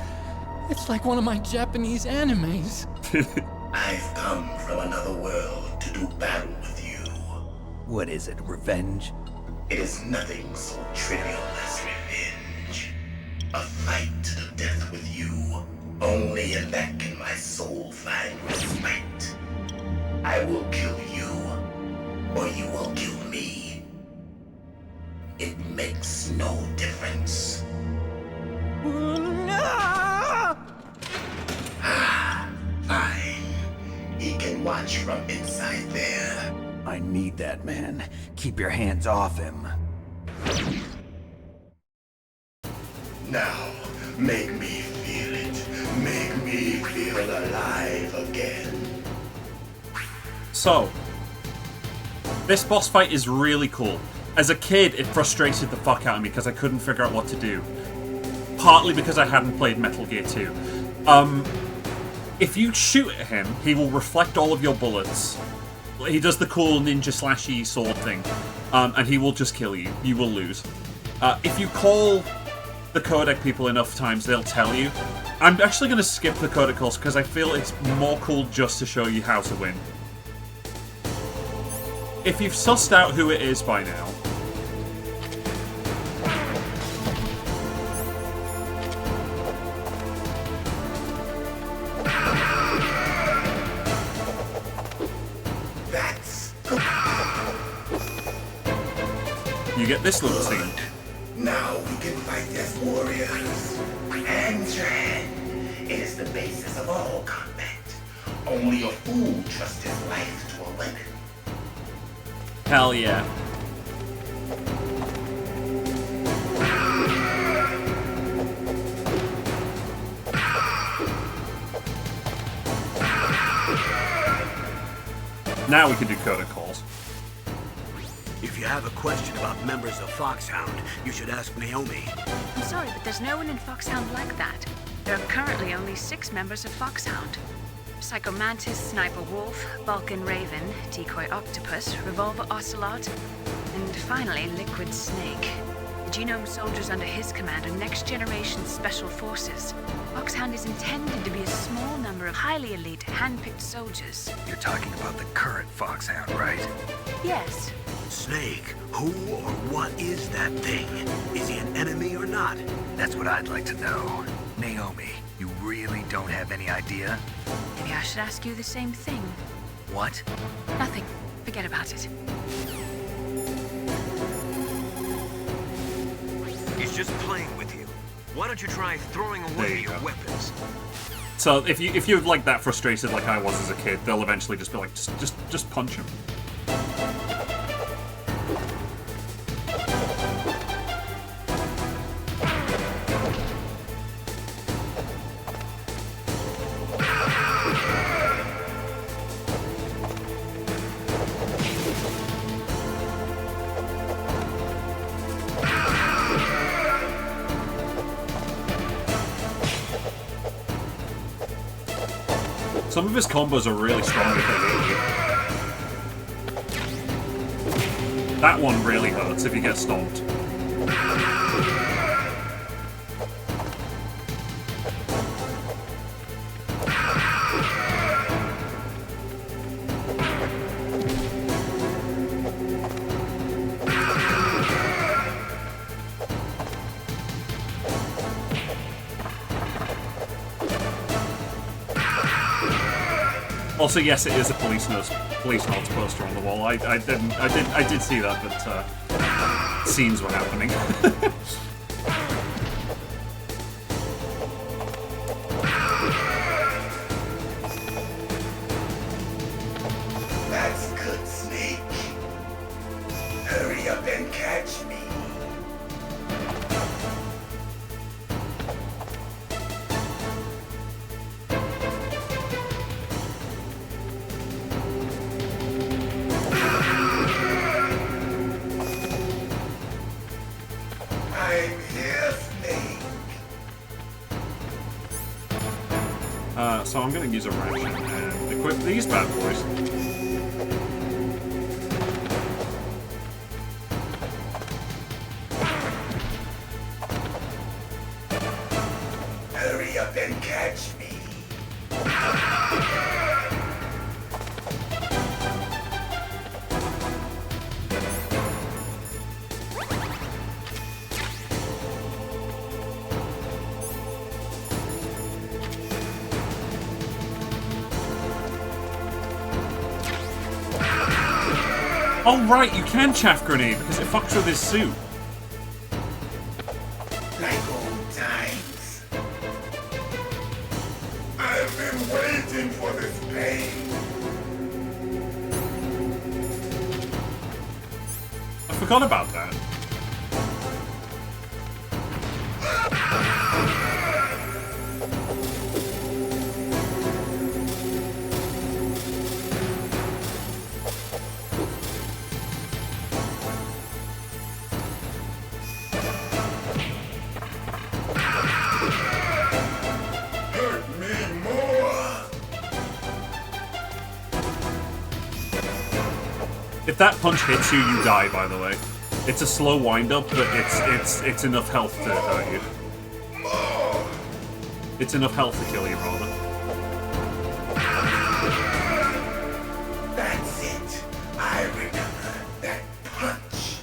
It's like one of my Japanese animes. I've come from another world to do battle with you. What is it, revenge? It is nothing so trivial as revenge. A fight to the death with you. Only in that can my soul find respite. I will kill you, or you will kill me. It makes no difference. Fine. He can watch from inside there. I need that man. Keep your hands off him. Now, make me feel it. Make me feel alive again. So, this boss fight is really cool. As a kid, it frustrated the fuck out of me because I couldn't figure out what to do. Partly because I hadn't played Metal Gear 2. If you shoot at him, he will reflect all of your bullets. He does the cool ninja slashy sword thing. And he will just kill you. You will lose. If you call the codec people enough times, they'll tell you. I'm actually going to skip the codec calls because I feel it's more cool just to show you how to win. If you've sussed out who it is by now... You get this little scene. Now we can fight as warriors. Hand to hand. It is the basis of all combat. Only a fool trusts his life to a weapon. Hell yeah. Now we can do coda calls. If you have a question about members of Foxhound, you should ask Naomi. I'm sorry, but there's no one in Foxhound like that. There are currently only 6 members of Foxhound. Psycho Mantis, Sniper Wolf, Vulcan Raven, Decoy Octopus, Revolver Ocelot, and finally Liquid Snake. The Genome soldiers under his command are next-generation special forces. Foxhound is intended to be a small number of highly elite, hand-picked soldiers. You're talking about the current Foxhound, right? Yes. Snake, who or what is that thing? Is he an enemy or not? That's what I'd like to know. Naomi, you really don't have any idea? Maybe I should ask you the same thing. What? Nothing. Forget about it. He's just playing with you. Why don't you try throwing away your weapons? So if you're like that frustrated like I was as a kid, they'll eventually just be like, just punch him. Some of his combos are really strong if they hit you. That one really hurts if you get stomped. Also, yes, it is a police notes poster on the wall. I did see that, but scenes were happening. That's good, Snake. Hurry up and catch me. So I'm going to use a ration and equip these bad boys. Hurry up and catch me. Oh right, you can chaff grenade because it fucks with his suit. Like old times. I've been waiting for this pain. I forgot about that. If that punch hits you, you die, by the way. It's a slow wind-up, but it's enough health to hurt you. It's enough health to kill you, rather. That's it. I remember that punch.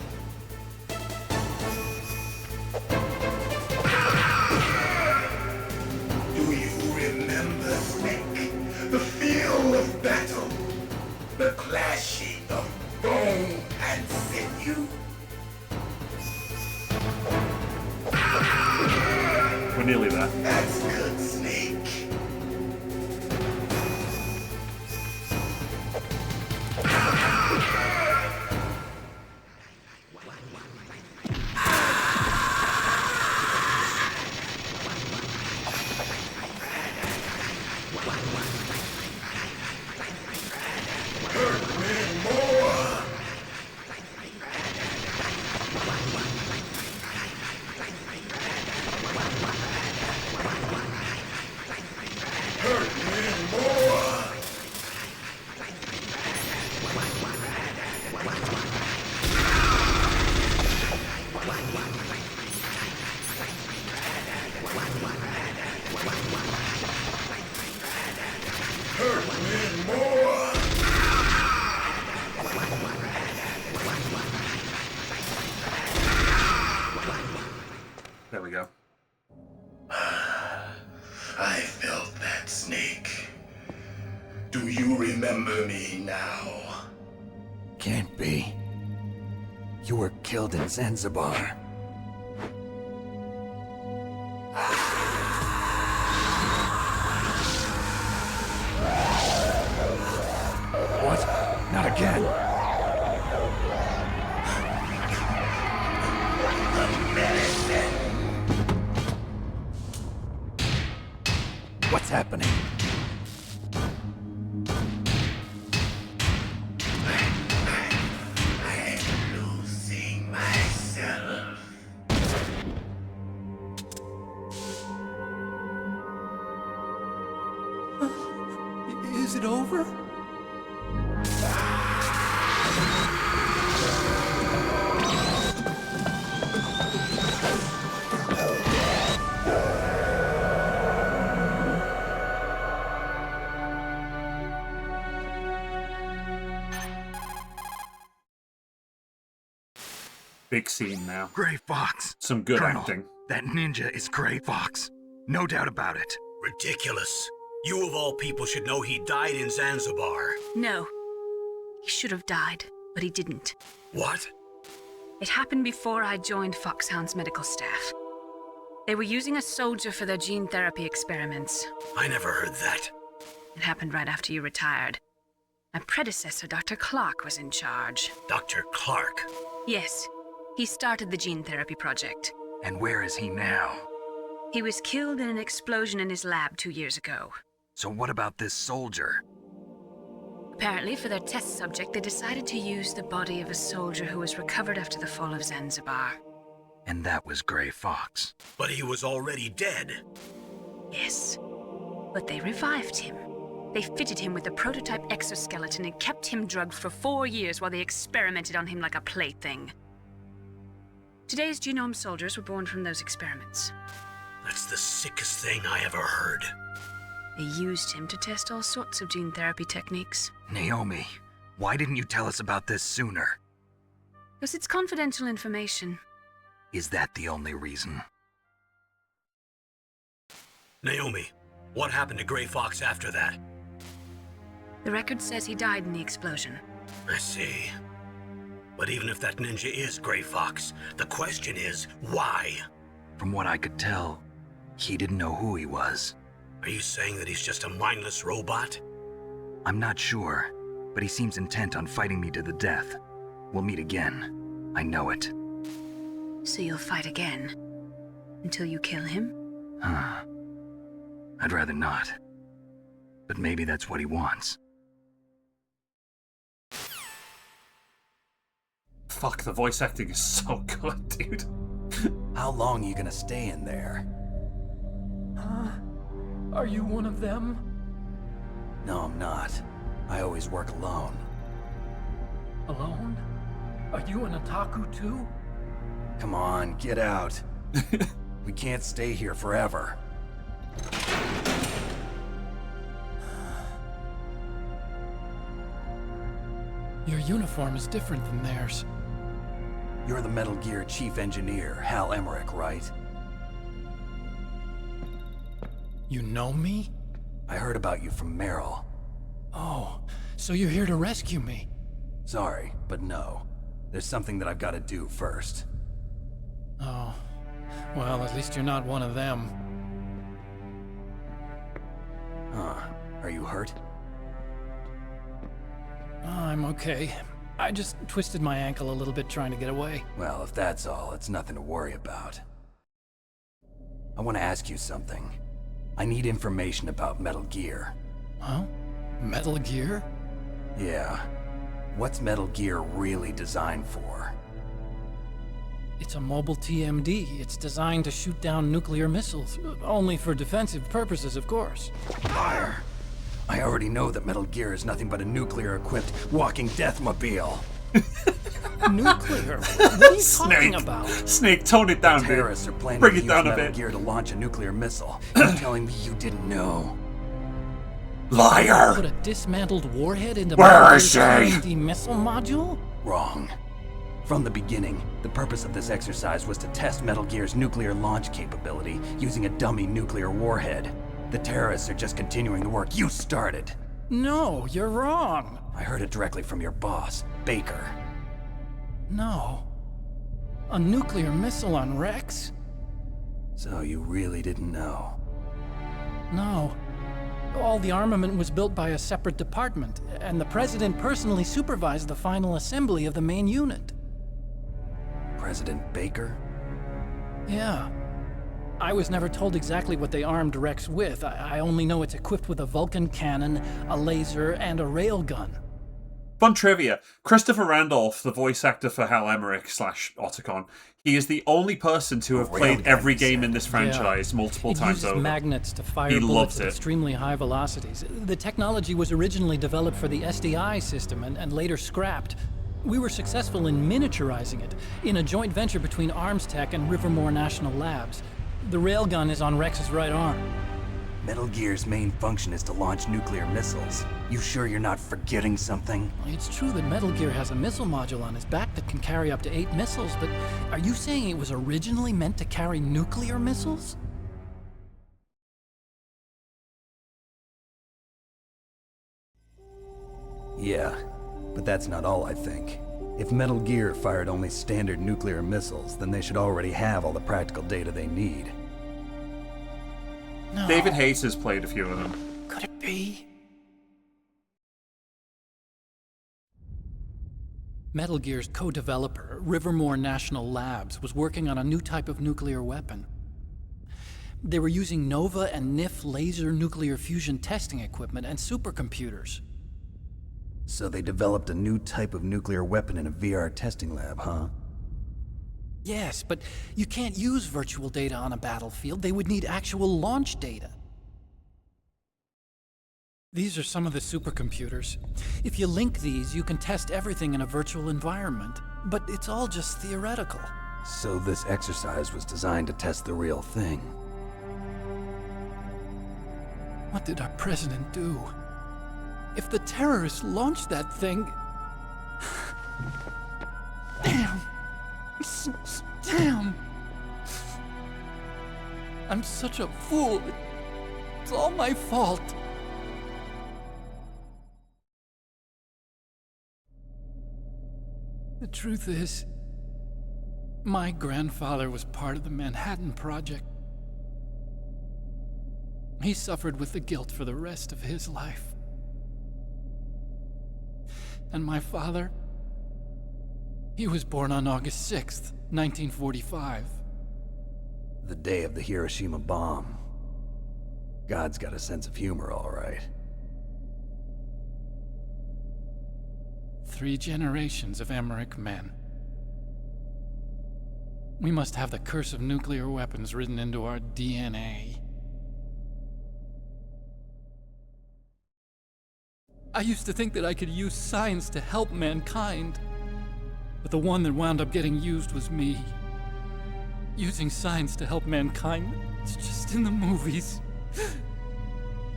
Do you remember, Snake? The feel of battle. The clashing of bone and sinew. We're nearly there. That's good, Snake. There we go. I felt that, Snake. Do you remember me now? Can't be. You were killed in Zanzibar. What? Not again. What's happening? I'm losing myself. Is it over? Big scene now. Gray Fox. Some good Colonel, acting. That ninja is Gray Fox. No doubt about it. Ridiculous. You of all people should know he died in Zanzibar. No. He should have died, but he didn't. What? It happened before I joined Foxhound's medical staff. They were using a soldier for their gene therapy experiments. I never heard that. It happened right after you retired. My predecessor, Dr. Clark, was in charge. Dr. Clark? Yes. He started the gene therapy project. And where is he now? He was killed in an explosion in his lab 2 years ago. So what about this soldier? Apparently, for their test subject, they decided to use the body of a soldier who was recovered after the fall of Zanzibar. And that was Gray Fox. But he was already dead. Yes. But they revived him. They fitted him with a prototype exoskeleton and kept him drugged for 4 years while they experimented on him like a plaything. Today's genome soldiers were born from those experiments. That's the sickest thing I ever heard. They used him to test all sorts of gene therapy techniques. Naomi, why didn't you tell us about this sooner? Because it's confidential information. Is that the only reason? Naomi, what happened to Gray Fox after that? The record says he died in the explosion. I see. But even if that ninja is Gray Fox, the question is, why? From what I could tell, he didn't know who he was. Are you saying that he's just a mindless robot? I'm not sure, but he seems intent on fighting me to the death. We'll meet again. I know it. So you'll fight again? Until you kill him? I'd rather not. But maybe that's what he wants. Fuck, the voice acting is so good, dude. How long are you gonna stay in there? Are you one of them? No, I'm not. I always work alone. Alone? Are you an otaku too? Come on, get out. We can't stay here forever. Your uniform is different than theirs. You're the Metal Gear Chief Engineer, Hal Emmerich, right? You know me? I heard about you from Meryl. Oh, so you're here to rescue me? Sorry, but no. There's something that I've got to do first. Oh. Well, at least you're not one of them. Huh. Are you hurt? I'm okay. I just twisted my ankle a little bit trying to get away. Well, if that's all, it's nothing to worry about. I want to ask you something. I need information about Metal Gear. Huh? Metal Gear? Yeah. What's Metal Gear really designed for? It's a mobile TMD. It's designed to shoot down nuclear missiles. Only for defensive purposes, of course. Liar! I already know that Metal Gear is nothing but a nuclear-equipped walking deathmobile. Nuclear? What are you talking about? Snake, tone it down, the dude. Terrorists are planning Bring to it use down a Metal bit. Gear to launch a nuclear missile. You're telling me you didn't know? Liar! Put a dismantled warhead into Where Metal is Gear's she? TMD missile module? Wrong. From the beginning, the purpose of this exercise was to test Metal Gear's nuclear launch capability using a dummy nuclear warhead. The terrorists are just continuing the work you started. No, you're wrong. I heard it directly from your boss, Baker. No. A nuclear missile on Rex? So you really didn't know? No. All the armament was built by a separate department, and the President personally supervised the final assembly of the main unit. President Baker? Yeah. I was never told exactly what they armed Rex with. I only know it's equipped with a Vulcan cannon, a laser, and a railgun. Fun trivia. Christopher Randolph, the voice actor for Hal Emmerich / Otacon, he is the only person to have played every game in this franchise multiple times over. It uses magnets to fire He bullets loves at it. extremely high velocities. The technology was originally developed for the SDI system and later scrapped. We were successful in miniaturizing it, in a joint venture between ArmsTech and Rivermore National Labs. The railgun is on Rex's right arm. Metal Gear's main function is to launch nuclear missiles. You sure you're not forgetting something? It's true that Metal Gear has a missile module on his back that can carry up to 8 missiles, but are you saying it was originally meant to carry nuclear missiles? Yeah, but that's not all I think. If Metal Gear fired only standard nuclear missiles, then they should already have all the practical data they need. No. David Hayes has played a few of them. Could it be? Metal Gear's co-developer, Rivermore National Labs, was working on a new type of nuclear weapon. They were using NOVA and NIF laser nuclear fusion testing equipment and supercomputers. So they developed a new type of nuclear weapon in a VR testing lab, huh? Yes, but you can't use virtual data on a battlefield. They would need actual launch data. These are some of the supercomputers. If you link these, you can test everything in a virtual environment. But it's all just theoretical. So this exercise was designed to test the real thing. What did our president do? If the terrorists launched that thing... Damn! Damn! I'm such a fool. It's all my fault. The truth is, my grandfather was part of the Manhattan Project. He suffered with the guilt for the rest of his life. And my father, he was born on August 6th, 1945. The day of the Hiroshima bomb. God's got a sense of humor, all right. 3 generations of Emmerich men. We must have the curse of nuclear weapons written into our DNA. I used to think that I could use science to help mankind, but the one that wound up getting used was me. Using science to help mankind, it's just in the movies.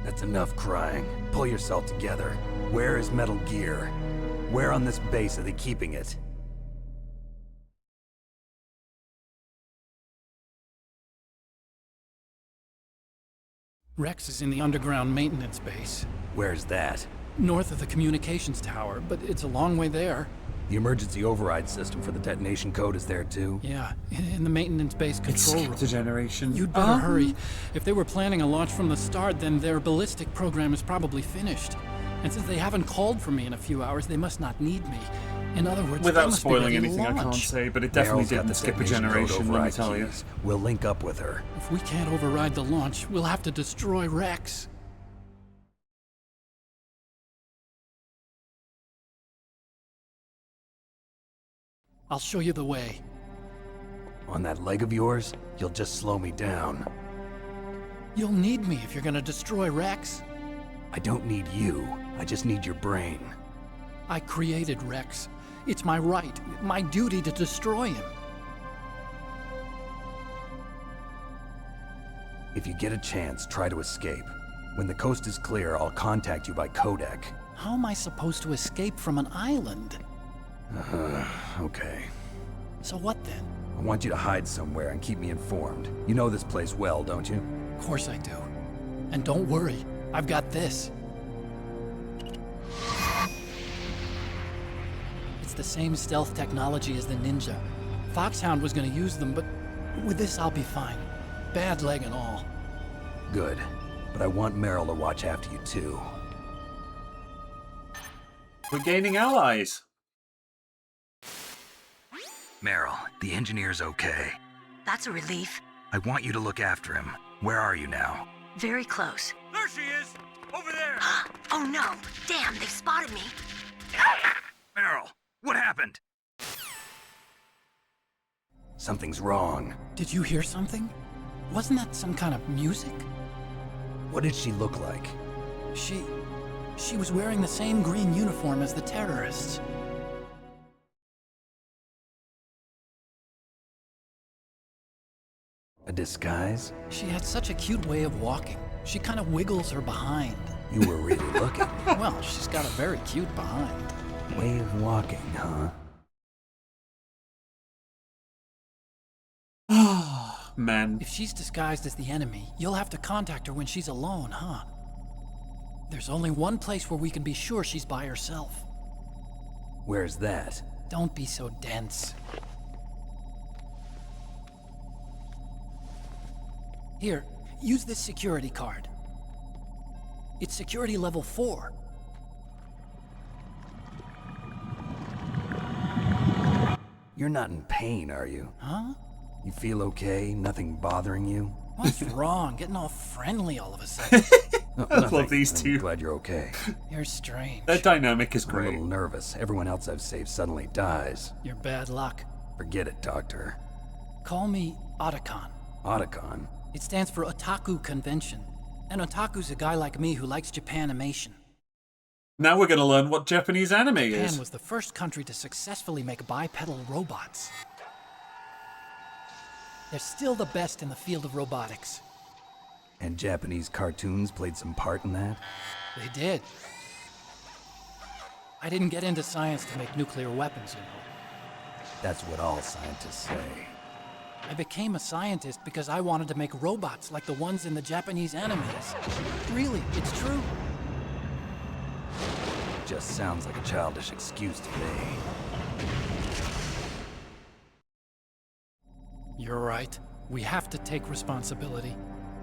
That's enough crying. Pull yourself together. Where is Metal Gear? Where on this base are they keeping it? Rex is in the underground maintenance base. Where's that? North of the communications tower, but it's a long way there. The emergency override system for the detonation code is there too? Yeah, in the maintenance base control room. It's a generation. You'd better hurry. If they were planning a launch from the start, then their ballistic program is probably finished. And since they haven't called for me in a few hours, they must not need me. In other words, they Without must be spoiling ready to anything, I can't launch. say, but it definitely Meryl's got didn't the skip a detonation code generation, let me override tell you. keys. We'll link up with her. If we can't override the launch, we'll have to destroy Rex. I'll show you the way. On that leg of yours, you'll just slow me down. You'll need me if you're gonna destroy Rex. I don't need you. I just need your brain. I created Rex. It's my right, my duty to destroy him. If you get a chance, try to escape. When the coast is clear, I'll contact you by codec. How am I supposed to escape from an island? Okay. So what then? I want you to hide somewhere and keep me informed. You know this place well, don't you? Of course I do. And don't worry, I've got this. It's the same stealth technology as the Ninja. Foxhound was gonna use them, but with this I'll be fine. Bad leg and all. Good. But I want Meryl to watch after you too. We're gaining allies. Meryl, the engineer's okay. That's a relief. I want you to look after him. Where are you now? Very close. There she is! Over there! Oh no! Damn, they've spotted me. Meryl, what happened? Something's wrong. Did you hear something? Wasn't that some kind of music? What did she look like? She was wearing the same green uniform as the terrorists. A disguise? She had such a cute way of walking. She kind of wiggles her behind. You were really looking. Well, she's got a very cute behind. Way of walking, huh? Oh, man. If she's disguised as the enemy, you'll have to contact her when she's alone, huh? There's only one place where we can be sure she's by herself. Where's that? Don't be so dense. Here, use this security card. It's security level 4. You're not in pain, are you? Huh? You feel okay? Nothing bothering you? What's wrong? Getting all friendly all of a sudden. I love these two. I'm glad you're okay. You're strange. That dynamic is I'm great. a little nervous. Everyone else I've saved suddenly dies. You're bad luck. Forget it, Doctor. Call me Otacon. Otacon? It stands for Otaku Convention. An otaku's a guy like me who likes Japanimation. Now we're going to learn what Japanese anime Japan is. was the first country to successfully make bipedal robots. They're still the best in the field of robotics. And Japanese cartoons played some part in that? They did. I didn't get into science to make nuclear weapons, you know. That's what all scientists say. I became a scientist because I wanted to make robots like the ones in the Japanese animes. Really, it's true. Just sounds like a childish excuse to me. You're right. We have to take responsibility.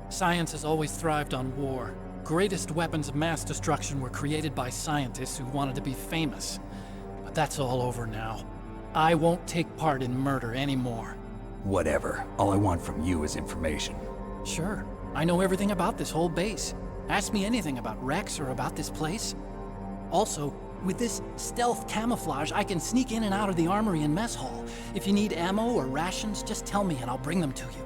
Science has always thrived on war. Greatest weapons of mass destruction were created by scientists who wanted to be famous. But that's all over now. I won't take part in murder anymore. Whatever. All I want from you is information. Sure. I know everything about this whole base. Ask me anything about Rex or about this place. Also, with this stealth camouflage, I can sneak in and out of the armory and mess hall. If you need ammo or rations, just tell me and I'll bring them to you.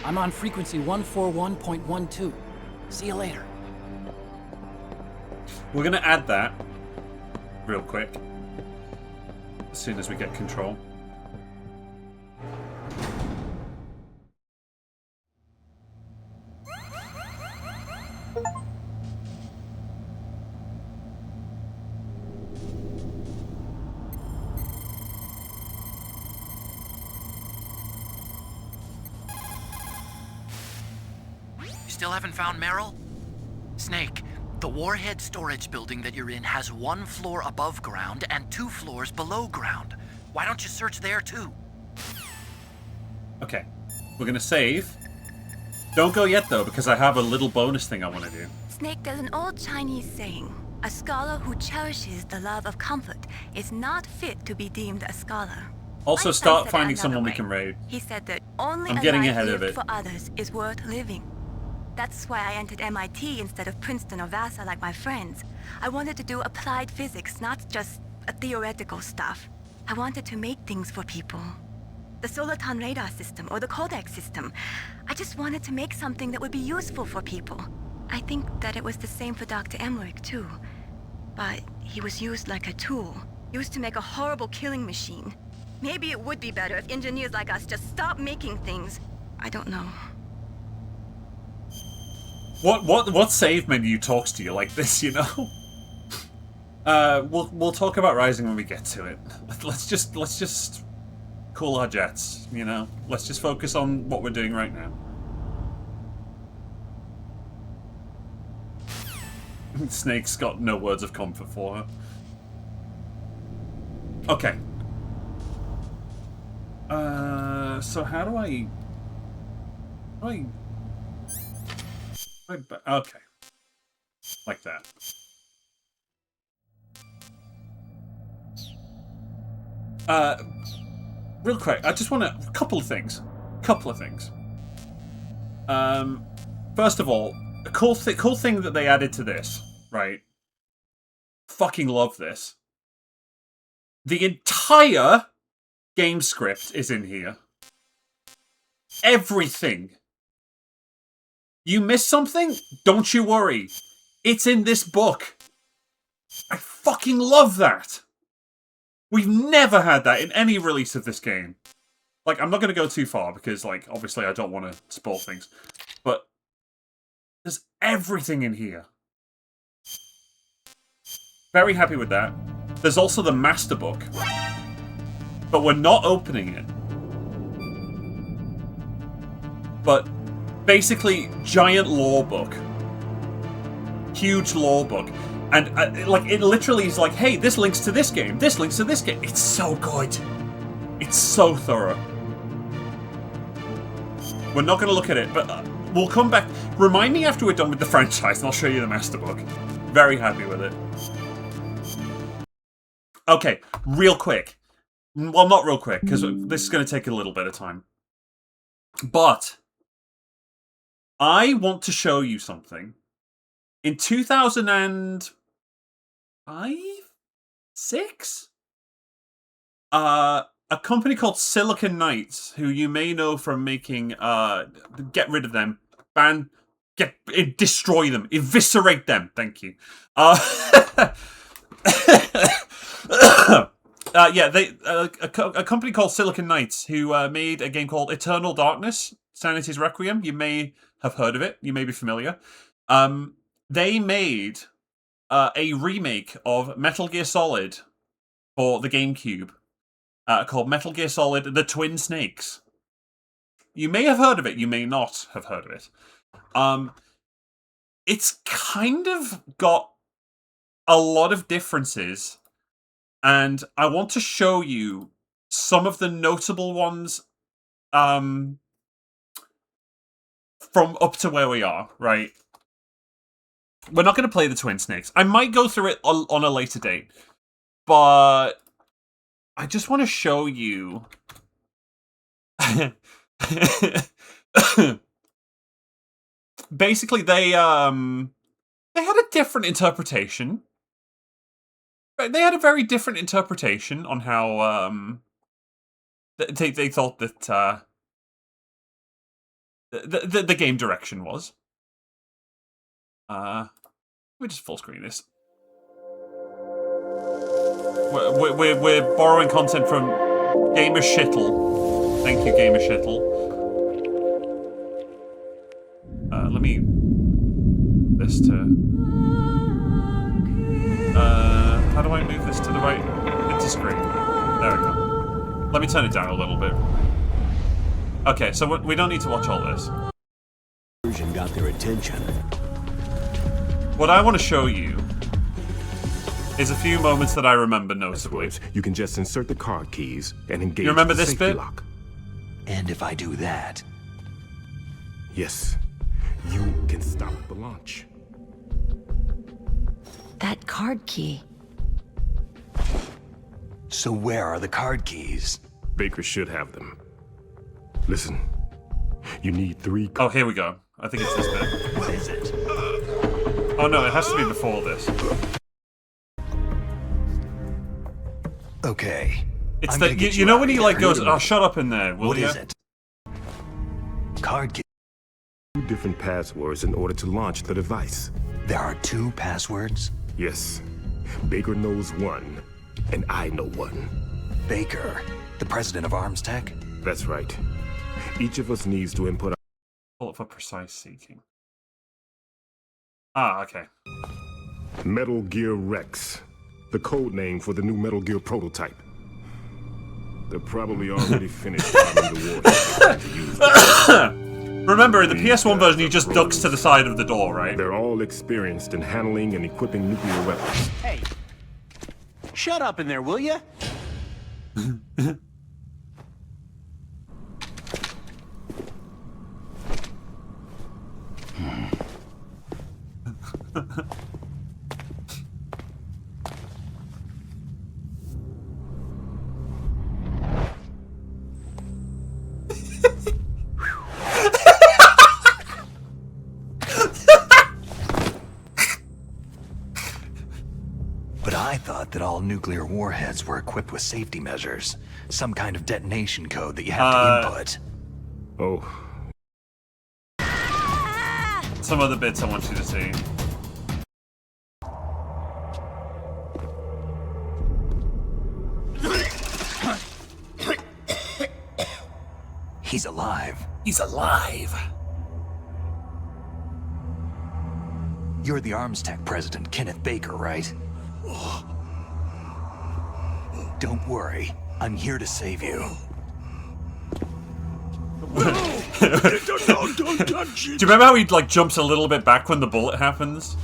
I'm on frequency 141.12. See you later. We're going to add that real quick as soon as we get control. Still haven't found Meryl? Snake, the Warhead storage building that you're in has 1 floor above ground and 2 floors below ground. Why don't you search there too? Okay, we're gonna save. Don't go yet though, because I have a little bonus thing I want to do. Snake, there's an old Chinese saying, a scholar who cherishes the love of comfort is not fit to be deemed a scholar. Also, My son start said it finding another someone we way. can raid. He said that only I'm a getting life ahead of lived it. for others is worth living. That's why I entered MIT instead of Princeton or Vassar like my friends. I wanted to do applied physics, not just theoretical stuff. I wanted to make things for people. The Soliton radar system or the Kodak system. I just wanted to make something that would be useful for people. I think that it was the same for Dr. Emmerich too. But he was used like a tool, used to make a horrible killing machine. Maybe it would be better if engineers like us just stopped making things. I don't know. What save menu talks to you like this, you know? We'll talk about Rising when we get to it. Let's just cool our jets, you know? Let's just focus on what we're doing right now. Snake's got no words of comfort for her. Okay. So how do I... Okay. Like that. Real quick, I just want to... A couple of things. First of all, a cool thing that they added to this, right? Fucking love this. The entire game script is in here. Everything. You missed something? Don't you worry. It's in this book. I fucking love that. We've never had that in any release of this game. Like, I'm not going to go too far because, like, obviously I don't want to spoil things. But there's everything in here. Very happy with that. There's also the master book. But we're not opening it. But basically, giant lore book. Huge lore book. And, like, it literally is like, hey, this links to this game. This links to this game. It's so good. It's so thorough. We're not going to look at it, but we'll come back. Remind me after we're done with the franchise, and I'll show you the master book. Very happy with it. Okay, real quick. Well, not real quick, because this is going to take a little bit of time. But I want to show you something. In 2005? 6? A company called Silicon Knights, who you may know from making, get rid of them, destroy them, eviscerate them, thank you. Yeah, a company called Silicon Knights, who made a game called Eternal Darkness, Sanity's Requiem. You may have heard of it, you may be familiar. They made a remake of Metal Gear Solid for the GameCube, called Metal Gear Solid The Twin Snakes. You may have heard of it, you may not have heard of it. It's kind of got a lot of differences, and I want to show you some of the notable ones from up to where we are, right? We're not going to play the Twin Snakes. I might go through it on a later date, but I just want to show you. Basically, they had a different interpretation. They had a very different interpretation on how they thought that the game direction was. Let me just full screen this. We're borrowing content from Gamer Shittle. Thank you, Gamer Shittle. Let me this to. How do I move this to the right? Into screen. There we go. Let me turn it down a little bit. Okay, so we don't need to watch all this. Got their attention. What I want to show you is a few moments that I remember notably. You can just insert the card keys and engage. You remember the this bit? Lock. And if I do that? Yes. You can stop the launch. That card key. So where are the card keys? Baker should have them. Listen. You need 3. Oh, here we go. I think it's this bit. What is it? Oh no, it has to be before this. Okay. It's that you know when he like goes, "Oh, shut up in there, will you?" What is it? Card key. 2 different passwords in order to launch the device. There are 2 passwords? Yes. Baker knows one, and I know one. Baker, the president of Arms Tech? That's right. Each of us needs to input. Pull it for precise seeking. Ah, okay. Metal Gear Rex. The code name for the new Metal Gear prototype. They're probably already finished arming the warhead. Remember, in the PS1 version, he just ducks to the side of the door, right? They're all experienced in handling and equipping nuclear weapons. Hey, shut up in there, will ya? But I thought that all nuclear warheads were equipped with safety measures. Some kind of detonation code that you have to input. Oh. Some other bits I want you to see. He's alive. He's alive. You're the ArmsTech president, Kenneth Baker, right? Don't worry. I'm here to save you. Don't touch Do you remember how he like jumps a little bit back when the bullet happens?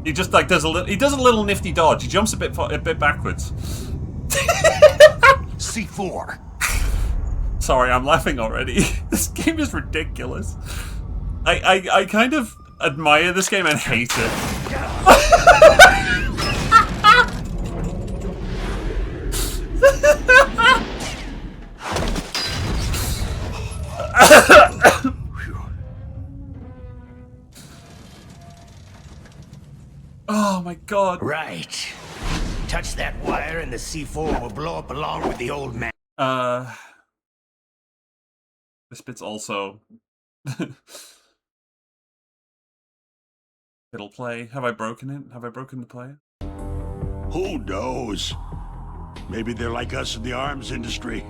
He just like does a little nifty dodge. He jumps a bit backwards. C4. Sorry, I'm laughing already. This game is ridiculous. I kind of admire this game and hate it. Oh my god. Right. Touch that wire and the C4 will blow up along with the old man. This bit's also it'll play. Have I broken it? Have I broken the play? Who knows? Maybe they're like us in the arms industry.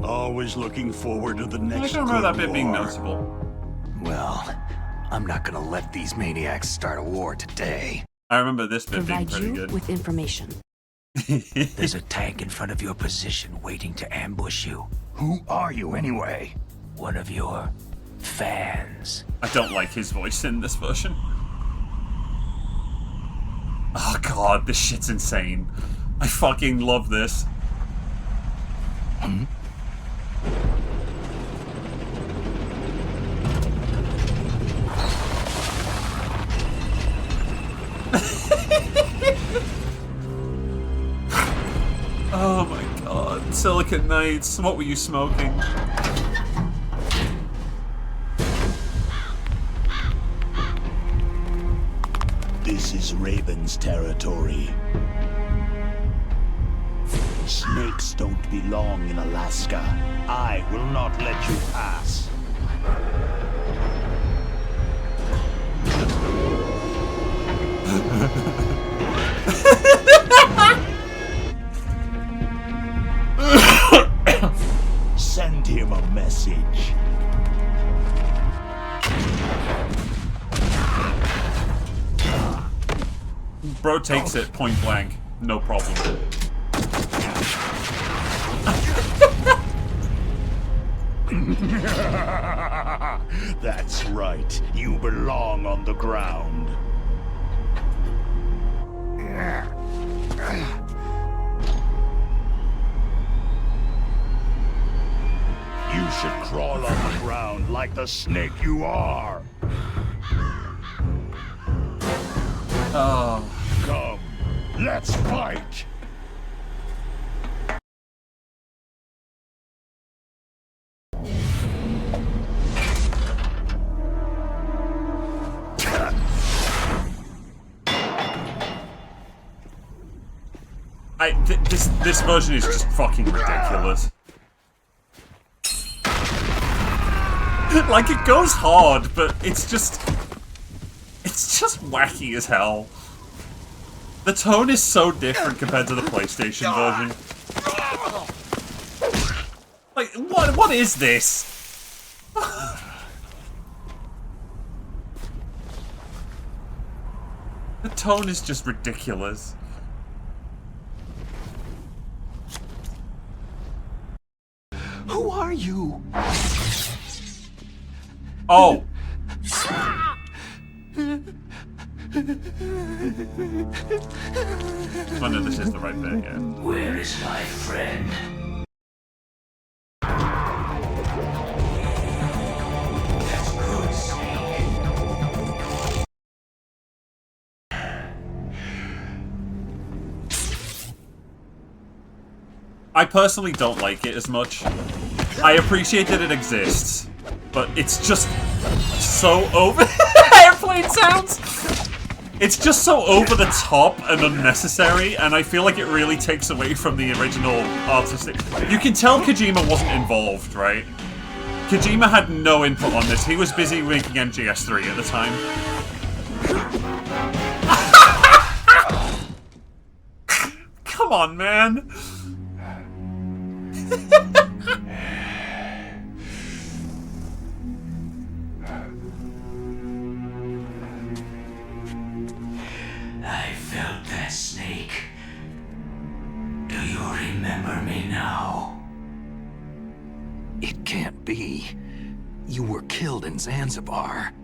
Always looking forward to the next I don't remember that good bit being war. noticeable. Well, I'm not gonna let these maniacs start a war today. I remember this bit being Provide pretty you good. with information. There's a tank in front of your position waiting to ambush you. Who are you anyway? One of your fans. I don't like his voice in this version. Oh god, this shit's insane. I fucking love this. Oh my god, Silicon Knights, what were you smoking? This is Raven's territory. Snakes don't belong in Alaska. I will not let you pass. Send him a message. Bro takes it point blank, no problem. That's right. You belong on the ground. You should crawl on the ground like the snake you are. Oh. Come, let's fight. This version is just fucking ridiculous. Like, it goes hard, but it's just wacky as hell. The tone is so different compared to the PlayStation version. Like, what is this? The tone is just ridiculous. you? Oh. I know this is the right bit, yeah. Where is my friend? That's good, Snake. I personally don't like it as much. I appreciate that it exists, but it's just so over. Airplane sounds! It's just so over the top and unnecessary, and I feel like it really takes away from the original artistic. You can tell Kojima wasn't involved, right? Kojima had no input on this. He was busy making MGS3 at the time. Come on, man. I felt that, Snake. Do you remember me now? It can't be. You were killed in Zanzibar.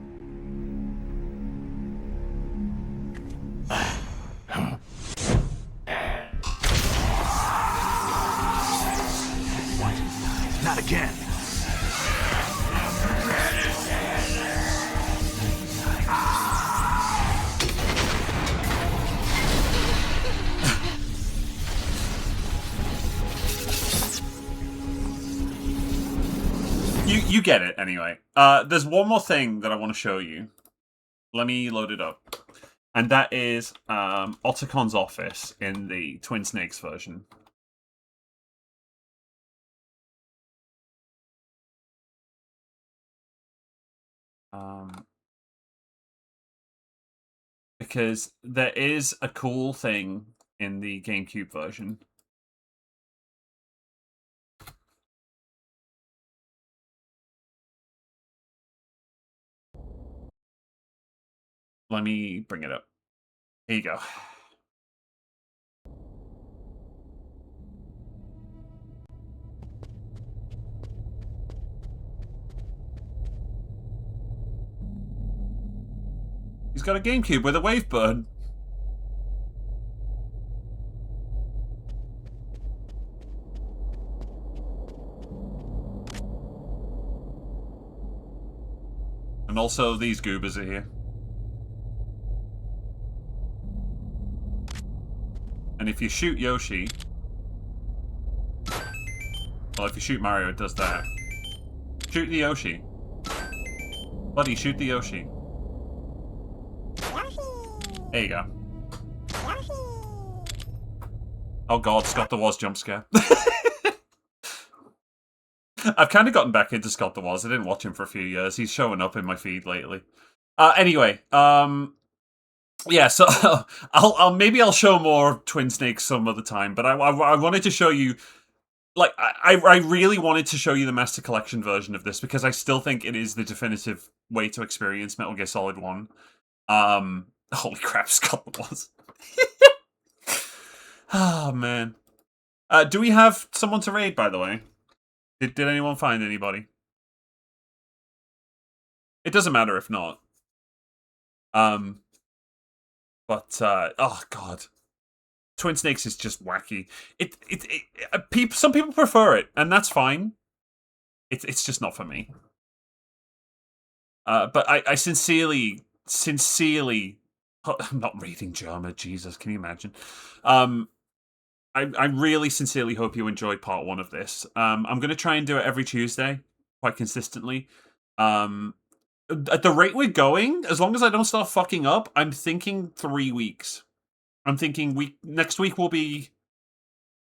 What? Not again. You get it, anyway. There's one more thing that I want to show you. Let me load it up. And that is Otacon's office in the Twin Snakes version. Because there is a cool thing in the GameCube version. Let me bring it up. Here you go. He's got a GameCube with a Wavebird. And also these goobers are here. And if you shoot Yoshi... Well, if you shoot Mario, it does that. Shoot the Yoshi. Buddy, shoot the Yoshi. There you go. Oh god, Scott the Woz jump scare. I've kind of gotten back into Scott the Woz. I didn't watch him for a few years. He's showing up in my feed lately. Anyway, yeah, so maybe I'll show more Twin Snakes some other time, but I wanted to show you, like, I really wanted to show you the Master Collection version of this because I still think it is the definitive way to experience Metal Gear Solid 1. Holy crap, Scott was. Oh, man. Do we have someone to raid, by the way? Did anyone find anybody? It doesn't matter if not. But, oh, God. Twin Snakes is just wacky. Some people prefer it, and that's fine. It's just not for me. But I sincerely... I'm not reading German, Jesus, can you imagine? I really sincerely hope you enjoyed part 1 of this. I'm going to try and do it every Tuesday, quite consistently. At the rate we're going, as long as I don't start fucking up, I'm thinking 3 weeks. I'm thinking next week will be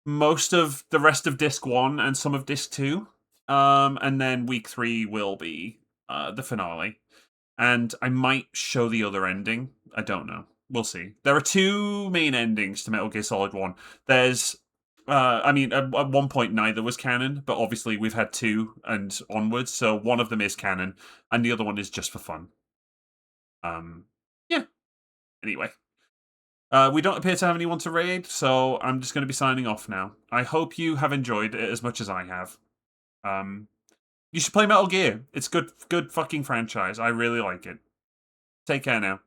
most of the rest of Disc 1 and some of Disc 2. And then week 3 will be the finale. And I might show the other ending. I don't know. We'll see. There are 2 main endings to Metal Gear Solid 1. There's, I mean, at one point neither was canon, but obviously we've had 2 and onwards, so one of them is canon, and the other one is just for fun. Yeah. Anyway. We don't appear to have anyone to raid, so I'm just going to be signing off now. I hope you have enjoyed it as much as I have. You should play Metal Gear. It's good fucking franchise. I really like it. Take care now.